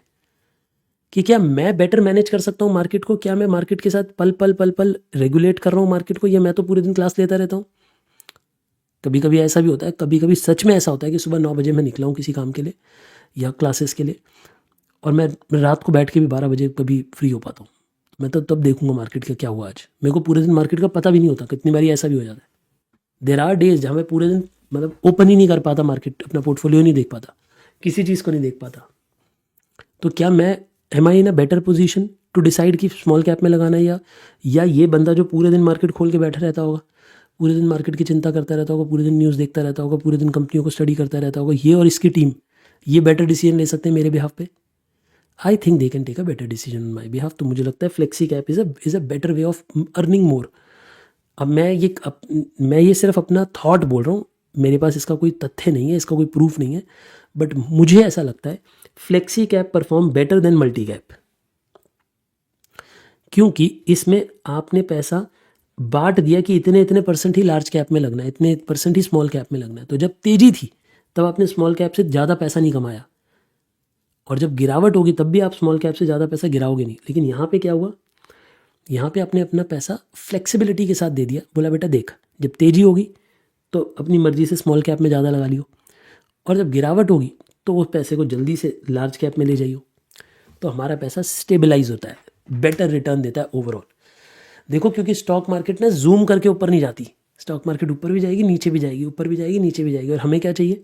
कि क्या मैं बेटर मैनेज कर सकता हूँ मार्केट को, क्या मैं मार्केट के साथ पल पल रेगुलेट कर रहा हूँ मार्केट को, या मैं तो पूरे दिन क्लास लेता रहता हूँ। कभी कभी ऐसा भी होता है, कभी कभी सच में ऐसा होता है कि सुबह 9 बजे मैं निकला हूँ किसी काम के लिए या क्लासेस के लिए, और मैं रात को बैठ के भी 12 बजे कभी फ्री हो पाता हूँ। मैं तो तब देखूंगा मार्केट का क्या हुआ आज। मेरे को पूरे दिन मार्केट का पता भी नहीं होता, कितनी बारी ऐसा भी हो जाता है। देर आर डेज जहाँ मैं पूरे दिन मतलब ओपन ही नहीं कर पाता मार्केट, अपना पोर्टफोलियो नहीं देख पाता, किसी चीज़ को नहीं देख पाता। तो क्या मैं am I in a better position to decide कि स्मॉल कैप में लगाना है, या ये बंदा जो पूरे दिन मार्केट खोल के बैठा रहता होगा, पूरे दिन मार्केट की चिंता करता रहता होगा, पूरे दिन न्यूज़ देखता रहता होगा, पूरे दिन कंपनियों को स्टडी करता रहता होगा, ये और इसकी टीम ये बेटर डिसीजन ले सकते हैं मेरे बिहाफ पे? I think they can take a better decision on my behalf. तो मुझे लगता है flexi cap is a better way of earning more. अब मैं ये सिर्फ अपना थॉट बोल रहा हूँ, मेरे पास इसका कोई तथ्य नहीं है, इसका कोई प्रूफ नहीं है, बट मुझे ऐसा लगता है flexi cap perform better than multi cap, क्योंकि इसमें आपने पैसा बांट दिया कि इतने इतने परसेंट ही लार्ज कैप में लगना है, इतने परसेंट ही स्मॉल कैप में लगना है। तो जब तेजी थी तब आपने स्मॉल कैप से ज़्यादा पैसा नहीं कमाया, और जब गिरावट होगी तब भी आप स्मॉल कैप से ज़्यादा पैसा गिराओगे नहीं। लेकिन यहाँ पे क्या हुआ, यहाँ पे आपने अपना पैसा फ्लेक्सिबिलिटी के साथ दे दिया, बोला बेटा देख जब तेजी होगी तो अपनी मर्जी से स्मॉल कैप में ज़्यादा लगा लियो, और जब गिरावट होगी तो उस पैसे को जल्दी से लार्ज कैप में ले जाइयो। तो हमारा पैसा स्टेबलाइज होता है, बेटर रिटर्न देता है ओवरऑल। देखो क्योंकि स्टॉक मार्केट ना जूम करके ऊपर नहीं जाती, स्टॉक मार्केट ऊपर भी जाएगी नीचे भी जाएगी, ऊपर भी जाएगी नीचे भी जाएगी। और हमें क्या चाहिए,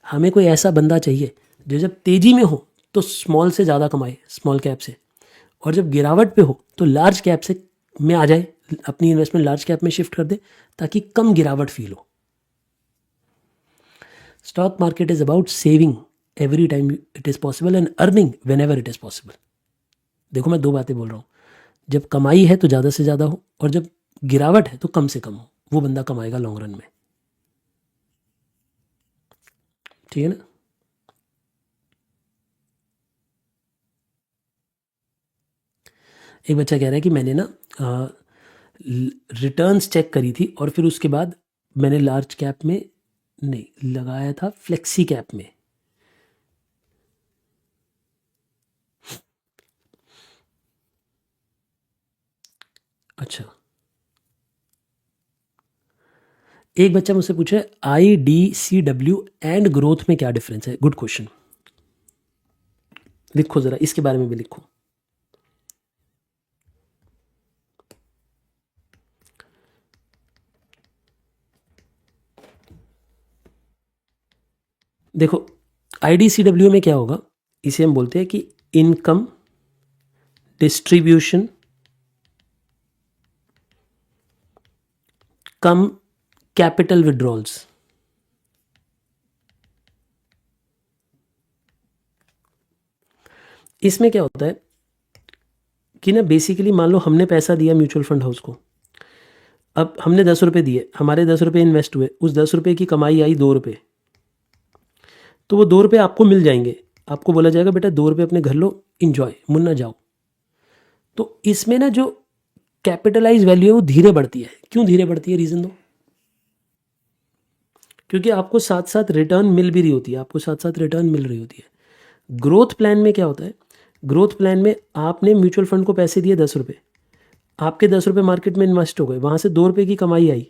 हमें कोई ऐसा बंदा चाहिए जो जब तेजी में हो तो स्मॉल से ज़्यादा कमाए, स्मॉल कैप से, और जब गिरावट पे हो तो लार्ज कैप से में आ जाए, अपनी इन्वेस्टमेंट लार्ज कैप में शिफ्ट कर दे ताकि कम गिरावट फील हो। Stock market is about saving every time it is possible and earning when ever it is possible. देखो मैं दो बातें बोल रहा हूँ, जब कमाई है तो ज़्यादा से ज़्यादा हो, और जब गिरावट है तो कम से कम हो, वो बंदा कमाएगा लॉन्ग रन में। ठीक है ना? एक बच्चा कह रहा है कि मैंने ना रिटर्न्स चेक करी थी और फिर उसके बाद मैंने लार्ज कैप में नहीं लगाया था, फ्लेक्सी कैप में। अच्छा, एक बच्चा मुझसे पूछे IDCW एंड ग्रोथ में क्या डिफरेंस है। गुड क्वेश्चन, लिखो जरा इसके बारे में भी लिखो। देखो IDCW में क्या होगा, इसे हम बोलते हैं कि इनकम डिस्ट्रीब्यूशन कम कैपिटल विड्रॉल्स। इसमें क्या होता है कि ना बेसिकली मान लो हमने पैसा दिया म्यूचुअल फंड हाउस को, अब हमने 10 रुपये दिए, हमारे 10 रुपये इन्वेस्ट हुए, उस 10 रुपये की कमाई आई 2 रुपये, तो वो 2 रुपये आपको मिल जाएंगे, आपको बोला जाएगा बेटा 2 रुपये अपने घर लो, इंजॉय, मुन्ना जाओ। तो इसमें ना जो कैपिटलाइज वैल्यू है वो धीरे बढ़ती है। क्यों धीरे बढ़ती है, रीज़न दो। क्योंकि आपको साथ साथ रिटर्न मिल भी रही होती है, आपको साथ साथ रिटर्न मिल रही होती है। ग्रोथ प्लान में क्या होता है, ग्रोथ प्लान में आपने म्यूचुअल फंड को पैसे दिए 10 रुपये, आपके 10 रुपये मार्केट में इन्वेस्ट हो गए, वहाँ से 2 रुपये की कमाई आई,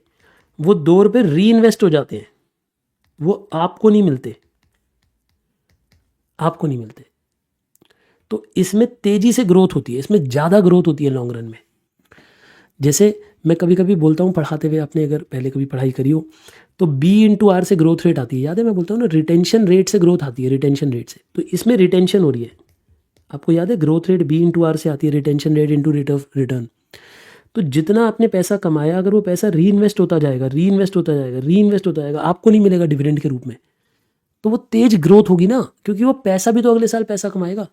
वो 2 रुपये री इन्वेस्ट हो जाते हैं, वो आपको नहीं मिलते, आपको नहीं मिलते। तो इसमें तेज़ी से ग्रोथ होती है, इसमें ज़्यादा ग्रोथ होती है लॉन्ग रन में। जैसे मैं कभी कभी बोलता हूँ पढ़ाते हुए, आपने अगर पहले कभी पढ़ाई करी हो तो B/R से ग्रोथ रेट आती है, याद है? मैं बोलता हूँ ना रिटेंशन रेट से ग्रोथ आती है, रिटेंशन रेट से। तो इसमें रिटेंशन हो रही है, आपको याद है ग्रोथ रेट B/R से आती है, retention rate into rate of return. तो जितना आपने पैसा कमाया, अगर वो पैसा री इन्वेस्ट होता जाएगा, री इन्वेस्ट होता जाएगा, री इन्वेस्ट होता जाएगा, आपको नहीं मिलेगा डिविडेंड के रूप में, तो वो तेज ग्रोथ होगी ना, क्योंकि वो पैसा भी तो अगले साल पैसा कमाएगा।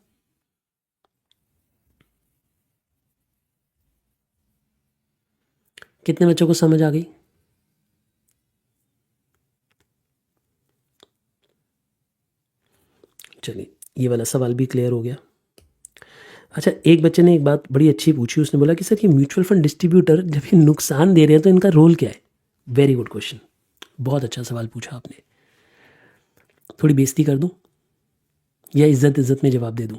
कितने बच्चों को समझ आ गई? चलिए, ये वाला सवाल भी क्लियर हो गया। अच्छा, एक बच्चे ने एक बात बड़ी अच्छी पूछी, उसने बोला कि सर ये म्यूचुअल फंड डिस्ट्रीब्यूटर जब ये नुकसान दे रहे हैं तो इनका रोल क्या है? वेरी गुड क्वेश्चन, बहुत अच्छा सवाल पूछा आपने। थोड़ी बेइज्जती कर दूं या इज्जत इज्जत में जवाब दे दूं?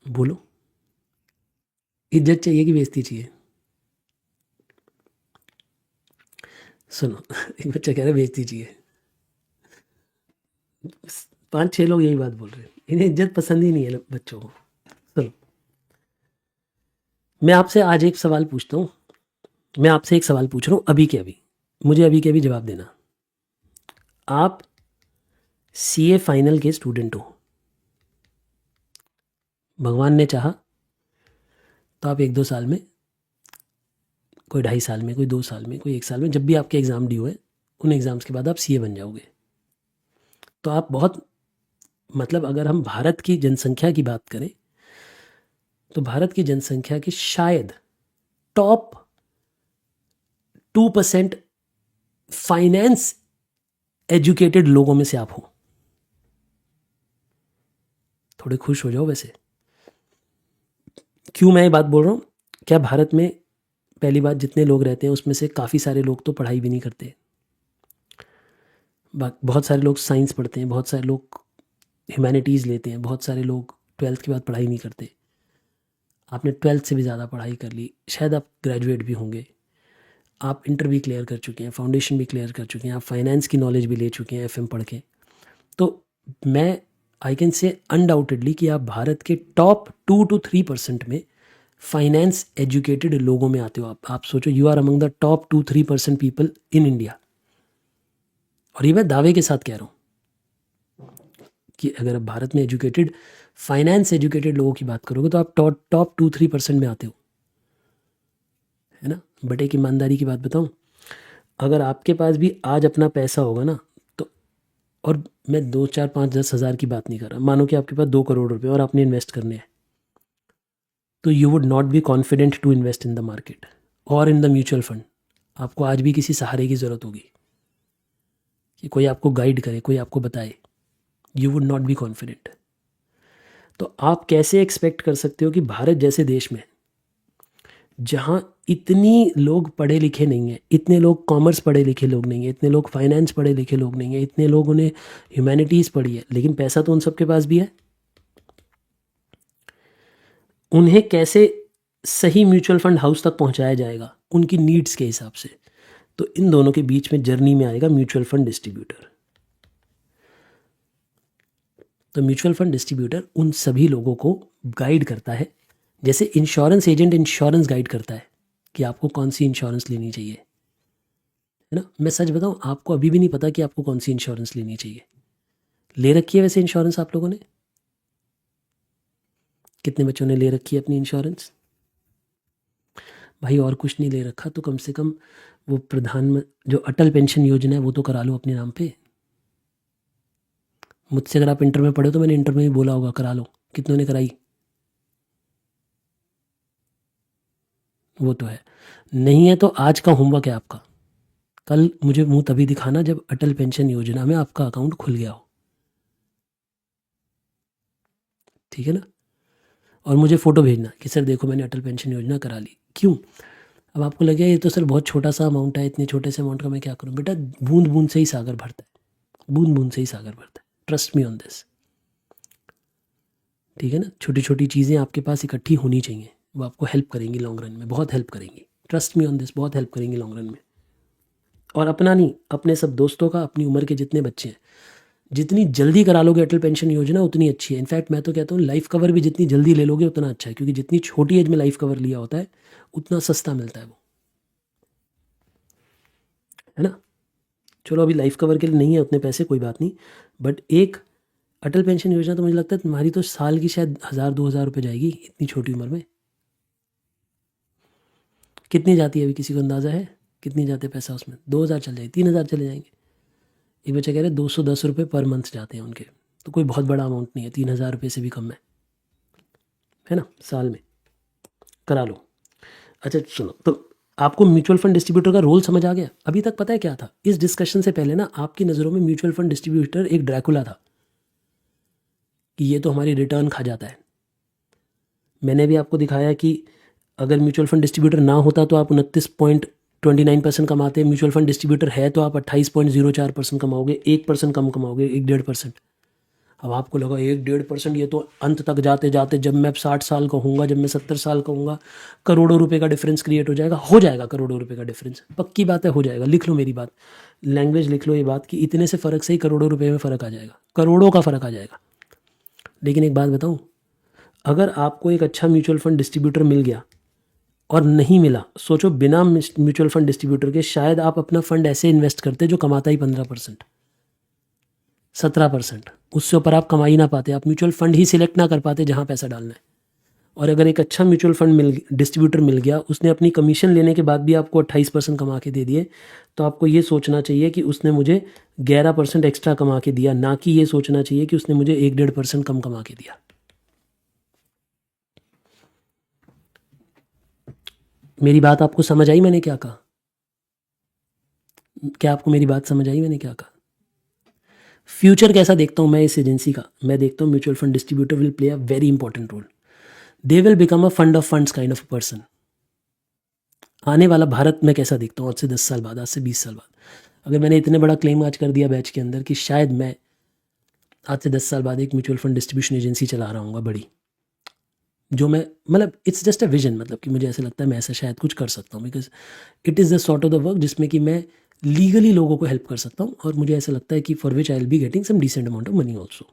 बोलो, इज्जत चाहिए कि बेइज्जती चाहिए? सुनो, एक बच्चा कह रहा है बेइज्जती चाहिए। 5-6 लोग यही बात बोल रहे हैं, इन्हें इज्जत पसंद ही नहीं है बच्चों को। सुनो, मैं आपसे आज एक सवाल पूछता हूँ, मैं आपसे एक सवाल पूछ रहा हूँ अभी के अभी, मुझे अभी के अभी जवाब देना। आप सीए फाइनल के स्टूडेंट हो, भगवान ने चाहा तो आप 1-2 साल में, कोई 2.5 साल में, कोई 2 साल में, कोई 1 साल में, जब भी आपके एग्ज़ाम ड्यू है, उन एग्ज़ाम्स के बाद आप सीए बन जाओगे। तो आप बहुत, मतलब अगर हम भारत की जनसंख्या की बात करें तो भारत की जनसंख्या की शायद टॉप 2% फाइनेंस एजुकेटेड लोगों में से आप हो। थोड़े खुश हो जाओ। वैसे क्यों मैं ये बात बोल रहा हूँ? क्या भारत में पहली बात जितने लोग रहते हैं उसमें से काफ़ी सारे लोग तो पढ़ाई भी नहीं करते, बहुत सारे लोग साइंस पढ़ते हैं, बहुत सारे लोग ह्यूमैनिटीज़ लेते हैं, बहुत सारे लोग 12th के बाद पढ़ाई नहीं करते। आपने 12th से भी ज़्यादा पढ़ाई कर ली, शायद आप ग्रेजुएट भी होंगे, आप इंटर भी क्लियर कर चुके हैं, फाउंडेशन भी क्लियर कर चुके हैं, आप फाइनेंस की नॉलेज भी ले चुके हैं एफएम पढ़ के। तो मैं आई कैन से अनडाउटेडली कि आप भारत के टॉप 2 to 3% में फाइनेंस एजुकेटेड लोगों में आते हो। आप सोचो, you are among the top 2-3% people in India. और ये मैं दावे के साथ कह रहा हूँ कि अगर आप भारत में एजुकेटेड, फाइनेंस एजुकेटेड लोगों की बात करोगे तो आप टॉप 2-3% में आते हो, है ना। बट एक ईमानदारी की बात बताऊँ, अगर आपके पास भी आज अपना पैसा होगा ना, तो, और मैं 2, 4, 5, 10 हज़ार की बात नहीं कर रहा, मानो कि आपके पास 2 करोड़ रुपए और आपने इन्वेस्ट करने हैं, तो you would not be confident to invest in the market और इन द म्यूचुअल फंड। आपको आज भी किसी सहारे की ज़रूरत होगी, कि कोई आपको गाइड करे, कोई आपको बताए। You would not be confident. तो आप कैसे एक्सपेक्ट कर सकते हो कि भारत जैसे देश में, जहाँ इतनी लोग पढ़े लिखे नहीं हैं, इतने लोग कॉमर्स पढ़े लिखे लोग नहीं हैं, इतने लोग फाइनेंस पढ़े लिखे लोग नहीं हैं, इतने लोगों ने ह्यूमैनिटीज़ पढ़ी है, लेकिन पैसा तो उन सबके पास भी है, उन्हें कैसे सही म्यूचुअल फंड हाउस तक पहुंचाया जाएगा उनकी नीड्स के हिसाब से? तो इन दोनों के बीच में जर्नी में आएगा म्यूचुअल फंड डिस्ट्रीब्यूटर। तो म्यूचुअल फंड डिस्ट्रीब्यूटर उन सभी लोगों को गाइड करता है, जैसे इंश्योरेंस एजेंट इंश्योरेंस गाइड करता है कि आपको कौन सी इंश्योरेंस लेनी चाहिए, है ना। मैं सच बताऊं, आपको अभी भी नहीं पता कि आपको कौन सी इंश्योरेंस लेनी चाहिए। ले रखी है वैसे इंश्योरेंस आप लोगों ने? कितने बच्चों ने ले रखी है अपनी इंश्योरेंस? भाई और कुछ नहीं ले रखा तो कम से कम वो जो अटल पेंशन योजना है वो तो करा लो अपने नाम पे। मुझसे अगर आप इंटर में पढ़े तो मैंने इंटर में भी बोला होगा करा लो, कितनों ने कराई? वो तो है। नहीं है तो आज का होमवर्क है आपका, कल मुझे मुंह तभी दिखाना जब अटल पेंशन योजना में आपका अकाउंट खुल गया हो, ठीक है ना। और मुझे फ़ोटो भेजना कि सर देखो मैंने अटल पेंशन योजना करा ली। क्यों? अब आपको लगेगा ये तो सर बहुत छोटा सा अमाउंट है, इतने छोटे से अमाउंट का मैं क्या करूं? बेटा, बूंद बूंद से ही सागर भरता है, बूंद बूंद से ही सागर भरता है। ट्रस्ट मी ऑन दिस, ठीक है ना। छोटी छोटी चीज़ें आपके पास इकट्ठी होनी चाहिए, वो आपको हेल्प करेंगी लॉन्ग रन में, बहुत हेल्प करेंगी। ट्रस्ट मी ऑन दिस, बहुत हेल्प करेंगी लॉन्ग रन में। और अपना नहीं, अपने सब दोस्तों का, अपनी उम्र के जितने बच्चे हैं, जितनी जल्दी करा लोगे अटल पेंशन योजना उतनी अच्छी है। इनफैक्ट मैं तो कहता हूँ लाइफ कवर भी जितनी जल्दी ले लोगे उतना अच्छा है, क्योंकि जितनी छोटी एज में लाइफ कवर लिया होता है उतना सस्ता मिलता है वो, है ना। चलो अभी लाइफ कवर के लिए नहीं है उतने पैसे, कोई बात नहीं, बट एक अटल पेंशन योजना तो मुझे लगता है तुम्हारी तो साल की शायद 1,000-2,000 रुपये जाएगी इतनी छोटी उम्र में। कितनी जाती है अभी किसी को अंदाज़ा है कितनी जाते हैं पैसा उसमें? 2,000 चल जाएगी, 3,000 चले जाएंगे। एक बच्चा कह रहे 210 रुपये पर मंथ जाते हैं उनके, तो कोई बहुत बड़ा अमाउंट नहीं है, 3,000 रुपये से भी कम है ना साल में, करा लो। अच्छा सुनो, तो आपको म्यूचुअल फंड डिस्ट्रीब्यूटर का रोल समझ आ गया? अभी तक पता है क्या था? इस डिस्कशन से पहले ना आपकी नज़रों में म्यूचुअल फंड डिस्ट्रीब्यूटर एक ड्रैकुला था कि ये तो हमारी रिटर्न खा जाता है। मैंने भी आपको दिखाया कि अगर म्यूचुअल फंड डिस्ट्रीब्यूटर ना होता तो आप 29.29% कमाते। म्यूचुअल फंड डिस्ट्रीब्यूटर है तो आप 28.04% कमाओगे, 1% कम कमाओगे, 1-1.5%। अब आपको लगा 1-1.5%, ये तो अंत तक जाते जाते जब मैं 60 साल का हूँगा, जब मैं 70 साल का हूँगा, करोड़ों रुपए का डिफरेंस क्रिएट हो जाएगा। हो जाएगा करोड़ों रुपए का डिफरेंस, पक्की बात है, हो जाएगा। लिख लो मेरी बात, लैंग्वेज लिख लो ये बात कि इतने से फ़र्क से ही करोड़ों रुपए में फ़र्क आ जाएगा, करोड़ों का फ़र्क आ जाएगा। लेकिन एक बात बताऊँ, अगर आपको एक अच्छा म्यूचुअल फंड डिस्ट्रीब्यूटर मिल गया और नहीं मिला, सोचो बिना म्यूचुअल फंड डिस्ट्रीब्यूटर के शायद आप अपना फंड ऐसे इन्वेस्ट करते जो कमाता ही 15%, 17%, उससे ऊपर आप कमा ही ना पाते। आप म्यूचुअल फंड ही सिलेक्ट ना कर पाते जहाँ पैसा डालना है। और अगर एक अच्छा म्यूचुअल फंड डिस्ट्रीब्यूटर मिल गया, उसने अपनी कमीशन लेने के बाद भी आपको 28% कमा के दे दिए, तो आपको ये सोचना चाहिए कि उसने मुझे 11% एक्स्ट्रा कमा के दिया, ना कि ये सोचना चाहिए कि उसने मुझे 1-1.5% कम कमा के दिया। मेरी बात आपको समझ आई मैंने क्या कहा? क्या आपको मेरी बात समझ आई मैंने क्या कहा? फ्यूचर कैसा देखता हूँ मैं इस एजेंसी का? मैं देखता हूँ mutual fund distributor will play a very important role. They will become a fund of funds kind of a person. आने वाला भारत में कैसा देखता हूँ आज से 10 साल बाद, आज से 20 साल बाद, अगर मैंने इतने बड़ा क्लेम आज कर दिया बैच के अंदर कि शायद मैं आज से 10 साल बाद एक म्यूचुअल फंड डिस्ट्रीब्यूशन एजेंसी चला रहा हूँ बड़ी, जो मैं मतलब इट्स जस्ट अ विजन, मतलब कि मुझे ऐसा लगता है मैं ऐसा शायद कुछ कर सकता हूँ, because it is the sort of the work जिसमें कि मैं लीगली लोगों को हेल्प कर सकता हूँ, और मुझे ऐसा लगता है कि for which I will be getting some decent amount of money also.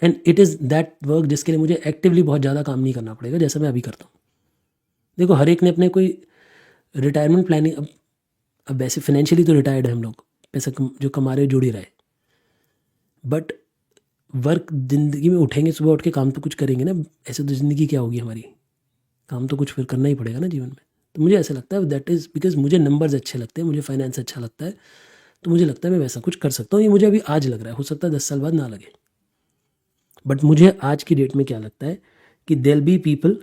And it is that work जिसके लिए मुझे एक्टिवली बहुत ज़्यादा काम नहीं करना पड़ेगा, जैसा मैं अभी करता हूँ। देखो हर एक ने अपने कोई रिटायरमेंट प्लानिंग, अब वैसे फाइनेंशियली तो रिटायर्ड है हम लोग, पैसा जो कमा रहे जुड़ ही रहे, बट वर्क ज़िंदगी में उठेंगे सुबह उठ के काम तो कुछ करेंगे ना, ऐसे तो ज़िंदगी क्या होगी हमारी, काम तो कुछ फिर करना ही पड़ेगा ना जीवन में। तो मुझे ऐसा लगता है दैट इज़ बिकॉज मुझे नंबर्स अच्छे लगते हैं, मुझे फाइनेंस अच्छा लगता है, तो मुझे लगता है मैं वैसा कुछ कर सकता हूँ। ये मुझे अभी आज लग रहा है, हो सकता है 10 साल बाद ना लगे, बट मुझे आज की डेट में क्या लगता है कि देयर बी पीपल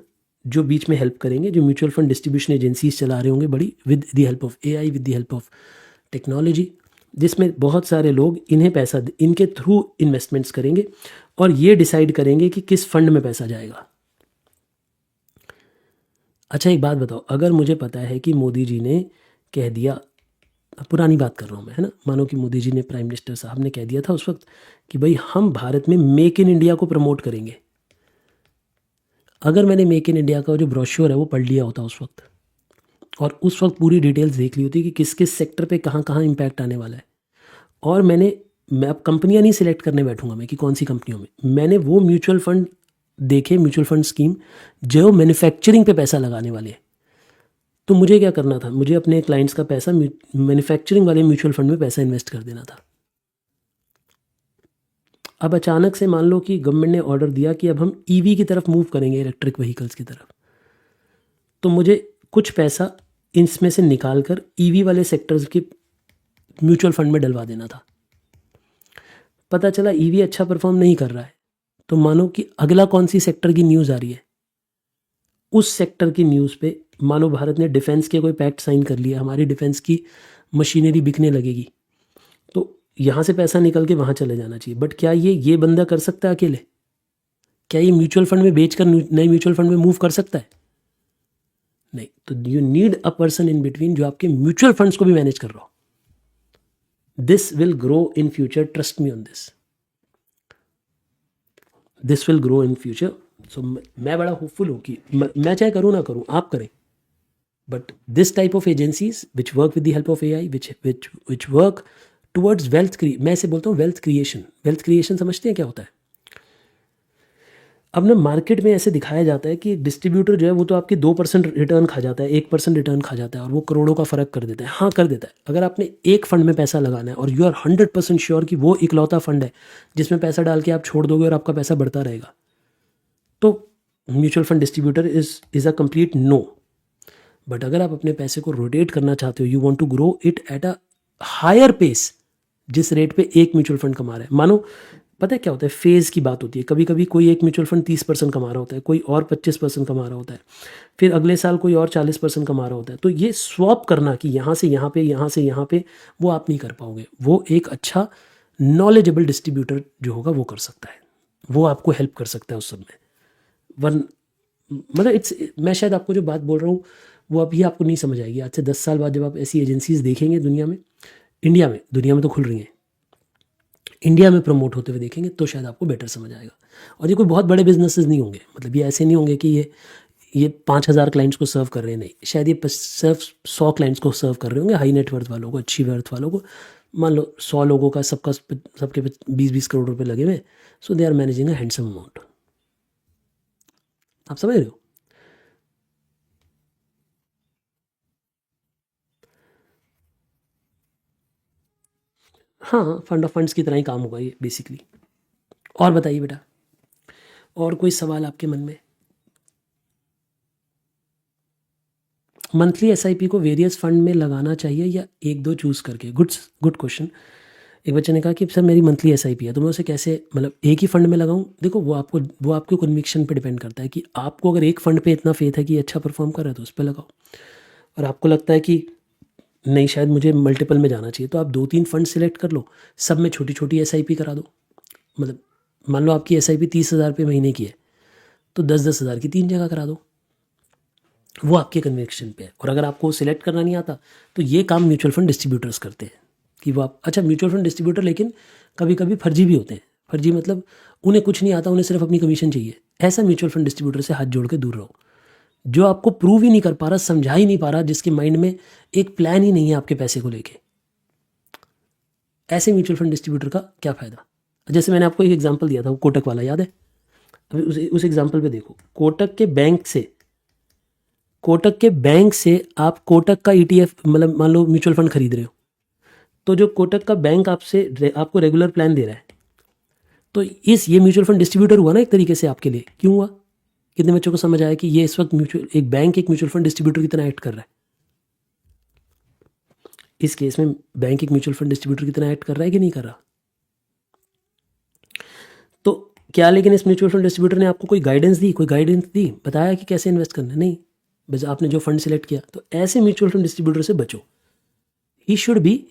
जो बीच में हेल्प करेंगे, जो म्यूचुअल फंड डिस्ट्रीब्यूशन एजेंसीज चला रहे होंगे बड़ी, with the help of AI, with the help of technology, जिसमें बहुत सारे लोग इन्हें पैसा इनके थ्रू इन्वेस्टमेंट्स करेंगे और ये डिसाइड करेंगे कि किस फंड में पैसा जाएगा। अच्छा एक बात बताओ, अगर मुझे पता है कि मोदी जी ने कह दिया, पुरानी बात कर रहा हूँ मैं, है ना, मानो कि मोदी जी ने, प्राइम मिनिस्टर साहब ने कह दिया था उस वक्त कि भाई हम भारत में मेक इन इंडिया को प्रमोट करेंगे। अगर मैंने मेक इन इंडिया का जो ब्रोश्योर है वो पढ़ लिया होता उस वक्त, और उस वक्त पूरी डिटेल्स देख ली होती कि किस किस सेक्टर पे कहाँ कहाँ इम्पैक्ट आने वाला है, और मैं अब कंपनियां नहीं सिलेक्ट करने बैठूंगा मैं कि कौन सी कंपनियों में, मैंने वो म्यूचुअल फंड देखे, म्यूचुअल फंड स्कीम जो मैन्युफैक्चरिंग पे पैसा लगाने वाले हैं, तो मुझे क्या करना था, मुझे अपने क्लाइंट्स का पैसा मैन्युफैक्चरिंग वाले म्यूचुअल फंड में पैसा इन्वेस्ट कर देना था। अब अचानक से मान लो कि गवर्नमेंट ने ऑर्डर दिया कि अब हम EV की तरफ मूव करेंगे, इलेक्ट्रिक व्हीकल्स की तरफ, तो मुझे कुछ पैसा इसमें से निकाल कर EV वाले सेक्टर्स के म्यूचुअल फंड में डलवा देना था। पता चला EV अच्छा परफॉर्म नहीं कर रहा है, तो मानो कि अगला कौन सी सेक्टर की न्यूज़ आ रही है, उस सेक्टर की न्यूज़ पे मानो भारत ने डिफेंस के कोई पैक्ट साइन कर लिया, हमारी डिफेंस की मशीनरी बिकने लगेगी, तो यहाँ से पैसा निकल के वहाँ चले जाना चाहिए। बट क्या ये बंदा कर सकता है अकेले? क्या ये म्यूचुअल फंड में बेचकर नए म्यूचुअल फंड में मूव कर सकता है? नहीं। तो you need a person in between जो आपके म्यूचुअल फंड्स को भी मैनेज कर रहा हो। This will grow in future, trust me on this, this will grow in future. So मैं बड़ा होपफुल हूँ कि मैं चाहे करूँ ना करूँ, आप करें, but this type of agencies which work with the help of AI, which work towards wealth, मैं इसे बोलता हूँ वेल्थ क्रिएशन। वेल्थ क्रिएशन समझते हैं क्या होता है? अब ना मार्केट में ऐसे दिखाया जाता है कि एक डिस्ट्रीब्यूटर जो है वो तो आपके 2% रिटर्न खा जाता है, 1% रिटर्न खा जाता है और वो करोड़ों का फ़र्क कर देता है। हाँ, कर देता है। अगर आपने एक फंड में पैसा लगाना है और यू आर 100% श्योर कि वो इकलौता फंड है जिसमें पैसा डाल के आप छोड़ दोगे और आपका पैसा बढ़ता रहेगा, तो mutual fund distributor is a complete no. But अगर आप अपने पैसे को रोटेट करना चाहते हो, you want to grow it at a higher pace, जिस रेट पे एक म्यूचुअल फंड कमा रहा है, मानो पता है क्या होता है, फेज़ की बात होती है। कभी कभी कोई एक म्यूचुअल फंड 30% कमा रहा होता है, कोई और 25% कमा रहा होता है, फिर अगले साल कोई और 40% कमा रहा होता है। तो ये स्वैप करना कि यहाँ से यहाँ पे, यहाँ से यहाँ पे, वो आप नहीं कर पाओगे। वो एक अच्छा नॉलेजेबल डिस्ट्रीब्यूटर जो होगा वो कर सकता है, वो आपको हेल्प कर सकता है उस सब में। वन मतलब इट्स, मैं शायद आपको जो बात बोल रहा हूँ वो अभी आपको नहीं समझ आएगी। आज से 10 साल बाद जब आप ऐसी एजेंसीज देखेंगे दुनिया में, इंडिया में तो खुल रही हैं, इंडिया में प्रमोट होते हुए देखेंगे तो शायद आपको बेटर समझ आएगा। और ये कोई बहुत बड़े बिजनेसेस नहीं होंगे, मतलब ये ऐसे नहीं होंगे कि ये 5,000 क्लाइंट्स को सर्व कर रहे हैं, नहीं, शायद ये सिर्फ 100 क्लाइंट्स को सर्व कर रहे होंगे, हाई नेटवर्थ वालों को, अच्छी वर्थ वालों को। मान लो 100 लोगों का सबके 20-20 करोड़ रुपए लगे हुए, so they are managing a handsome amount. आप समझ रहे हो? हाँ, फंड ऑफ फंड्स की तरह ही काम होगा ये बेसिकली। और बताइए बेटा, और कोई सवाल आपके मन में? मंथली एसआईपी को वेरियस फंड में लगाना चाहिए या एक दो चूज़ करके? Good question. एक बच्चे ने कहा कि सर मेरी मंथली एसआईपी है, तो मैं उसे कैसे, मतलब एक ही फंड में लगाऊं? देखो, वो आपके कन्विक्शन पे डिपेंड करता है कि आपको अगर एक फंड पे इतना फेथ है कि अच्छा परफॉर्म कर रहा है तो उस पर लगाओ, और आपको लगता है कि नहीं शायद मुझे मल्टीपल में जाना चाहिए, तो आप 2-3 फंड सिलेक्ट कर लो, सब में छोटी छोटी एसआईपी करा दो। मतलब मान लो आपकी एसआईपी 30,000 रुपये महीने की है, तो 10-10 हज़ार की 3 जगह करा दो, वो आपके कन्विक्शन पे है। और अगर आपको सिलेक्ट करना नहीं आता तो ये काम म्यूचुअल फंड डिस्ट्रीब्यूटर्स करते हैं कि वो आप, अच्छा म्यूचुअल फंड डिस्ट्रीब्यूटर लेकिन कभी कभी फर्जी भी होते हैं। फर्जी मतलब उन्हें कुछ नहीं आता, उन्हें सिर्फ अपनी कमीशन चाहिए। ऐसा म्यूचुअल फंड डिस्ट्रीब्यूटर से हाथ जोड़ के दूर रहो, जो आपको प्रूव ही नहीं कर पा रहा, समझा ही नहीं पा रहा, जिसके माइंड में एक प्लान ही नहीं है आपके पैसे को लेके। ऐसे म्यूचुअल फंड डिस्ट्रीब्यूटर का क्या फ़ायदा? जैसे मैंने आपको एक एग्जाम्पल दिया था, वो कोटक वाला, याद है? अभी उस एग्जाम्पल पे देखो, कोटक के बैंक से आप कोटक का ईटीएफ, मतलब मान लो म्यूचुअल फंड खरीद रहे हो, तो जो कोटक का बैंक आपको रेगुलर प्लान दे रहा है, तो ये म्यूचुअल फंड डिस्ट्रीब्यूटर हुआ ना एक तरीके से आपके लिए। क्यों हुआ? कितने बच्चों को समझ आया कि ये इस वक्त एक म्यूचुअल फंड डिस्ट्रीब्यूटर की तरह एक्ट कर रहा है? इस केस में बैंक एक म्यूचुअल फंड डिस्ट्रीब्यूटर की तरह एक्ट कर रहा है कि नहीं कर रहा? तो क्या, लेकिन इस म्यूचुअल फंड डिस्ट्रीब्यूटर ने आपको कोई गाइडेंस दी, बताया कि कैसे इन्वेस्ट करना है? नहीं, बस आपने जो फंड सिलेक्ट किया। तो ऐसे म्यूचुअल फंड डिस्ट्रीब्यूटर से बचो। He should be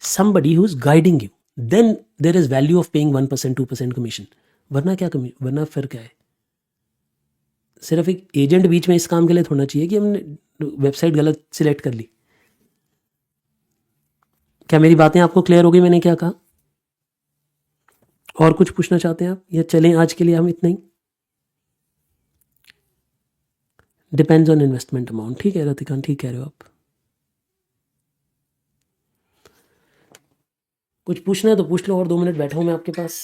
somebody who's guiding you, then there is value of paying 1% 2% commission. वरना फिर क्या है? सिर्फ एक एजेंट बीच में इस काम के लिए थोड़ा चाहिए कि हमने वेबसाइट गलत सिलेक्ट कर ली। क्या मेरी बातें आपको क्लियर हो गई? मैंने क्या कहा? और कुछ पूछना चाहते हैं आप, या चलें आज के लिए हम इतना ही? Depends on investment amount. ठीक है रतिकान, ठीक कह रहे हो आप। कुछ पूछना है तो पूछ लो, और 2 मिनट बैठा हूं मैं आपके पास।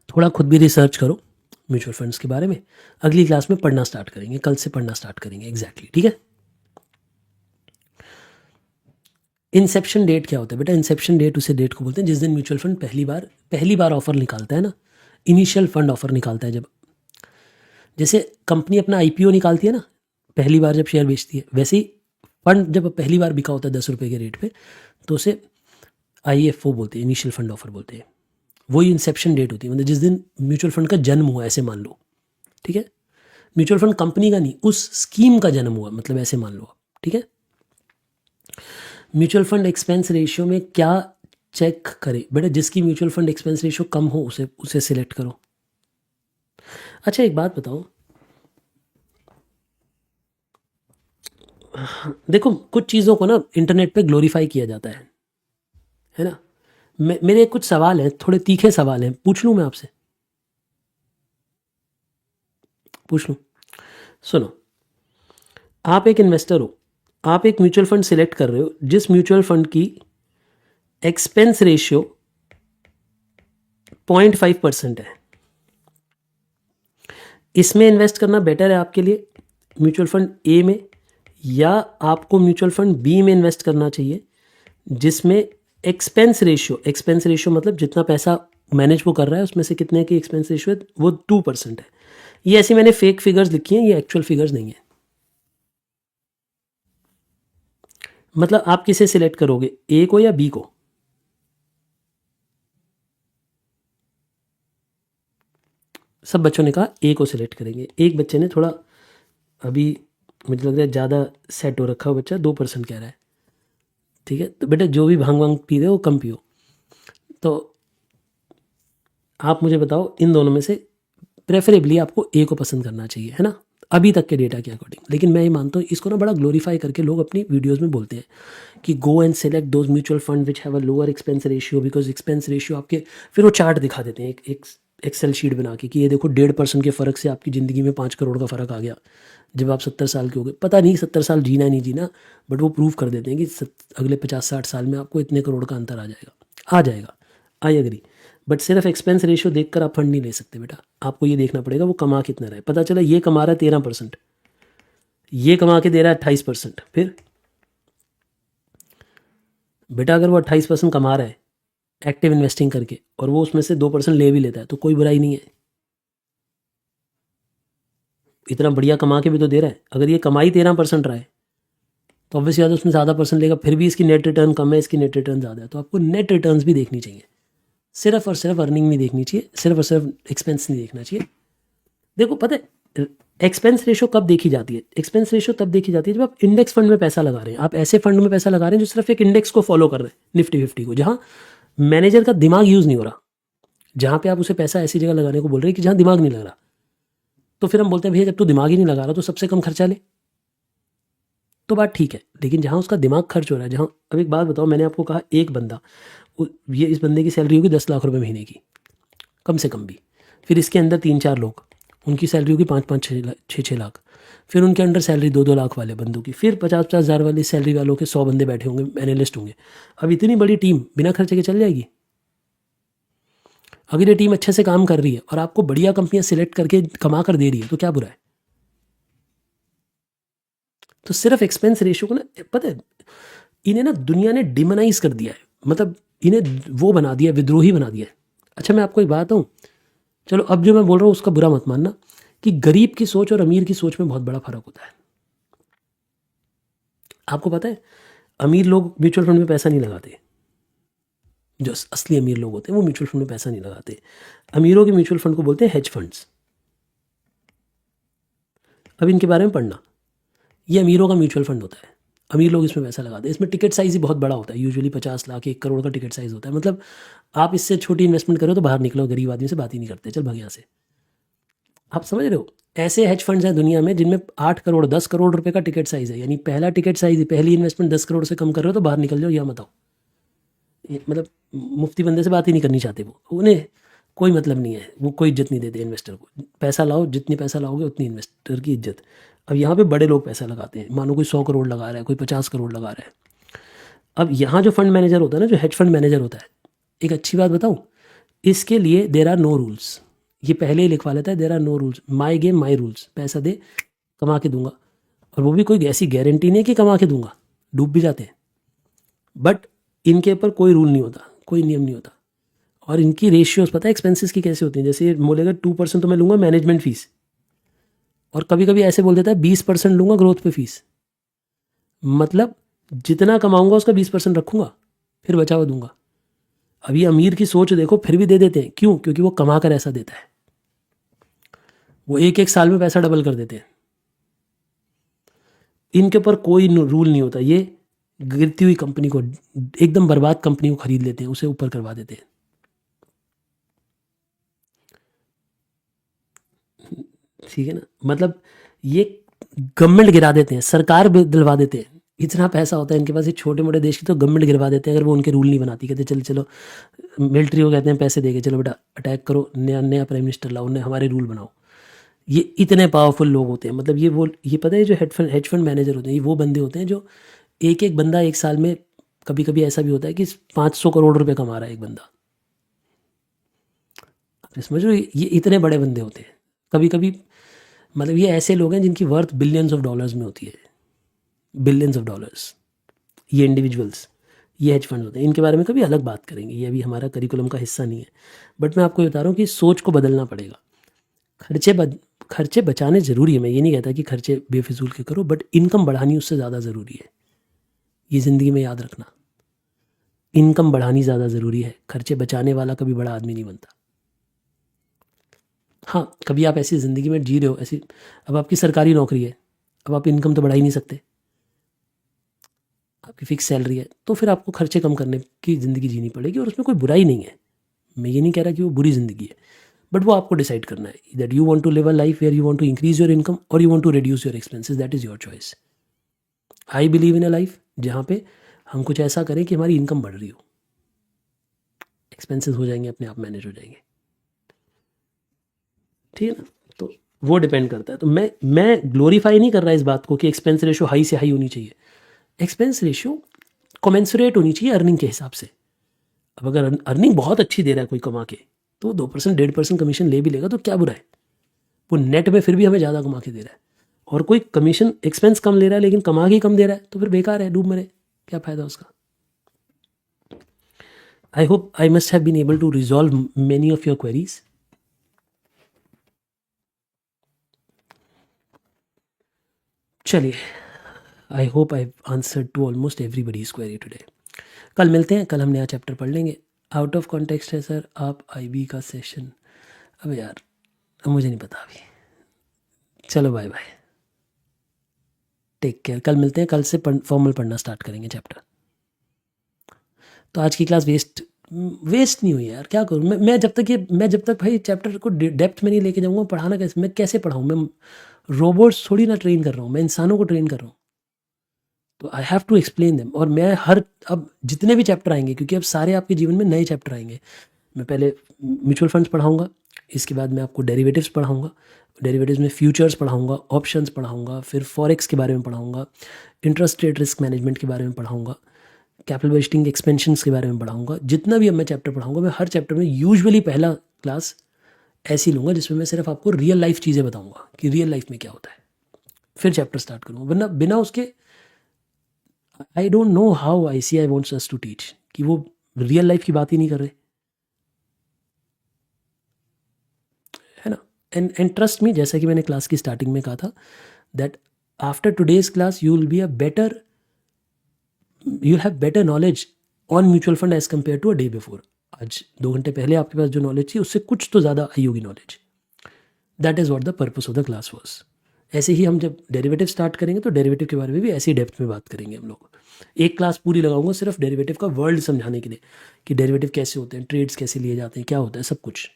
थोड़ा खुद भी रिसर्च करो म्यूचुअल फंड्स के बारे में। अगली क्लास में पढ़ना स्टार्ट करेंगे, कल से पढ़ना स्टार्ट करेंगे एग्जैक्टली। ठीक है? इंसेप्शन डेट क्या होता है बेटा? इंसेप्शन डेट उसे डेट को बोलते हैं जिस दिन म्यूचुअल फंड पहली बार ऑफर निकालता है ना, इनिशियल फंड ऑफर निकालता है। जब जैसे कंपनी अपना आईपीओ निकालती है ना, पहली बार जब शेयर बेचती है, वैसे ही फंड जब पहली बार बिका होता है 10 रुपये के रेट पे, तो उसे आईएफओ बोलते हैं, इनिशियल फंड ऑफर बोलते हैं। वही इंसेप्शन डेट होती है, मतलब जिस दिन म्यूचुअल फंड का जन्म हुआ, ऐसे मान लो। ठीक है? म्यूचुअल फंड कंपनी का नहीं, उस स्कीम का जन्म हुआ, मतलब ऐसे मान लो आप। ठीक है? म्यूचुअल फंड एक्सपेंस रेशियो में क्या चेक करें बेटा? जिसकी म्यूचुअल फंड एक्सपेंस रेशियो कम हो उसे सिलेक्ट करो। अच्छा एक बात बताओ, देखो कुछ चीज़ों को ना इंटरनेट पे ग्लोरीफाई किया जाता है ना? मेरे कुछ सवाल हैं, थोड़े तीखे सवाल हैं, पूछ लूँ मैं आपसे? पूछ लूँ? सुनो, आप एक इन्वेस्टर हो, आप एक म्यूचुअल फंड सिलेक्ट कर रहे हो जिस म्यूचुअल फंड की एक्सपेंस रेशियो 0.5% है। इसमें इन्वेस्ट करना बेटर है आपके लिए म्यूचुअल फंड ए में, या आपको म्यूचुअल फंड बी में इन्वेस्ट करना चाहिए जिसमें एक्सपेंस रेशियो मतलब जितना पैसा मैनेज वो कर रहा है उसमें से कितने की एक्सपेंस रेशियो है वो 2% है। ये ऐसी मैंने फेक फिगर्स लिखी हैं, ये एक्चुअल फिगर्स नहीं है। मतलब आप किसे सिलेक्ट करोगे, ए को या बी को? सब बच्चों ने कहा ए को सिलेक्ट करेंगे। एक बच्चे ने थोड़ा अभी मुझे लग रहा है ज़्यादा सेट हो रखा हो बच्चा, 2% कह रहा है। ठीक है, तो बेटा जो भी भांग वांग पी रहे हो वो कम पियो। तो आप मुझे बताओ इन दोनों में से प्रेफरेबली आपको ए को पसंद करना चाहिए, है ना, अभी तक के डेटा के अकॉर्डिंग। लेकिन मैं ये मानता हूँ इसको ना बड़ा ग्लोरीफाई करके लोग अपनी वीडियोस में बोलते हैं कि go and select those mutual fund which have a lower expense ratio, because expense ratio आपके, फिर वो चार्ट दिखा देते हैं एक एक्सेल शीट बना के कि ये देखो 1.5% के फ़र्क से आपकी ज़िंदगी में 5 करोड़ का फ़र्क आ गया जब आप 70 साल के हो गए। पता नहीं 70 साल जीना नहीं जीना, बट वो प्रूव कर देते हैं कि अगले 50-60 साल में आपको इतने करोड़ का अंतर आ जाएगा। आई एग्री, बट सिर्फ एक्सपेंस रेशियो देखकर आप फंड नहीं ले सकते बेटा। आपको ये देखना पड़ेगा वो कमा कितना रहा है। पता चला ये कमा रहा है 13%, ये कमा के दे रहा है 28%, फिर बेटा अगर वो 28% कमा रहा है एक्टिव इन्वेस्टिंग करके और वो उसमें से 2% ले भी लेता है तो कोई बुराई नहीं है। इतना बढ़िया कमा के भी तो दे रहा है। अगर ये कमाई 13% रहा है तो ऑब्वियसली ज़्यादा उसमें ज़्यादा परसेंट लेगा, फिर भी इसकी नेट रिटर्न कम है, इसकी नेट रिटर्न ज़्यादा है। तो आपको नेट रिटर्न्स भी देखनी चाहिए, सिर्फ और सिर्फ अर्निंग नहीं देखनी चाहिए, सिर्फ और सिर्फ एक्सपेंस नहीं देखना चाहिए। देखो पता है एक्सपेंस रेशियो कब देखी जाती है? एक्सपेंस रेशियो तब देखी जाती है जब आप इंडेक्स फंड में पैसा लगा रहे हैं। आप ऐसे फंड में पैसा लगा रहे हैं जो सिर्फ एक इंडेक्स को फॉलो कर रहे हैं, निफ्टी 50 को, जहाँ मैनेजर का दिमाग यूज़ नहीं हो रहा, जहाँ पे आप उसे पैसा ऐसी जगह लगाने को बोल रहे हैं कि जहाँ दिमाग नहीं लग रहा। तो फिर हम बोलते हैं भैया जब तू दिमाग ही नहीं लगा रहा तो सबसे कम खर्चा ले, तो बात ठीक है। लेकिन जहाँ उसका दिमाग खर्च हो रहा है, जहाँ, अब एक बात बताओ, मैंने आपको कहा एक बंदा, ये इस बंदे की सैलरी होगी 10 लाख रुपए महीने की कम से कम भी, फिर इसके अंदर 3-4 लोग, उनकी सैलरी होगी 5-6 लाख, फिर उनके अंडर सैलरी 2-2 लाख वाले बंदों की, फिर 50-50 हज़ार वाली सैलरी वालों के 100 बंदे बैठे होंगे, एनालिस्ट होंगे। अब इतनी बड़ी टीम बिना खर्चे के चल जाएगी? अगर ये टीम अच्छे से काम कर रही है और आपको बढ़िया कंपनियां सिलेक्ट करके कमा कर दे रही है तो क्या बुरा है? तो सिर्फ एक्सपेंस रेशियो को ना, पता है इन्हें ना दुनिया ने डिमोनाइज कर दिया है, मतलब इन्हें वो बना दिया, विद्रोही बना दिया है। अच्छा मैं आपको एक बात बताऊँ, चलो अब जो मैं बोल रहा हूँ उसका बुरा मत मानना, कि गरीब की सोच और अमीर की सोच में बहुत बड़ा फर्क होता है। आपको पता है अमीर लोग म्यूचुअल फंड में पैसा नहीं लगाते, जो असली अमीर लोग होते हैं वो म्यूचुअल फंड में पैसा नहीं लगाते। अमीरों के म्यूचुअल फंड को बोलते हैं हेज फंड्स। अब इनके बारे में पढ़ना, ये अमीरों का म्यूचुअल फंड होता है, अमीर लोग इसमें पैसा लगाते हैं। इसमें टिकट साइज़ ही बहुत बड़ा होता है, यूजुअली 50 लाख 1 करोड़ का टिकट साइज़ होता है। मतलब आप इससे छोटी इन्वेस्टमेंट करो तो बाहर निकलो, गरीब आदमी से बात ही नहीं करते, चल भाग यहाँ से। आप समझ रहे हो? ऐसे हेज फंड्स हैं दुनिया में जिनमें 8 करोड़ 10 करोड़ रुपए का टिकट साइज़ है, यानी पहला टिकट साइज़, पहली इन्वेस्टमेंट 10 करोड़ से कम कर रहे हो तो बाहर निकल जाओ, या मत आओ। मतलब मुफ्ती बंदे से बात ही नहीं करनी चाहते वो, उन्हें कोई मतलब नहीं है, वो कोई इज्जत नहीं देते इन्वेस्टर को। पैसा लाओ, जितनी पैसा लाओगे उतनी इन्वेस्टर की इज्जत। अब यहाँ पे बड़े लोग पैसा लगाते हैं, मानो कोई 100 करोड़ लगा रहा है, कोई 50 करोड़ लगा रहा है। अब यहाँ जो फंड मैनेजर होता है ना, जो हेज फंड मैनेजर होता है, एक अच्छी बात बताऊँ, इसके लिए देर आर नो रूल्स। ये पहले ही लिखवा लेता है there are no rules, my game my rules, पैसा दे कमा के दूंगा। और वो भी कोई ऐसी गारंटी नहीं कि कमा के दूंगा, डूब भी जाते हैं, बट इनके ऊपर कोई रूल नहीं होता, कोई नियम नहीं होता। और इनकी रेशियोज पता है एक्सपेंसेस की कैसे होती हैं? जैसे बोलेगा 2% तो मैं लूँगा मैनेजमेंट फीस, और कभी कभी ऐसे बोल देता है 20% लूँगा ग्रोथ पे फीस। मतलब जितना कमाऊंगा उसका 20% रखूँगा, फिर बचा हुआ दूंगा। अभी अमीर की सोच देखो, फिर भी दे देते हैं, क्यों? क्योंकि वो कमा कर ऐसा देता है, वो एक एक साल में पैसा डबल कर देते हैं। इनके ऊपर कोई रूल नहीं होता, ये गिरती हुई कंपनी को, एकदम बर्बाद कंपनी को खरीद लेते हैं, उसे ऊपर करवा देते हैं। ठीक है ना, मतलब ये गवर्नमेंट गिरा देते हैं, सरकार दिलवा देते हैं, इतना पैसा होता है इनके पास। ये छोटे मोटे देश की तो गवर्नमेंट गिरवा देते हैं अगर वो उनके रूल नहीं बनाती। कहते चलो चलो, मिलिट्री को कहते हैं पैसे देके चलो बेटा अटैक करो, नया नया प्राइम मिनिस्टर लाओ, हमारे रूल बनाओ। ये इतने पावरफुल लोग होते हैं, मतलब ये पता है जो हेज फंड मैनेजर होते हैं, ये वो बंदे होते हैं जो एक एक बंदा एक साल में, कभी कभी ऐसा भी होता है कि 500 करोड़ रुपए कमा रहा है एक बंदा। आप समझ रहे हो, ये इतने बड़े बंदे होते हैं कभी कभी, मतलब ये ऐसे लोग हैं जिनकी वर्थ बिलियंस ऑफ डॉलर्स में होती है, बिलियंस ऑफ डॉलर्स। ये इंडिविजुअल्स, ये हेज फंड होते हैं, इनके बारे में कभी अलग बात करेंगे, ये अभी हमारा करिकुलम का हिस्सा नहीं है। बट मैं आपको बता रहा हूँ कि सोच को बदलना पड़ेगा। खर्चे बचाने ज़रूरी है, मैं ये नहीं कहता कि खर्चे बेफिजूल के करो, बट इनकम बढ़ानी उससे ज़्यादा ज़रूरी है। ये ज़िंदगी में याद रखना, इनकम बढ़ानी ज़्यादा ज़रूरी है, खर्चे बचाने वाला कभी बड़ा आदमी नहीं बनता। हाँ, कभी आप ऐसी ज़िंदगी में जी रहे हो, ऐसी, अब आपकी सरकारी नौकरी है, अब आप इनकम तो बढ़ा ही नहीं सकते, आपकी फिक्स सैलरी है, तो फिर आपको खर्चे कम करने की ज़िंदगी जीनी पड़ेगी, और उसमें कोई बुराई नहीं है। मैं ये नहीं कह रहा कि वो बुरी ज़िंदगी है, बट वो आपको डिसाइड करना है that you want to live a life where you want to increase your income और you want to reduce your expenses, that is your choice. I believe in a life जहाँ पे हम कुछ ऐसा करें कि हमारी इनकम बढ़ रही हो, एक्सपेंसेस हो जाएंगे अपने आप मैनेज हो जाएंगे, ठीक है ना। तो वो डिपेंड करता है। तो मैं ग्लोरीफाई नहीं कर रहा इस बात को कि एक्सपेंस रेशियो हाई से हाई होनी चाहिए, एक्सपेंस रेशियो कॉमेंसुरेट होनी चाहिए अर्निंग के हिसाब से। अब अगर अर्निंग बहुत अच्छी दे रहा है कोई कमा के, तो 2% 1.5% कमीशन ले भी लेगा तो क्या बुरा है, वो नेट में फिर भी हमें ज़्यादा कमा के दे रहा है। और कोई कमीशन एक्सपेंस कम ले रहा है लेकिन कमा के कम दे रहा है, तो फिर बेकार है, डूब मरे, क्या फ़ायदा उसका। I hope I must have been able to resolve many of your queries. चलिए, I hope I answered to almost everybody's query today. कल मिलते हैं, कल हम नया चैप्टर पढ़ लेंगे। आउट ऑफ कॉन्टेक्स्ट है सर, आप आईबी का सेशन, अब यार मुझे नहीं पता अभी। चलो बाय बाय, टेक केयर, कल मिलते हैं, कल से फॉर्मल पढ़ना स्टार्ट करेंगे चैप्टर। तो आज की क्लास वेस्ट नहीं हुई यार, क्या करूँ मैं जब तक भाई चैप्टर को डेप्थ में नहीं लेके जाऊँगा, पढ़ाना कैसे, मैं कैसे पढ़ाऊँ, मैं रोबोट्स थोड़ी ना ट्रेन कर रहा हूँ, मैं इंसानों को ट्रेन कर रहा हूँ। तो I have to explain them, और मैं अब जितने भी चैप्टर आएंगे, क्योंकि अब सारे आपके जीवन में नए चैप्टर आएंगे, मैं पहले म्यूचुअल फंड्स पढ़ाऊँगा, इसके बाद मैं आपको डेरिवेटिव्स पढ़ाऊँगा, डेरिवेटिव्स में फ्यूचर्स पढ़ाऊँगा, ऑप्शंस पढ़ाऊँगा, फिर फॉरेक्स के बारे में पढ़ाऊँगा, इंटरेस्ट रेट रिस्क मैनेजमेंट के बारे में पढ़ाऊँगा, कैपिटल बजटिंग एक्सपेंशंस के बारे में पढ़ाऊँगा। जितना भी अब मैं चैप्टर पढ़ाऊँगा, मैं हर चैप्टर में यूजुअली पहला क्लास ऐसी लूँगा जिसमें मैं सिर्फ आपको रियल लाइफ चीज़ें बताऊँगा कि रियल लाइफ में क्या होता है, फिर चैप्टर स्टार्ट करूँगा। वरना बिना उसके I don't know how ICI wants us to teach, कि वो रियल लाइफ की बात ही नहीं कर रहे, है ना। एंड ट्रस्ट मी, जैसा कि मैंने क्लास की स्टार्टिंग में कहा था, that after today's class you will be you'll have better knowledge on mutual fund as compared to a day before. आज 2 घंटे पहले आपके पास जो नॉलेज थी उससे कुछ तो ज़्यादा आई होगी knowledge. That is what the purpose of the class was. ऐसे ही हम जब डेरिवेटिव स्टार्ट करेंगे तो डेरिवेटिव के बारे में भी ऐसी डेप्थ में बात करेंगे हम लोग। एक क्लास पूरी लगाऊंगा सिर्फ डेरिवेटिव का वर्ल्ड समझाने के लिए, कि डेरिवेटिव कैसे होते हैं, ट्रेड्स कैसे लिए जाते हैं, क्या होता है, सब कुछ।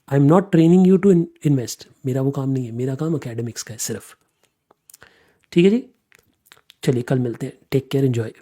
I am not training you to invest, मेरा वो काम नहीं है, मेरा काम अकेडमिक्स का है सिर्फ। ठीक है जी, चलिए कल मिलते हैं, टेक केयर, एंजॉय।